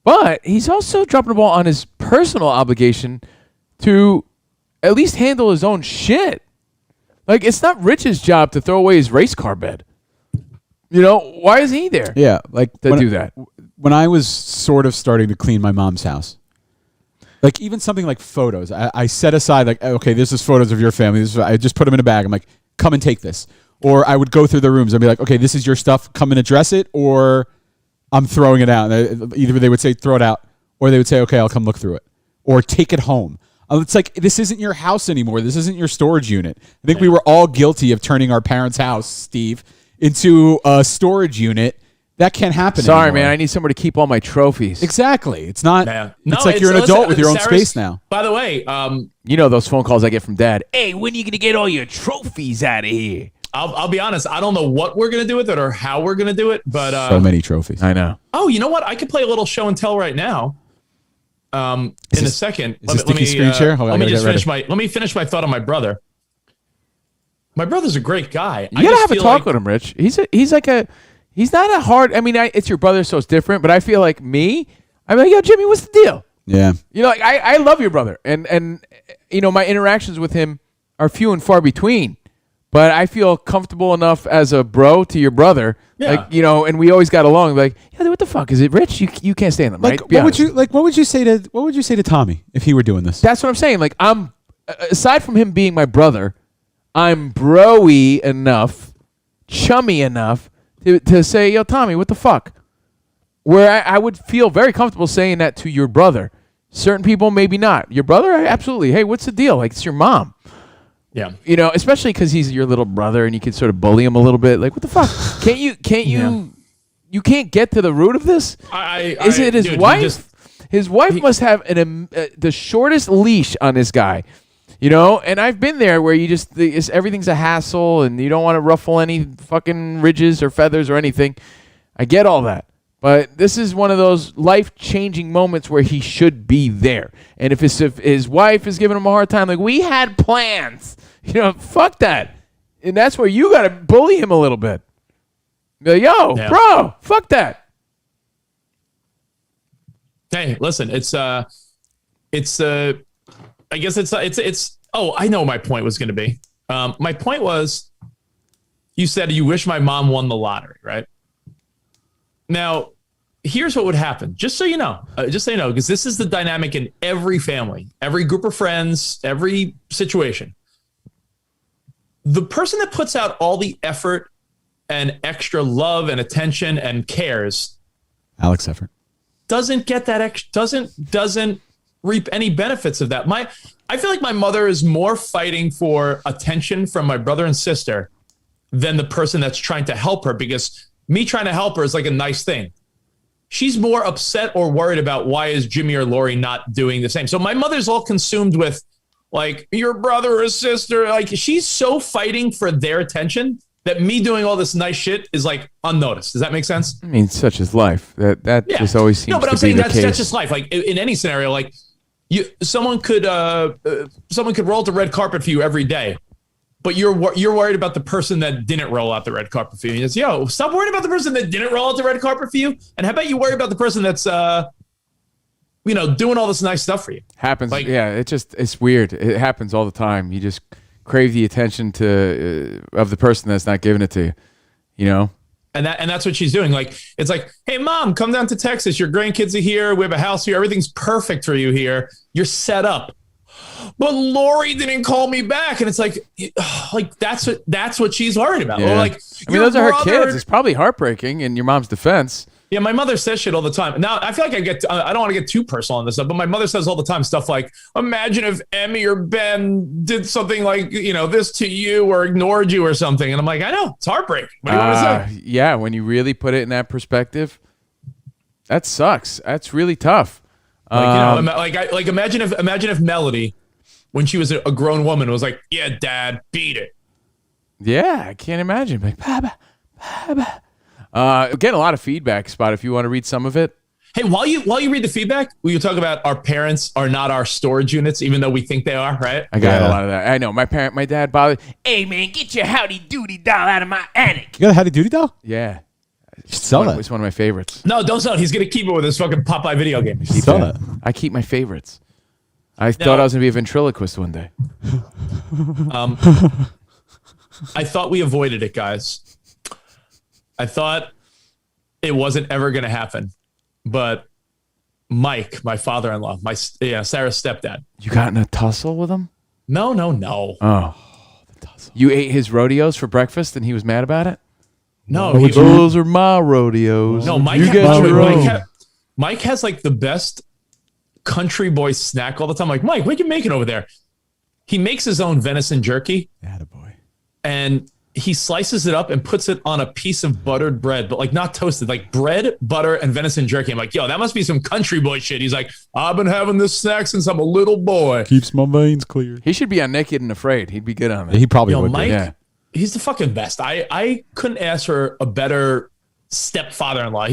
But he's also dropping the ball on his personal obligation to at least handle his own shit. Like, it's not Rich's job to throw away his race car bed. You know, why is he there? Yeah, like To do that. When I was sort of starting to clean my mom's house, like even something like photos, I set aside like, okay, this is photos of your family. I just put them in a bag. I'm like, come and take this. Or I would go through the rooms and be like, okay, this is your stuff. Come and address it, or I'm throwing it out. Either they would say throw it out, or they would say, okay, I'll come look through it, or take it home. It's like, this isn't your house anymore. This isn't your storage unit. I think we were all guilty of turning our parents' house, Steve, into a storage unit. That can't happen Sorry, anymore. man. I need somewhere to keep all my trophies. Exactly. It's not. Yeah. It's like you're an adult with your own space now. By the way, You know those phone calls I get from Dad. Hey, when are you going to get all your trophies out of here? I'll be honest. I don't know what we're gonna do with it or how we're gonna do it, but So many trophies. I know. oh, you know what? I could play a little show and tell right now. In a second. Is this Dickie's screen share? Hold on, let me I just gotta get finish my. Let me finish my thought on my brother. My brother's a great guy. You gotta have a talk with him, Rich. He's not a hard. I mean, it's your brother, so it's different. But I feel like me. I'm like, yo, Jimmy, what's the deal? Yeah. You know, like I love your brother, and you know, my interactions with him are few and far between. But I feel comfortable enough as a bro to your brother, Yeah. like, you know, and we always got along. Like, yeah, what the fuck is it, Rich? You can't stand them, Like right? Be honest. what would you say to Tommy if he were doing this? That's what I'm saying. Like, I'm aside from him being my brother, I'm bro-y enough, chummy enough to say, yo, Tommy, what the fuck? Where I would feel very comfortable saying that to your brother. Certain people, maybe not. Your brother, absolutely. Hey, what's the deal? Like, it's your mom. Yeah. You know, especially because he's your little brother and you can sort of bully him a little bit. Like, what the fuck? You can't get to the root of this? Is it his dude, wife? His wife must have the shortest leash on this guy. You know, and I've been there where you just everything's a hassle and you don't want to ruffle any fucking ridges or feathers or anything. I get all that. But this is one of those life-changing moments where he should be there. And if his wife is giving him a hard time, like, we had plans. Fuck that. And that's where you got to bully him a little bit. Be like, yo, bro, fuck that. Hey, listen, I guess it's. Oh, I know what my point was going to be. My point was, you said you wish my mom won the lottery, right? Now, here's what would happen. Just so you know, because this is the dynamic in every family, every group of friends, every situation. The person that puts out all the effort and extra love and attention and cares, Alex Effort, doesn't get that doesn't reap any benefits of that. I feel like my mother is more fighting for attention from my brother and sister than the person that's trying to help her, because me trying to help her is like a nice thing. She's more upset or worried about why is Jimmy or Lori not doing the same. So my mother's all consumed with like your brother or sister. Like she's so fighting for their attention that me doing all this nice shit is like unnoticed. Does that make sense? I mean, such is life. That just always seems to be the case. No, but I'm saying that's just life. Like in any scenario, like someone could roll out the red carpet for you every day, but you're worried about the person that didn't roll out the red carpet for you. It's, yo, stop worrying about the person that didn't roll out the red carpet for you, and how about you worry about the person that's doing all this nice stuff for you. Happens. Like, yeah, it's weird. It happens all the time. You just crave the attention of the person that's not giving it to you. And that's what she's doing. Like, it's like, hey, Mom, come down to Texas. Your grandkids are here. We have a house here. Everything's perfect for you here. You're set up. But Lori didn't call me back. And it's like that's what she's worried about. Yeah. Or like, I mean, those are her kids. It's probably heartbreaking in your mom's defense. Yeah, my mother says shit all the time. Now, I feel like I don't want to get too personal on this stuff, but my mother says all the time stuff like, imagine if Emmy or Ben did something like, this to you or ignored you or something. And I'm like, I know, it's heartbreaking. What do you want to say? Yeah, when you really put it in that perspective, that sucks. That's really tough. Imagine if Melody, when she was a grown woman, was like, yeah, Dad, beat it. Yeah, I can't imagine. Like, Baba. Getting a lot of feedback, Spot, if you want to read some of it. Hey, while you read the feedback, will you talk about our parents are not our storage units, even though we think they are, right? I got a lot of that. I know. My dad bothered. Hey, man, get your Howdy Doody doll out of my attic. You got a Howdy Doody doll? Yeah. Sell it. It's one of my favorites. No, don't sell it. He's going to keep it with his fucking Popeye video game. Sell it. I keep my favorites. I thought I was going to be a ventriloquist one day. I thought we avoided it, guys. I thought it wasn't ever going to happen, but Mike, my father-in-law, Sarah's stepdad. You got in a tussle with him? No. Oh, the tussle. You ate his rodeos for breakfast and he was mad about it? No. Those are my rodeos. No, Mike has like the best country boy snack all the time. Like, Mike, what are you making over there? He makes his own venison jerky. Attaboy. And he slices it up and puts it on a piece of buttered bread, but like not toasted, like bread, butter, and venison jerky. I'm like, yo, that must be some country boy shit. He's like, I've been having this snack since I'm a little boy. Keeps my veins clear. He should be on Naked and Afraid. He'd be good on that. He probably would. Mike, yeah. He's the fucking best. I couldn't ask for a better stepfather-in-law.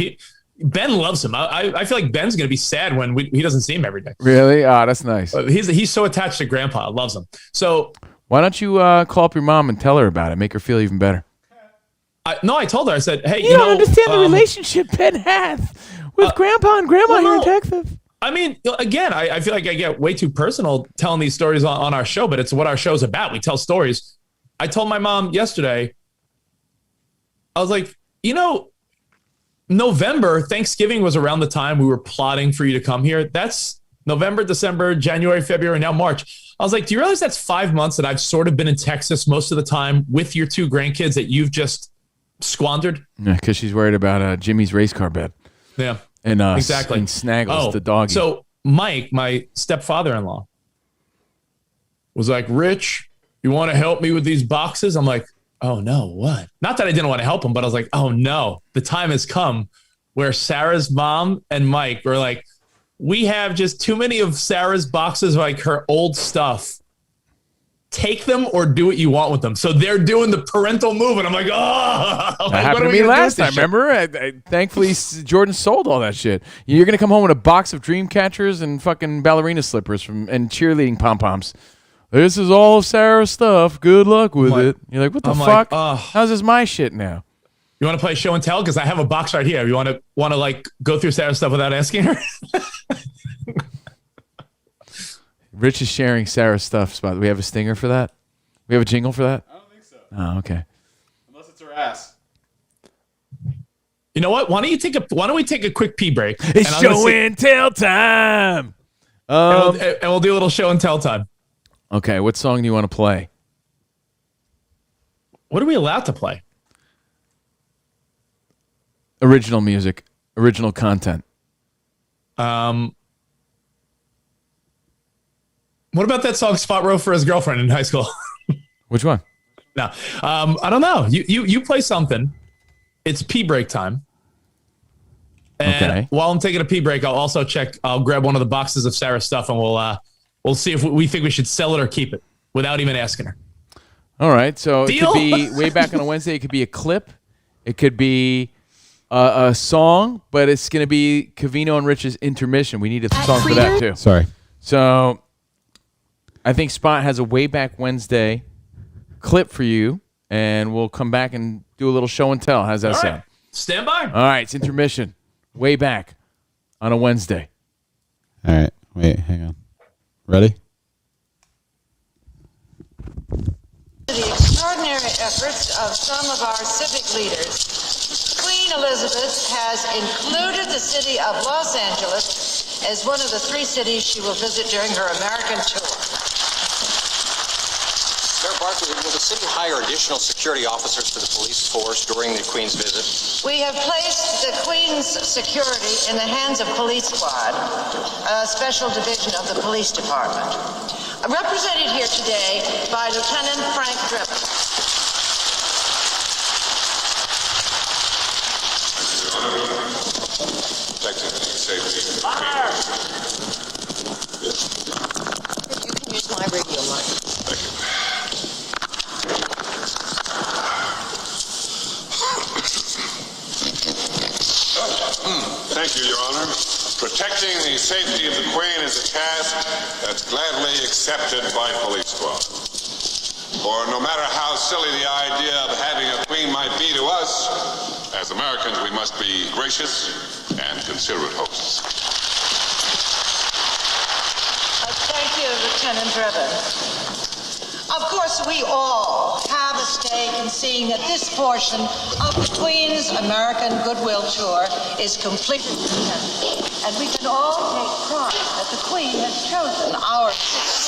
Ben loves him. I feel like Ben's going to be sad when he doesn't see him every day. Really? That's nice. He's so attached to Grandpa. Loves him. So why don't you call up your mom and tell her about it? Make her feel even better. I told her. I said, hey, you don't understand the relationship Ben has with Grandpa and Grandma here in Texas. I mean, again, I feel like I get way too personal telling these stories on our show, but it's what our show's about. We tell stories. I told my mom yesterday, I was like, November, Thanksgiving was around the time we were plotting for you to come here. That's November, December, January, February, now March. I was like, do you realize that's 5 months that I've sort of been in Texas most of the time with your two grandkids that you've just squandered? Yeah, because she's worried about Jimmy's race car bed. Yeah. And exactly. And Snaggles, the doggy. So Mike, my stepfather-in-law, was like, Rich, you want to help me with these boxes? I'm like, oh no, what? Not that I didn't want to help him, but I was like, oh no, the time has come where Sarah's mom and Mike were like, we have just too many of Sarah's boxes, like her old stuff. take them or do what you want with them. So they're doing the parental move, and I'm like, oh. That happened to me last time. Remember? Thankfully, Jordan sold all that shit. You're going to come home with a box of dream catchers and fucking ballerina slippers and cheerleading pom-poms. This is all Sarah's stuff. Good luck with it. You're like, what the fuck? How's this my shit now? You want to play show and tell? Because I have a box right here. You want to like go through Sarah's stuff without asking her? Rich is sharing Sarah's stuff. Spot. We have a stinger for that? We have a jingle for that? I don't think so. Oh, okay. Unless it's her ass. You know what? Why don't we take a quick pee break? It's show and tell time. And we'll do a little show and tell time. Okay, what song do you want to play? What are we allowed to play? Original music, original content. What about that song "Spot Row" for his girlfriend in high school? Which one? No, I don't know. You play something. It's pee break time. And Okay. while I'm taking a pee break, I'll grab one of the boxes of Sarah's stuff, and we'll see if we think we should sell it or keep it without even asking her. All right, so Deal? it could be way back on a Wednesday. It could be a clip. It could be a song, but it's going to be Covino and Rich's intermission. We need a song for that too. Sorry. So I think Spot has a way back Wednesday clip for you, and we'll come back and do a little show and tell. How's that All sound? right. Stand by. All right, it's intermission. Way back on a Wednesday. All right. Wait, hang on. Ready? The extraordinary efforts of some of our civic leaders, Queen Elizabeth has included the city of Los Angeles as one of the 3 cities she will visit during her American tour. Mayor Barkley, will the city hire additional security officers for the police force during the Queen's visit? We have placed the Queen's security in the hands of Police Squad, a special division of the police department. Represented here today by Lieutenant Frank Drippen. Protecting the safety. Fire! You can use my radio line. Thank you. Thank you, Your Honor. Protecting the safety of the Queen is a task that's gladly accepted by Police Squad. For no matter how silly the idea of having a Queen might be to us, as Americans we must be gracious and considerate hosts. Thank you, Lieutenant Drippen. Of course, we all have a stake in seeing that this portion of the Queen's American Goodwill Tour is completely successful. And we can all take pride that the Queen has chosen our city.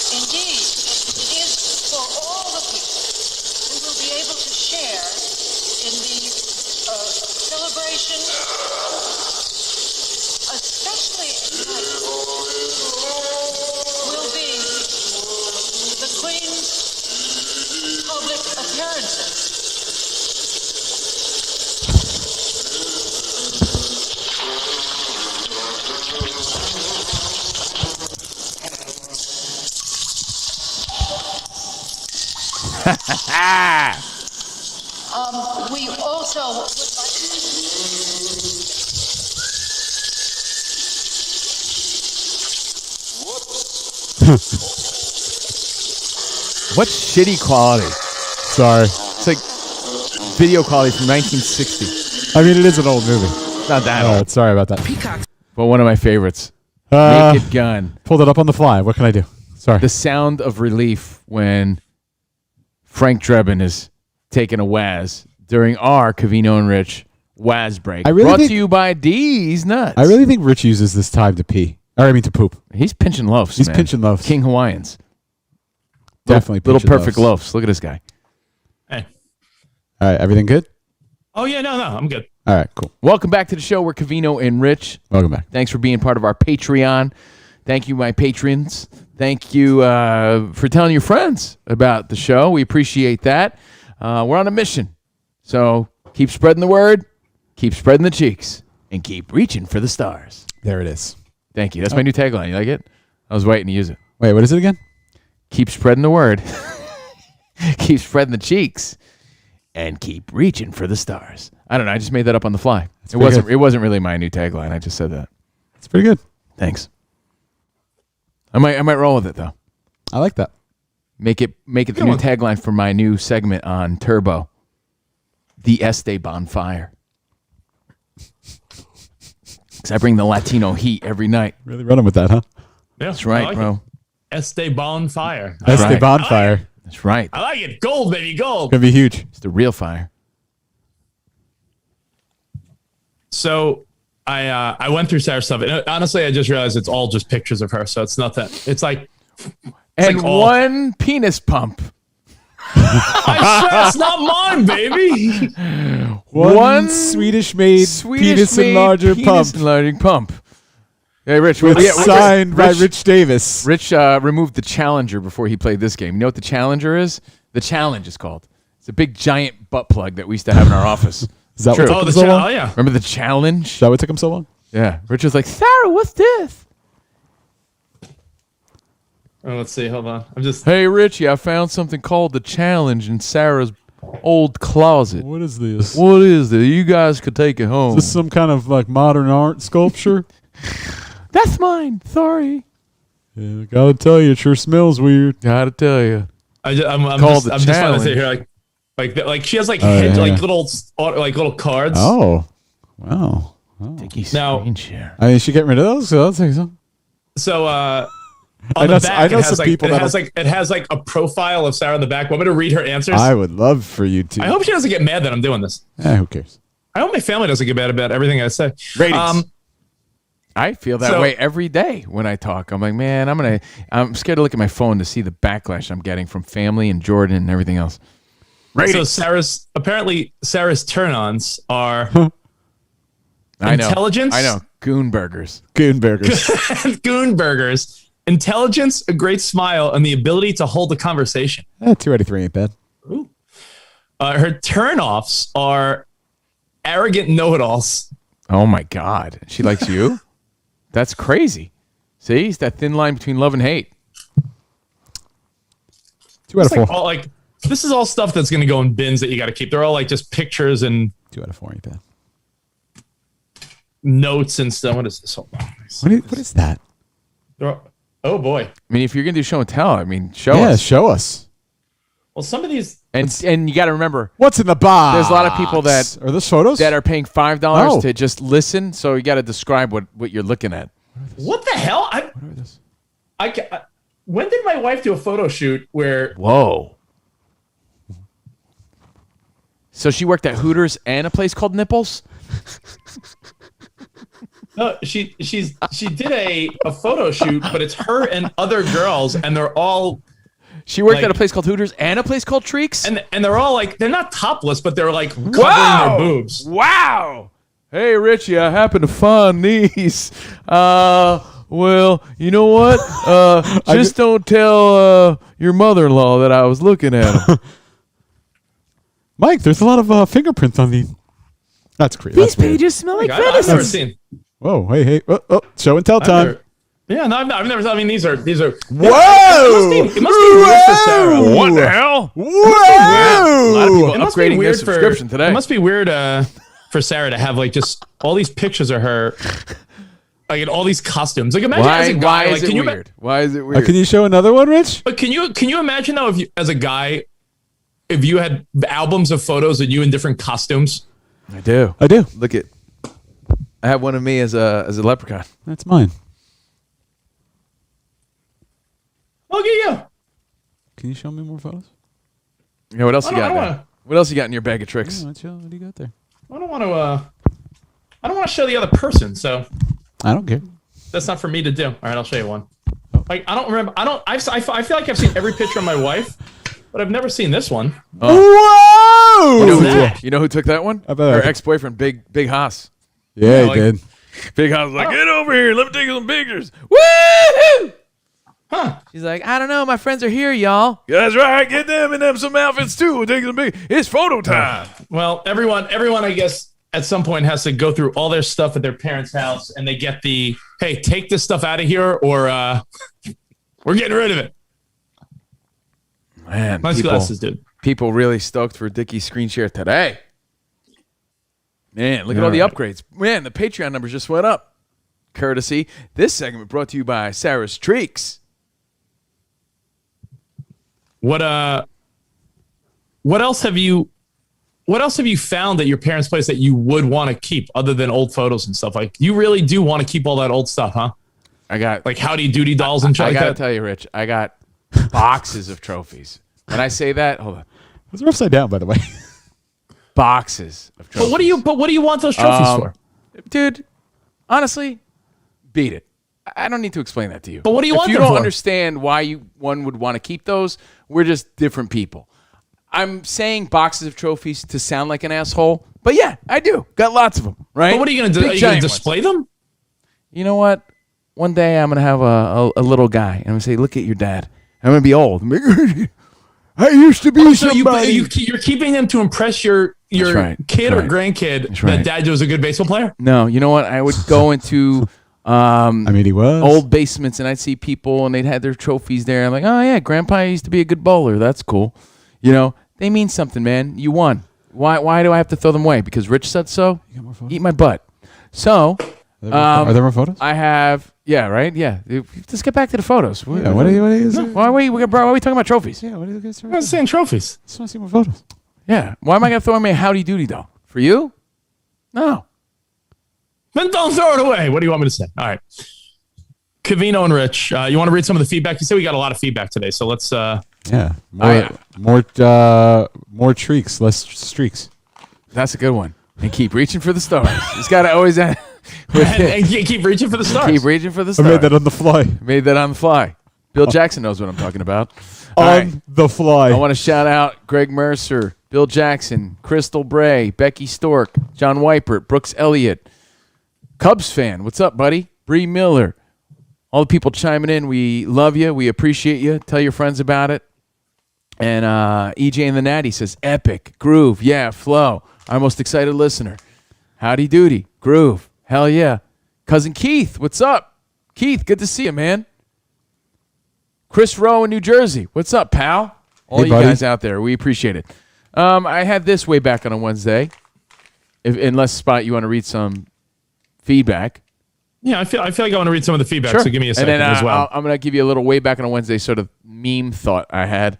Indeed, it is for all the people who will be able to share in the celebration, especially tonight, will be the Queen's public appearances. We also would What shitty quality? Sorry. It's like video quality from 1960. I mean, it is an old movie. Not that All old. right, sorry about that. But one of my favorites. Uh, Naked Gun. Pulled it up on the fly. What can I do? Sorry. The sound of relief when Frank Drebin is taking a Waz during our Covino and Rich Waz break. I really Brought think- to you by D's Nuts. I really think Rich uses this time to pee. Or I mean to poop. He's pinching loaves. He's man. pinching loaves. King Hawaiians. Definitely Little pinching perfect loaves. loaves. Look at this guy. Hey. All right, everything good? Oh yeah, no, I'm good. All right, cool. Welcome back to the show. We're Covino and Rich. Welcome back. Thanks for being part of our Patreon. Thank you, my patrons. Thank you for telling your friends about the show. We appreciate that. We're on a mission. So keep spreading the word. Keep spreading the cheeks. and keep reaching for the stars. There it is. Thank you. That's my new tagline. You like it? I was waiting to use it. Wait, what is it again? Keep spreading the word. Keep spreading the cheeks. And keep reaching for the stars. I don't know. I just made that up on the fly. It wasn't really my new tagline. I just said that. It's pretty good. Thanks. I might roll with it though. I like that. Make it the new tagline for my new segment on Turbo. The Este Bonfire. Because I bring the Latino heat every night. Really running with that, huh? Yeah, That's right, like bro. Este Bonfire. Este Bonfire. That's right. I like it. Gold, baby, gold. Gonna be huge. It's the real fire. So I went through Sarah's stuff. And honestly, I just realized it's all just pictures of her. So it's not that. It's like. And one penis pump. I swear it's not mine, baby. One Swedish-made penis enlarger pump. Enlarging pump. Hey, Rich. Signed by Rich Davis. Rich removed the Challenger before he played this game. You know what the Challenger is? The Challenge is called. It's a big giant butt plug that we used to have in our office. Is that True. what took him so long? Oh, yeah. Remember the Challenge? Is that what took him so long? Yeah. Rich was like, Sarah, what's this? Oh, let's see. Hold on. I'm just. Hey, Richie, I found something called the Challenge in Sarah's old closet. What is this? What is this? You guys could take it home. Is this some kind of like modern art sculpture? That's mine. Sorry. Yeah, gotta tell you, it sure smells weird. Gotta tell you. I'm Called just the trying to Challenge. say here, like she has like Oh, heads, yeah. like little cards. Oh, wow. Sticky Now- screen share. I mean, she getting rid of those, so I'll take some. So I on know the back, I know it has some people it that has like a profile of Sarah on the back. Want me to read her answers? I would love for you to. I hope she doesn't get mad that I'm doing this. Who cares? I hope my family doesn't get mad about everything I say. Ratings. I feel that So- way every day when I talk. I'm like, man, I'm scared to look at my phone to see the backlash I'm getting from family and Jordan and everything else. So Sarah's turn-ons are I know. intelligence. I know. Goon burgers. Goon burgers. Goon burgers, intelligence, a great smile, and the ability to hold a conversation. 2 out of 3 ain't bad. Her turn-offs are arrogant know-it-alls. Oh my God. She likes you? That's crazy. See, it's that thin line between love and hate. 2 out of 4. Like this is all stuff that's going to go in bins that you got to keep. They're all like just pictures and 2 out of 4 ain't bad. notes and stuff. What is this? Hold on. What is that? Oh boy. I mean, if you're going to do show and tell, I mean, show Yeah, us. show us. Well, some of these. And you got to remember, What's in the box? there's a lot of people that Are those photos? that are paying $5 Oh. to just listen. So you got to describe what you're looking at. What the hell? When did my wife do a photo shoot where? Whoa. So she worked at Hooters and a place called Nipples? No, she did a photo shoot, but it's her and other girls, and they're all. She worked Like- at a place called Hooters and a place called Treeks? And they're all like, they're not topless, but they're like covering Wow! their boobs. Wow. Hey, Richie, I happen to find these. Well, you know what? Just don't tell your mother-in-law that I was looking at them. Mike, there's a lot of fingerprints on these. That's creepy. These pages smell like I've never venison. seen. Whoa, hey. Oh, show and tell I've time. never- yeah, no, I've never. I mean, these are. Whoa! It must be weird for Sarah. What the hell? Whoa! A lot of people It must be upgrading their weird subscription today. It must be weird for Sarah to have like just all these pictures of her, like in all these costumes. Like imagine as a guy, Why like is it can you? weird? Why is it weird? Can you show another one, Rich? But can you imagine though, if you as a guy, if you had albums of photos of you in different costumes? I do. Look at. I have one of me as a leprechaun. That's mine. Look at you. Can you show me more photos? Yeah, what else you I got don't there? wanna- What else you got in your bag of tricks? What do you got there? I don't want to show the other person, so I don't care. that's not for me to do. All right, I'll show you one. Like I don't remember. I feel like I've seen every picture of my wife, but I've never seen this one. Whoa! You know, that? you know who took that one? I bet Her I- ex-boyfriend, Big Haas. Yeah, like- he did. Big Haas was like, get over here. Let me take some pictures. Woo! Huh? She's like, I don't know. My friends are here, y'all. Yeah, that's right. Get them in them some outfits too. We'll take some big. It's photo time. Well, everyone, I guess at some point has to go through all their stuff at their parents' house, and they get the, hey, take this stuff out of here, or we're getting rid of it. Man, Nice glasses, dude. People really stoked for Dickie's screen share today. Man, look at all the upgrades. Man, the Patreon numbers just went up. Courtesy. This segment brought to you by Sarah's Treeks. What else have you found at your parents' place that you would want to keep other than old photos and stuff? Like, you really do want to keep all that old stuff, huh? I got like Howdy Doody dolls and shit I like gotta that. tell you, Rich, I got boxes of trophies. When I say that, hold on. Those are upside down, by the way. Boxes of trophies. But what do you want those trophies for? Dude, honestly, beat it. I don't need to explain that to you. But what do you want them for? them If you don't for? understand why one would want to keep those, we're just different people. I'm saying boxes of trophies to sound like an asshole, but yeah, I do. Got lots of them, right? But what are you going to do? Are you going to display them? You know what? One day I'm going to have a little guy, and I'm going to say, look at your dad. I'm going to be old. I used to be somebody. You're keeping them to impress your right. kid That's or grandkid That's that right. dad was a good baseball player? No, you know what? I would go into he was. old basements, and I'd see people, and they'd have their trophies there. I'm like, oh, yeah, Grandpa used to be a good bowler. That's cool. You know, they mean something, man. You won. Why do I have to throw them away? Because Rich said so? Eat my butt. So, Are there more photos? I have, yeah, right? Yeah. Let's get back to the photos. Yeah, what are you Why are we talking about trophies? Yeah, what are you guys I was saying trophies. just want to see more photos. Yeah. Why am I going to throw away a Howdy Doody doll? For you? No. Then don't throw it away. What do you want me to say? All right. Covino and Rich, you want to read some of the feedback? You say we got a lot of feedback today, so let's... Yeah. yeah. More streaks, less streaks. That's a good one. And keep reaching for the stars. It's got to always end. and you keep reaching for the stars. Keep reaching for the I stars. made that on the fly. Made that on the fly. Bill Jackson knows what I'm talking about. All On right. the fly. I want to shout out Greg Mercer, Bill Jackson, Crystal Bray, Becky Stork, John Weipert, Brooks Elliott, Cubs fan. What's up, buddy? Bree Miller. All the people chiming in. We love you. We appreciate you. Tell your friends about it. And EJ and the Natty says, epic, groove, yeah, flow. Our most excited listener. Howdy doody, groove, hell yeah. Cousin Keith, what's up? Keith, good to see you, man. Chris Rowe in New Jersey, what's up, pal? All Hey, you buddy. guys out there, we appreciate it. I had this way back on a Wednesday. Unless, Spot, you want to read some feedback. Yeah, I feel like I want to read some of the feedback, Sure. so give me a second and then, as well. I'm going to give you a little way back on a Wednesday sort of meme thought I had.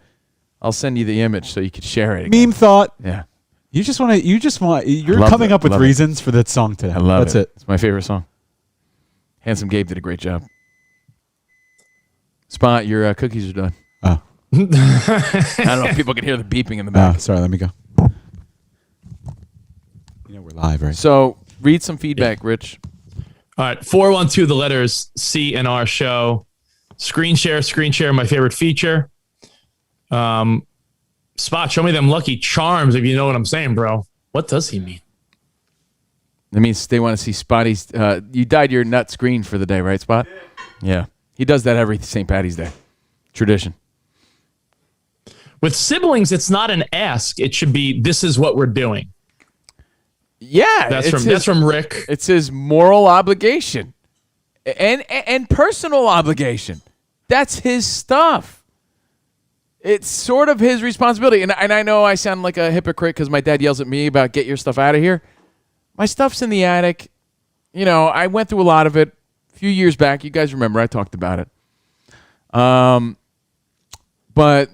I'll send you the image so you could share it again. Meme thought. Yeah. You're Love coming it. up with Love it. reasons for that song today. I love That's it. It's my favorite song. Handsome Gabe did a great job. Spot, your cookies are done. Oh. I don't know if people can hear the beeping in the Oh, back. sorry, let me go. You know we're live, right? So read some feedback, Rich. All right, 412, the letters C and R show. Screen share, my favorite feature. Spot, show me them Lucky Charms if you know what I'm saying, bro. What does he mean? That means they want to see Spotty's. You dyed your nuts green for the day, right, Spot? Yeah. He does that every St. Patty's Day. Tradition. With siblings, it's not an ask. It should be, this is what we're doing. Yeah. That's from Rick. It's his moral obligation and personal obligation. That's his stuff. It's sort of his responsibility. And I know I sound like a hypocrite because my dad yells at me about get your stuff out of here. My stuff's in the attic. You know, I went through a lot of it a few years back. You guys remember I talked about it. But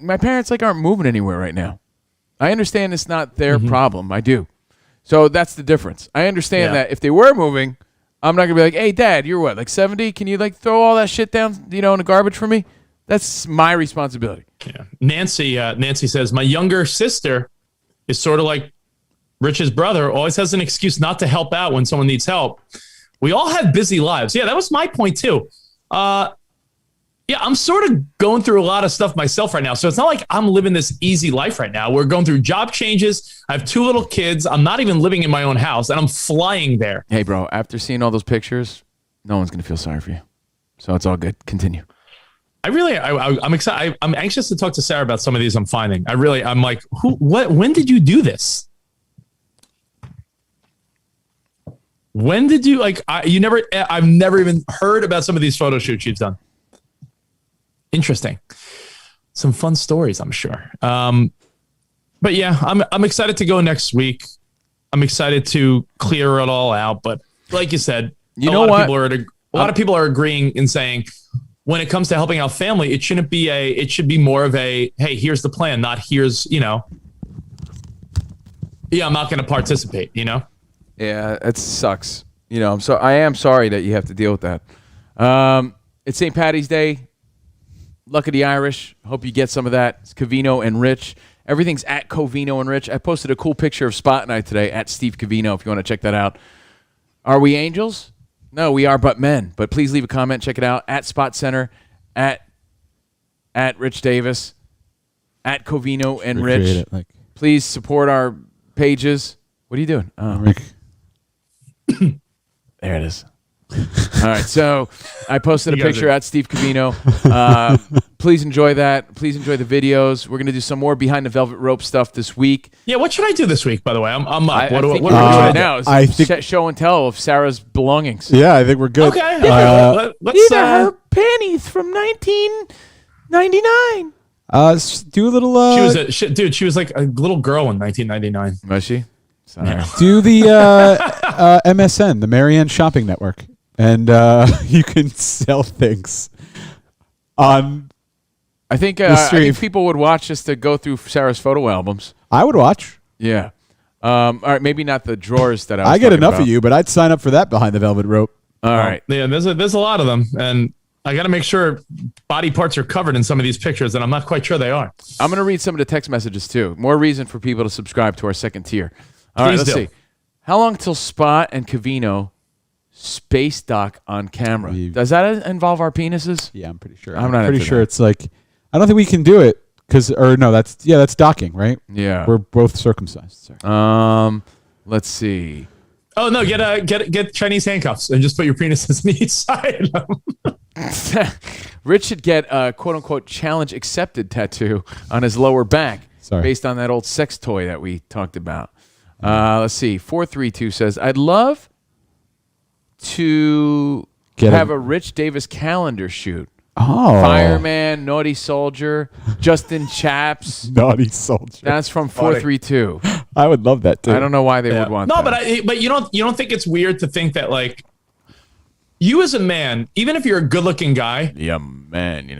my parents aren't moving anywhere right now. I understand it's not their problem. I do. So that's the difference. I understand that if they were moving, I'm not going to be like, hey, Dad, you're what, like 70? Can you throw all that shit down, in the garbage for me? That's my responsibility. Yeah. Nancy says, my younger sister is sort of like Rich's brother, always has an excuse not to help out when someone needs help. We all have busy lives. Yeah, that was my point too. Yeah, I'm sort of going through a lot of stuff myself right now. So it's not like I'm living this easy life right now. We're going through job changes. I have 2 little kids. I'm not even living in my own house, and I'm flying there. Hey, bro, after seeing all those pictures, no one's going to feel sorry for you. So it's all good. Continue. I'm excited. I'm anxious to talk to Sarah about some of these I'm finding. I'm like, when did you do this? When did you you never? I've never even heard about some of these photo shoots you've done. Interesting. Some fun stories, I'm sure. But yeah, I'm excited to go next week. I'm excited to clear it all out. But like you said, a lot of people are agreeing and saying, when it comes to helping out family, it should be more of a, hey, here's the plan, not here's, I'm not going to participate, Yeah, it sucks. I am sorry that you have to deal with that. It's St. Paddy's Day. Luck of the Irish. Hope you get some of that. It's Covino and Rich. Everything's at Covino and Rich. I posted a cool picture of Spot and I today at Steve Covino if you want to check that out. Are we angels? No, we are but men. But please leave a comment. Check it out. At Spot Center, at Rich Davis, at Covino and Rich. Please support our pages. What are you doing? Oh, Rick. There it is. All right, so I posted a picture at Steve Covino. Please enjoy that. Please enjoy the videos. We're going to do some more Behind the Velvet Rope stuff this week. Yeah, what should I do this week, by the way? I'm up. What are we doing now? I think show and tell of Sarah's belongings. Yeah, I think we're good. Okay. These are her panties from 1999. Do a little. She was like a little girl in 1999. Was she? Sorry. Yeah. Do the MSN, the Marianne Shopping Network, and you can sell things on. I think people would watch just to go through Sarah's photo albums. I would watch. Yeah. All right, maybe not the drawers that I get enough of you, but I'd sign up for that Behind the Velvet Rope. All right. Yeah, there's a lot of them, and I got to make sure body parts are covered in some of these pictures, and I'm not quite sure they are. I'm going to read some of the text messages too. More reason for people to subscribe to our second tier. All right, let's see. How long till Spot and Covino space dock on camera? Does that involve our penises? Yeah, I'm pretty sure. I'm not pretty sure that. It's like, I don't think we can do it that's docking, right? Yeah. We're both circumcised. Sorry. Let's see. Oh no, get Chinese handcuffs and just put your penises on each side of them. Rich should get a quote unquote challenge accepted tattoo on his lower back. Sorry. Based on that old sex toy that we talked about. Let's see. 432 says, I'd love to have a Rich Davis calendar shoot. Oh. Fireman, Naughty Soldier, Justin Chaps. Naughty Soldier. That's from 432. I would love that too. I don't know why they would want that. No, but you don't think it's weird to think that like you as a man, even if you're a good-looking guy. Yeah, man,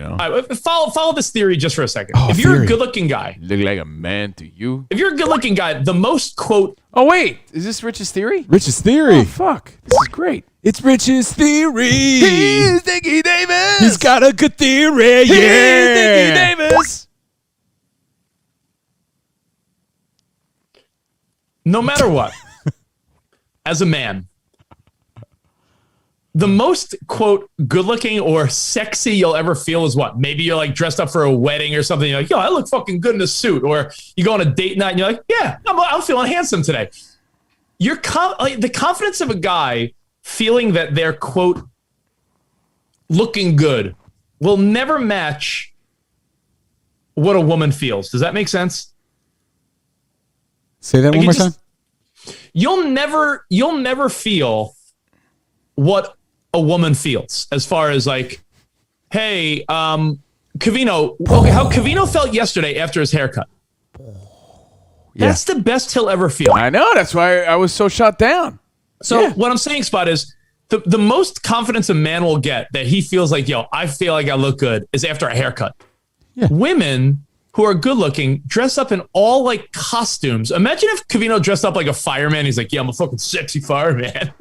Follow this theory just for a second. Oh, if you're a good-looking guy. Look like a man to you. If you're a good-looking guy, the most quote. Oh, wait. Is this Rich's theory? Rich's theory. Oh, fuck. This is great. It's Rich's theory. He's Dickie Davis. He's got a good theory. He's Dickie Davis. No matter what, as a man, the most, quote, good-looking or sexy you'll ever feel is what? Maybe you're, like, dressed up for a wedding or something. You're like, yo, I look fucking good in a suit. Or you go on a date night and you're like, yeah, I'm feeling handsome today. The confidence of a guy feeling that they're, quote, looking good will never match what a woman feels. Does that make sense? Say that one more time. You'll never feel what a woman feels as far as like, hey, Covino, how Covino felt yesterday after his haircut. Yeah. That's the best he'll ever feel. I know. That's why I was so shut down. So what I'm saying, Spot, is the most confidence a man will get that he feels like, yo, I feel like I look good is after a haircut. Yeah. Women who are good looking dress up in all like costumes. Imagine if Covino dressed up like a fireman. He's like, yeah, I'm a fucking sexy fireman.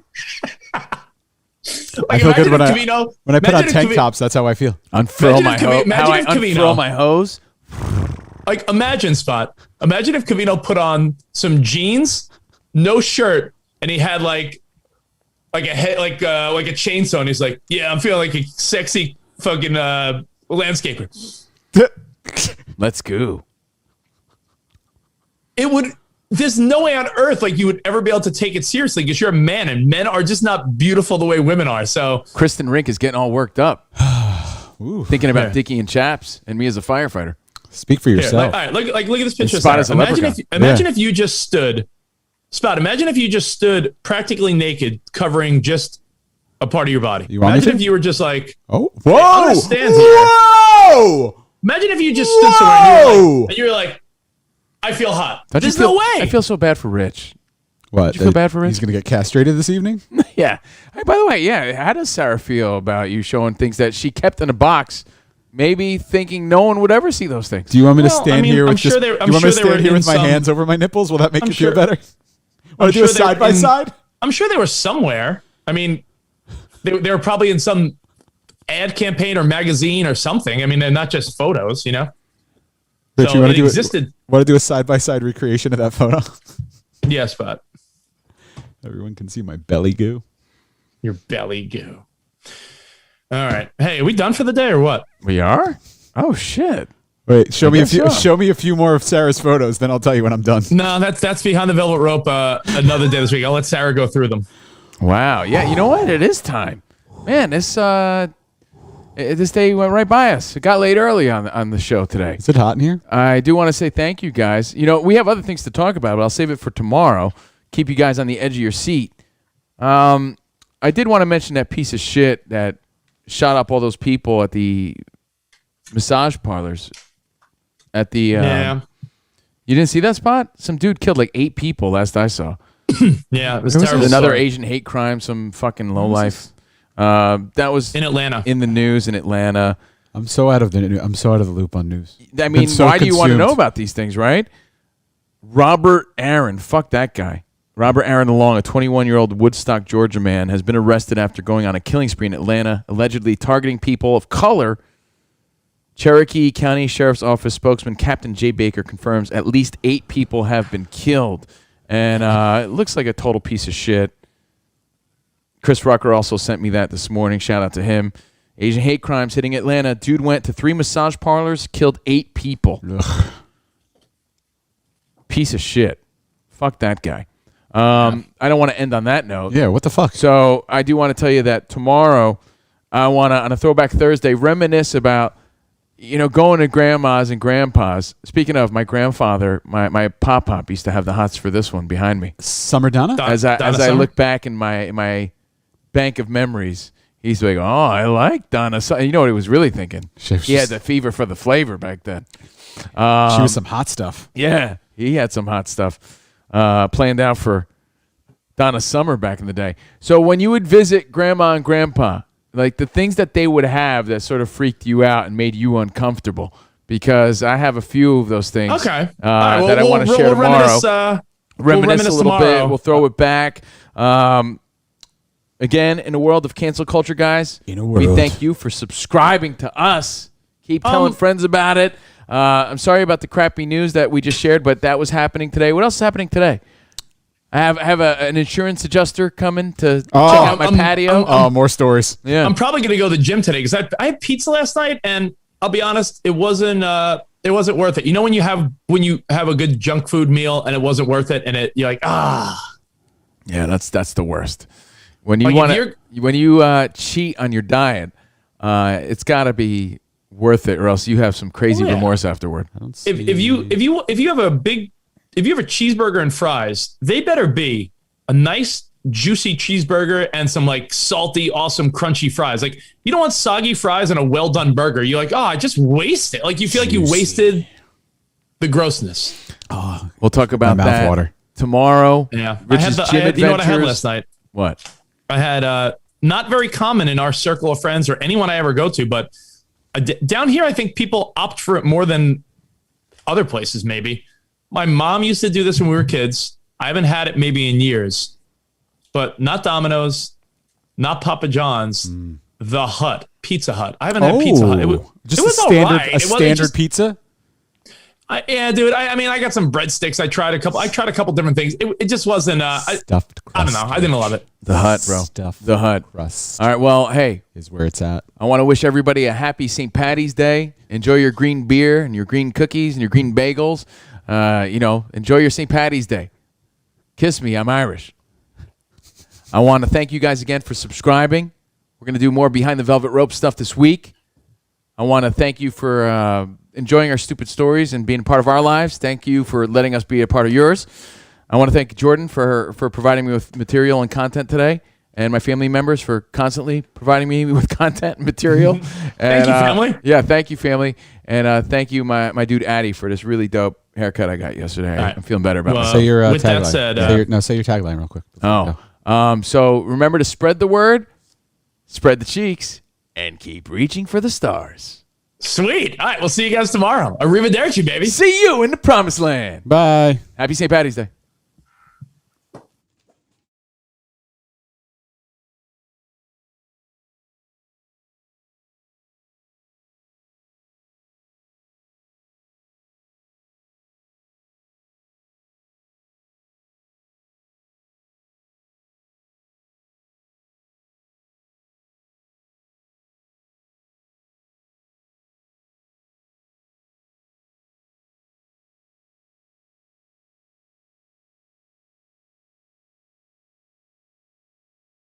I feel good when I put on tank tops. That's how I feel. Unfurl my hose. Like imagine if Covino put on some jeans, no shirt, and he had like a chainsaw, and he's like, yeah, I'm feeling like a sexy fucking landscaper. Let's go. There's no way on earth like you would ever be able to take it seriously because you're a man and men are just not beautiful the way women are. So Kristen Rink is getting all worked up. Thinking about Dickie and Chaps and me as a firefighter. Speak for yourself. All right, look at this picture. Spot as a Imagine if you just stood Spot, imagine if you just stood practically naked, covering just a part of your body. You want imagine me if to? you were just like, Oh, hey, whoa! I'm gonna stand here. Whoa! Imagine if you just stood somewhere and you were like, I feel hot. There's no way. I feel so bad for Rich. What? Did you feel bad for Rich? He's going to get castrated this evening? Yeah. Hey, by the way, yeah, how does Sarah feel about you showing things that she kept in a box, maybe thinking no one would ever see those things? Do you want me to stand here with sure just, they- do I'm you want me to sure they stand were here in with my some- hands over my nipples? Will that make I'm you sure- feel better? Want to do a sure they were side by in- side? I'm sure they were somewhere. I mean, they were probably in some ad campaign or magazine or something. I mean, they're not just photos, you know? Rich, So you want it to do existed. Want to do a side by side recreation of that photo? Yeah, Spot. Everyone can see my belly goo. Your belly goo. All right. Hey, are we done for the day or what? We are? Oh, shit. Wait, show me a guess few. so. Show me a few more of Sarah's photos, then I'll tell you when I'm done. No, that's behind the velvet rope. Another day this week. I'll let Sarah go through them. Wow. Yeah, you know what? It is time. Man, this day went right by us. It got late early on the show today. Is it hot in here? I do want to say thank you, guys. You know, we have other things to talk about, but I'll save it for tomorrow. Keep you guys on the edge of your seat. I did want to mention that piece of shit that shot up all those people at the massage parlors. At the Yeah. You didn't see that Spot? Some dude killed like 8 people last I saw. Yeah, it was There was terrible. another story. Asian hate crime, some fucking lowlife. That was in Atlanta. in the news in Atlanta. I'm so out of the loop on news. I mean, Been so why do you want to know consumed. about these things, right? Robert Aaron, fuck that guy. Robert Aaron DeLong, a 21-year-old Woodstock, Georgia man, has been arrested after going on a killing spree in Atlanta, allegedly targeting people of color. Cherokee County Sheriff's Office spokesman Captain Jay Baker confirms at least 8 people have been killed. And it looks like a total piece of shit. Chris Rucker also sent me that this morning. Shout out to him. Asian hate crimes hitting Atlanta. Dude went to 3 massage parlors, killed 8 people. Ugh. Piece of shit. Fuck that guy. I don't want to end on that note. Yeah, what the fuck? So I do want to tell you that tomorrow I want to, on a Throwback Thursday, reminisce about, you know, going to grandma's and grandpa's. Speaking of, my grandfather, my pop-pop used to have the hots for this one behind me. Summer Donna? As I look back in my bank of memories, he's like, oh, I like Donna. You know what he was really thinking? He had the fever for the flavor back then. She was some hot stuff. Yeah, he had some hot stuff planned out for Donna Summer back in the day. So when you would visit grandma and grandpa, like the things that they would have that sort of freaked you out and made you uncomfortable, because I have a few of those things Okay. All right, that I want to share we'll tomorrow. Reminisce a little tomorrow. bit. We'll throw it back. Again, in a world of cancel culture, guys, In a we world. thank you for subscribing to us. Keep telling friends about it. I'm sorry about the crappy news that we just shared, but that was happening today. What else is happening today? I have an insurance adjuster coming to check out my patio. Oh, more stories. Yeah. I'm probably going to go to the gym today because I had pizza last night, and I'll be honest, it wasn't worth it. You know when you have a good junk food meal and it wasn't worth it, and you're like, Yeah, that's the worst. When you Like, want if to, when you cheat on your diet, it's got to be worth it, or else you have some crazy Oh, yeah. remorse afterward. if you have a cheeseburger and fries, they better be a nice juicy cheeseburger and some like salty, awesome, crunchy fries. Like you don't want soggy fries and a well done burger. You're like, I just waste it. Like you feel like you wasted the grossness. We'll talk about My mouth that water. tomorrow. Yeah, Rich's gym you know what I had adventures. last night? What? I had not very common in our circle of friends or anyone I ever go to, but down here I think people opt for it more than other places. Maybe my mom used to do this when we were kids. I haven't had it maybe in years, but not Domino's, not Papa John's, the Hut, Pizza Hut. I haven't had Pizza Hut. Just it was a standard, all right. a It wasn't standard just- pizza. Yeah, dude. I mean, I got some breadsticks. I tried a couple different things. It just wasn't. Stuffed crust. I don't know. I didn't love it. The Hut, bro. Stuffed The Hut. crust All right. Well, hey, is where it's at. I want to wish everybody a happy St. Patty's Day. Enjoy your green beer and your green cookies and your green bagels. Enjoy your St. Patty's Day. Kiss me. I'm Irish. I want to thank you guys again for subscribing. We're going to do more Behind the Velvet Rope stuff this week. I want to thank you for enjoying our stupid stories and being a part of our lives. Thank you for letting us be a part of yours. I want to thank Jordan for providing me with material and content today, and my family members for constantly providing me with content and material. And, Thank you, family. Yeah, thank you, family. And thank you, my dude, Addy, for this really dope haircut I got yesterday. right. I'm feeling better about myself. Say your with that tagline. said, Say your tagline real quick. So remember to spread the word, spread the cheeks, and keep reaching for the stars. Sweet. All right, we'll see you guys tomorrow. Arrivederci, baby. See you in the promised land. Bye. Happy St. Patty's Day.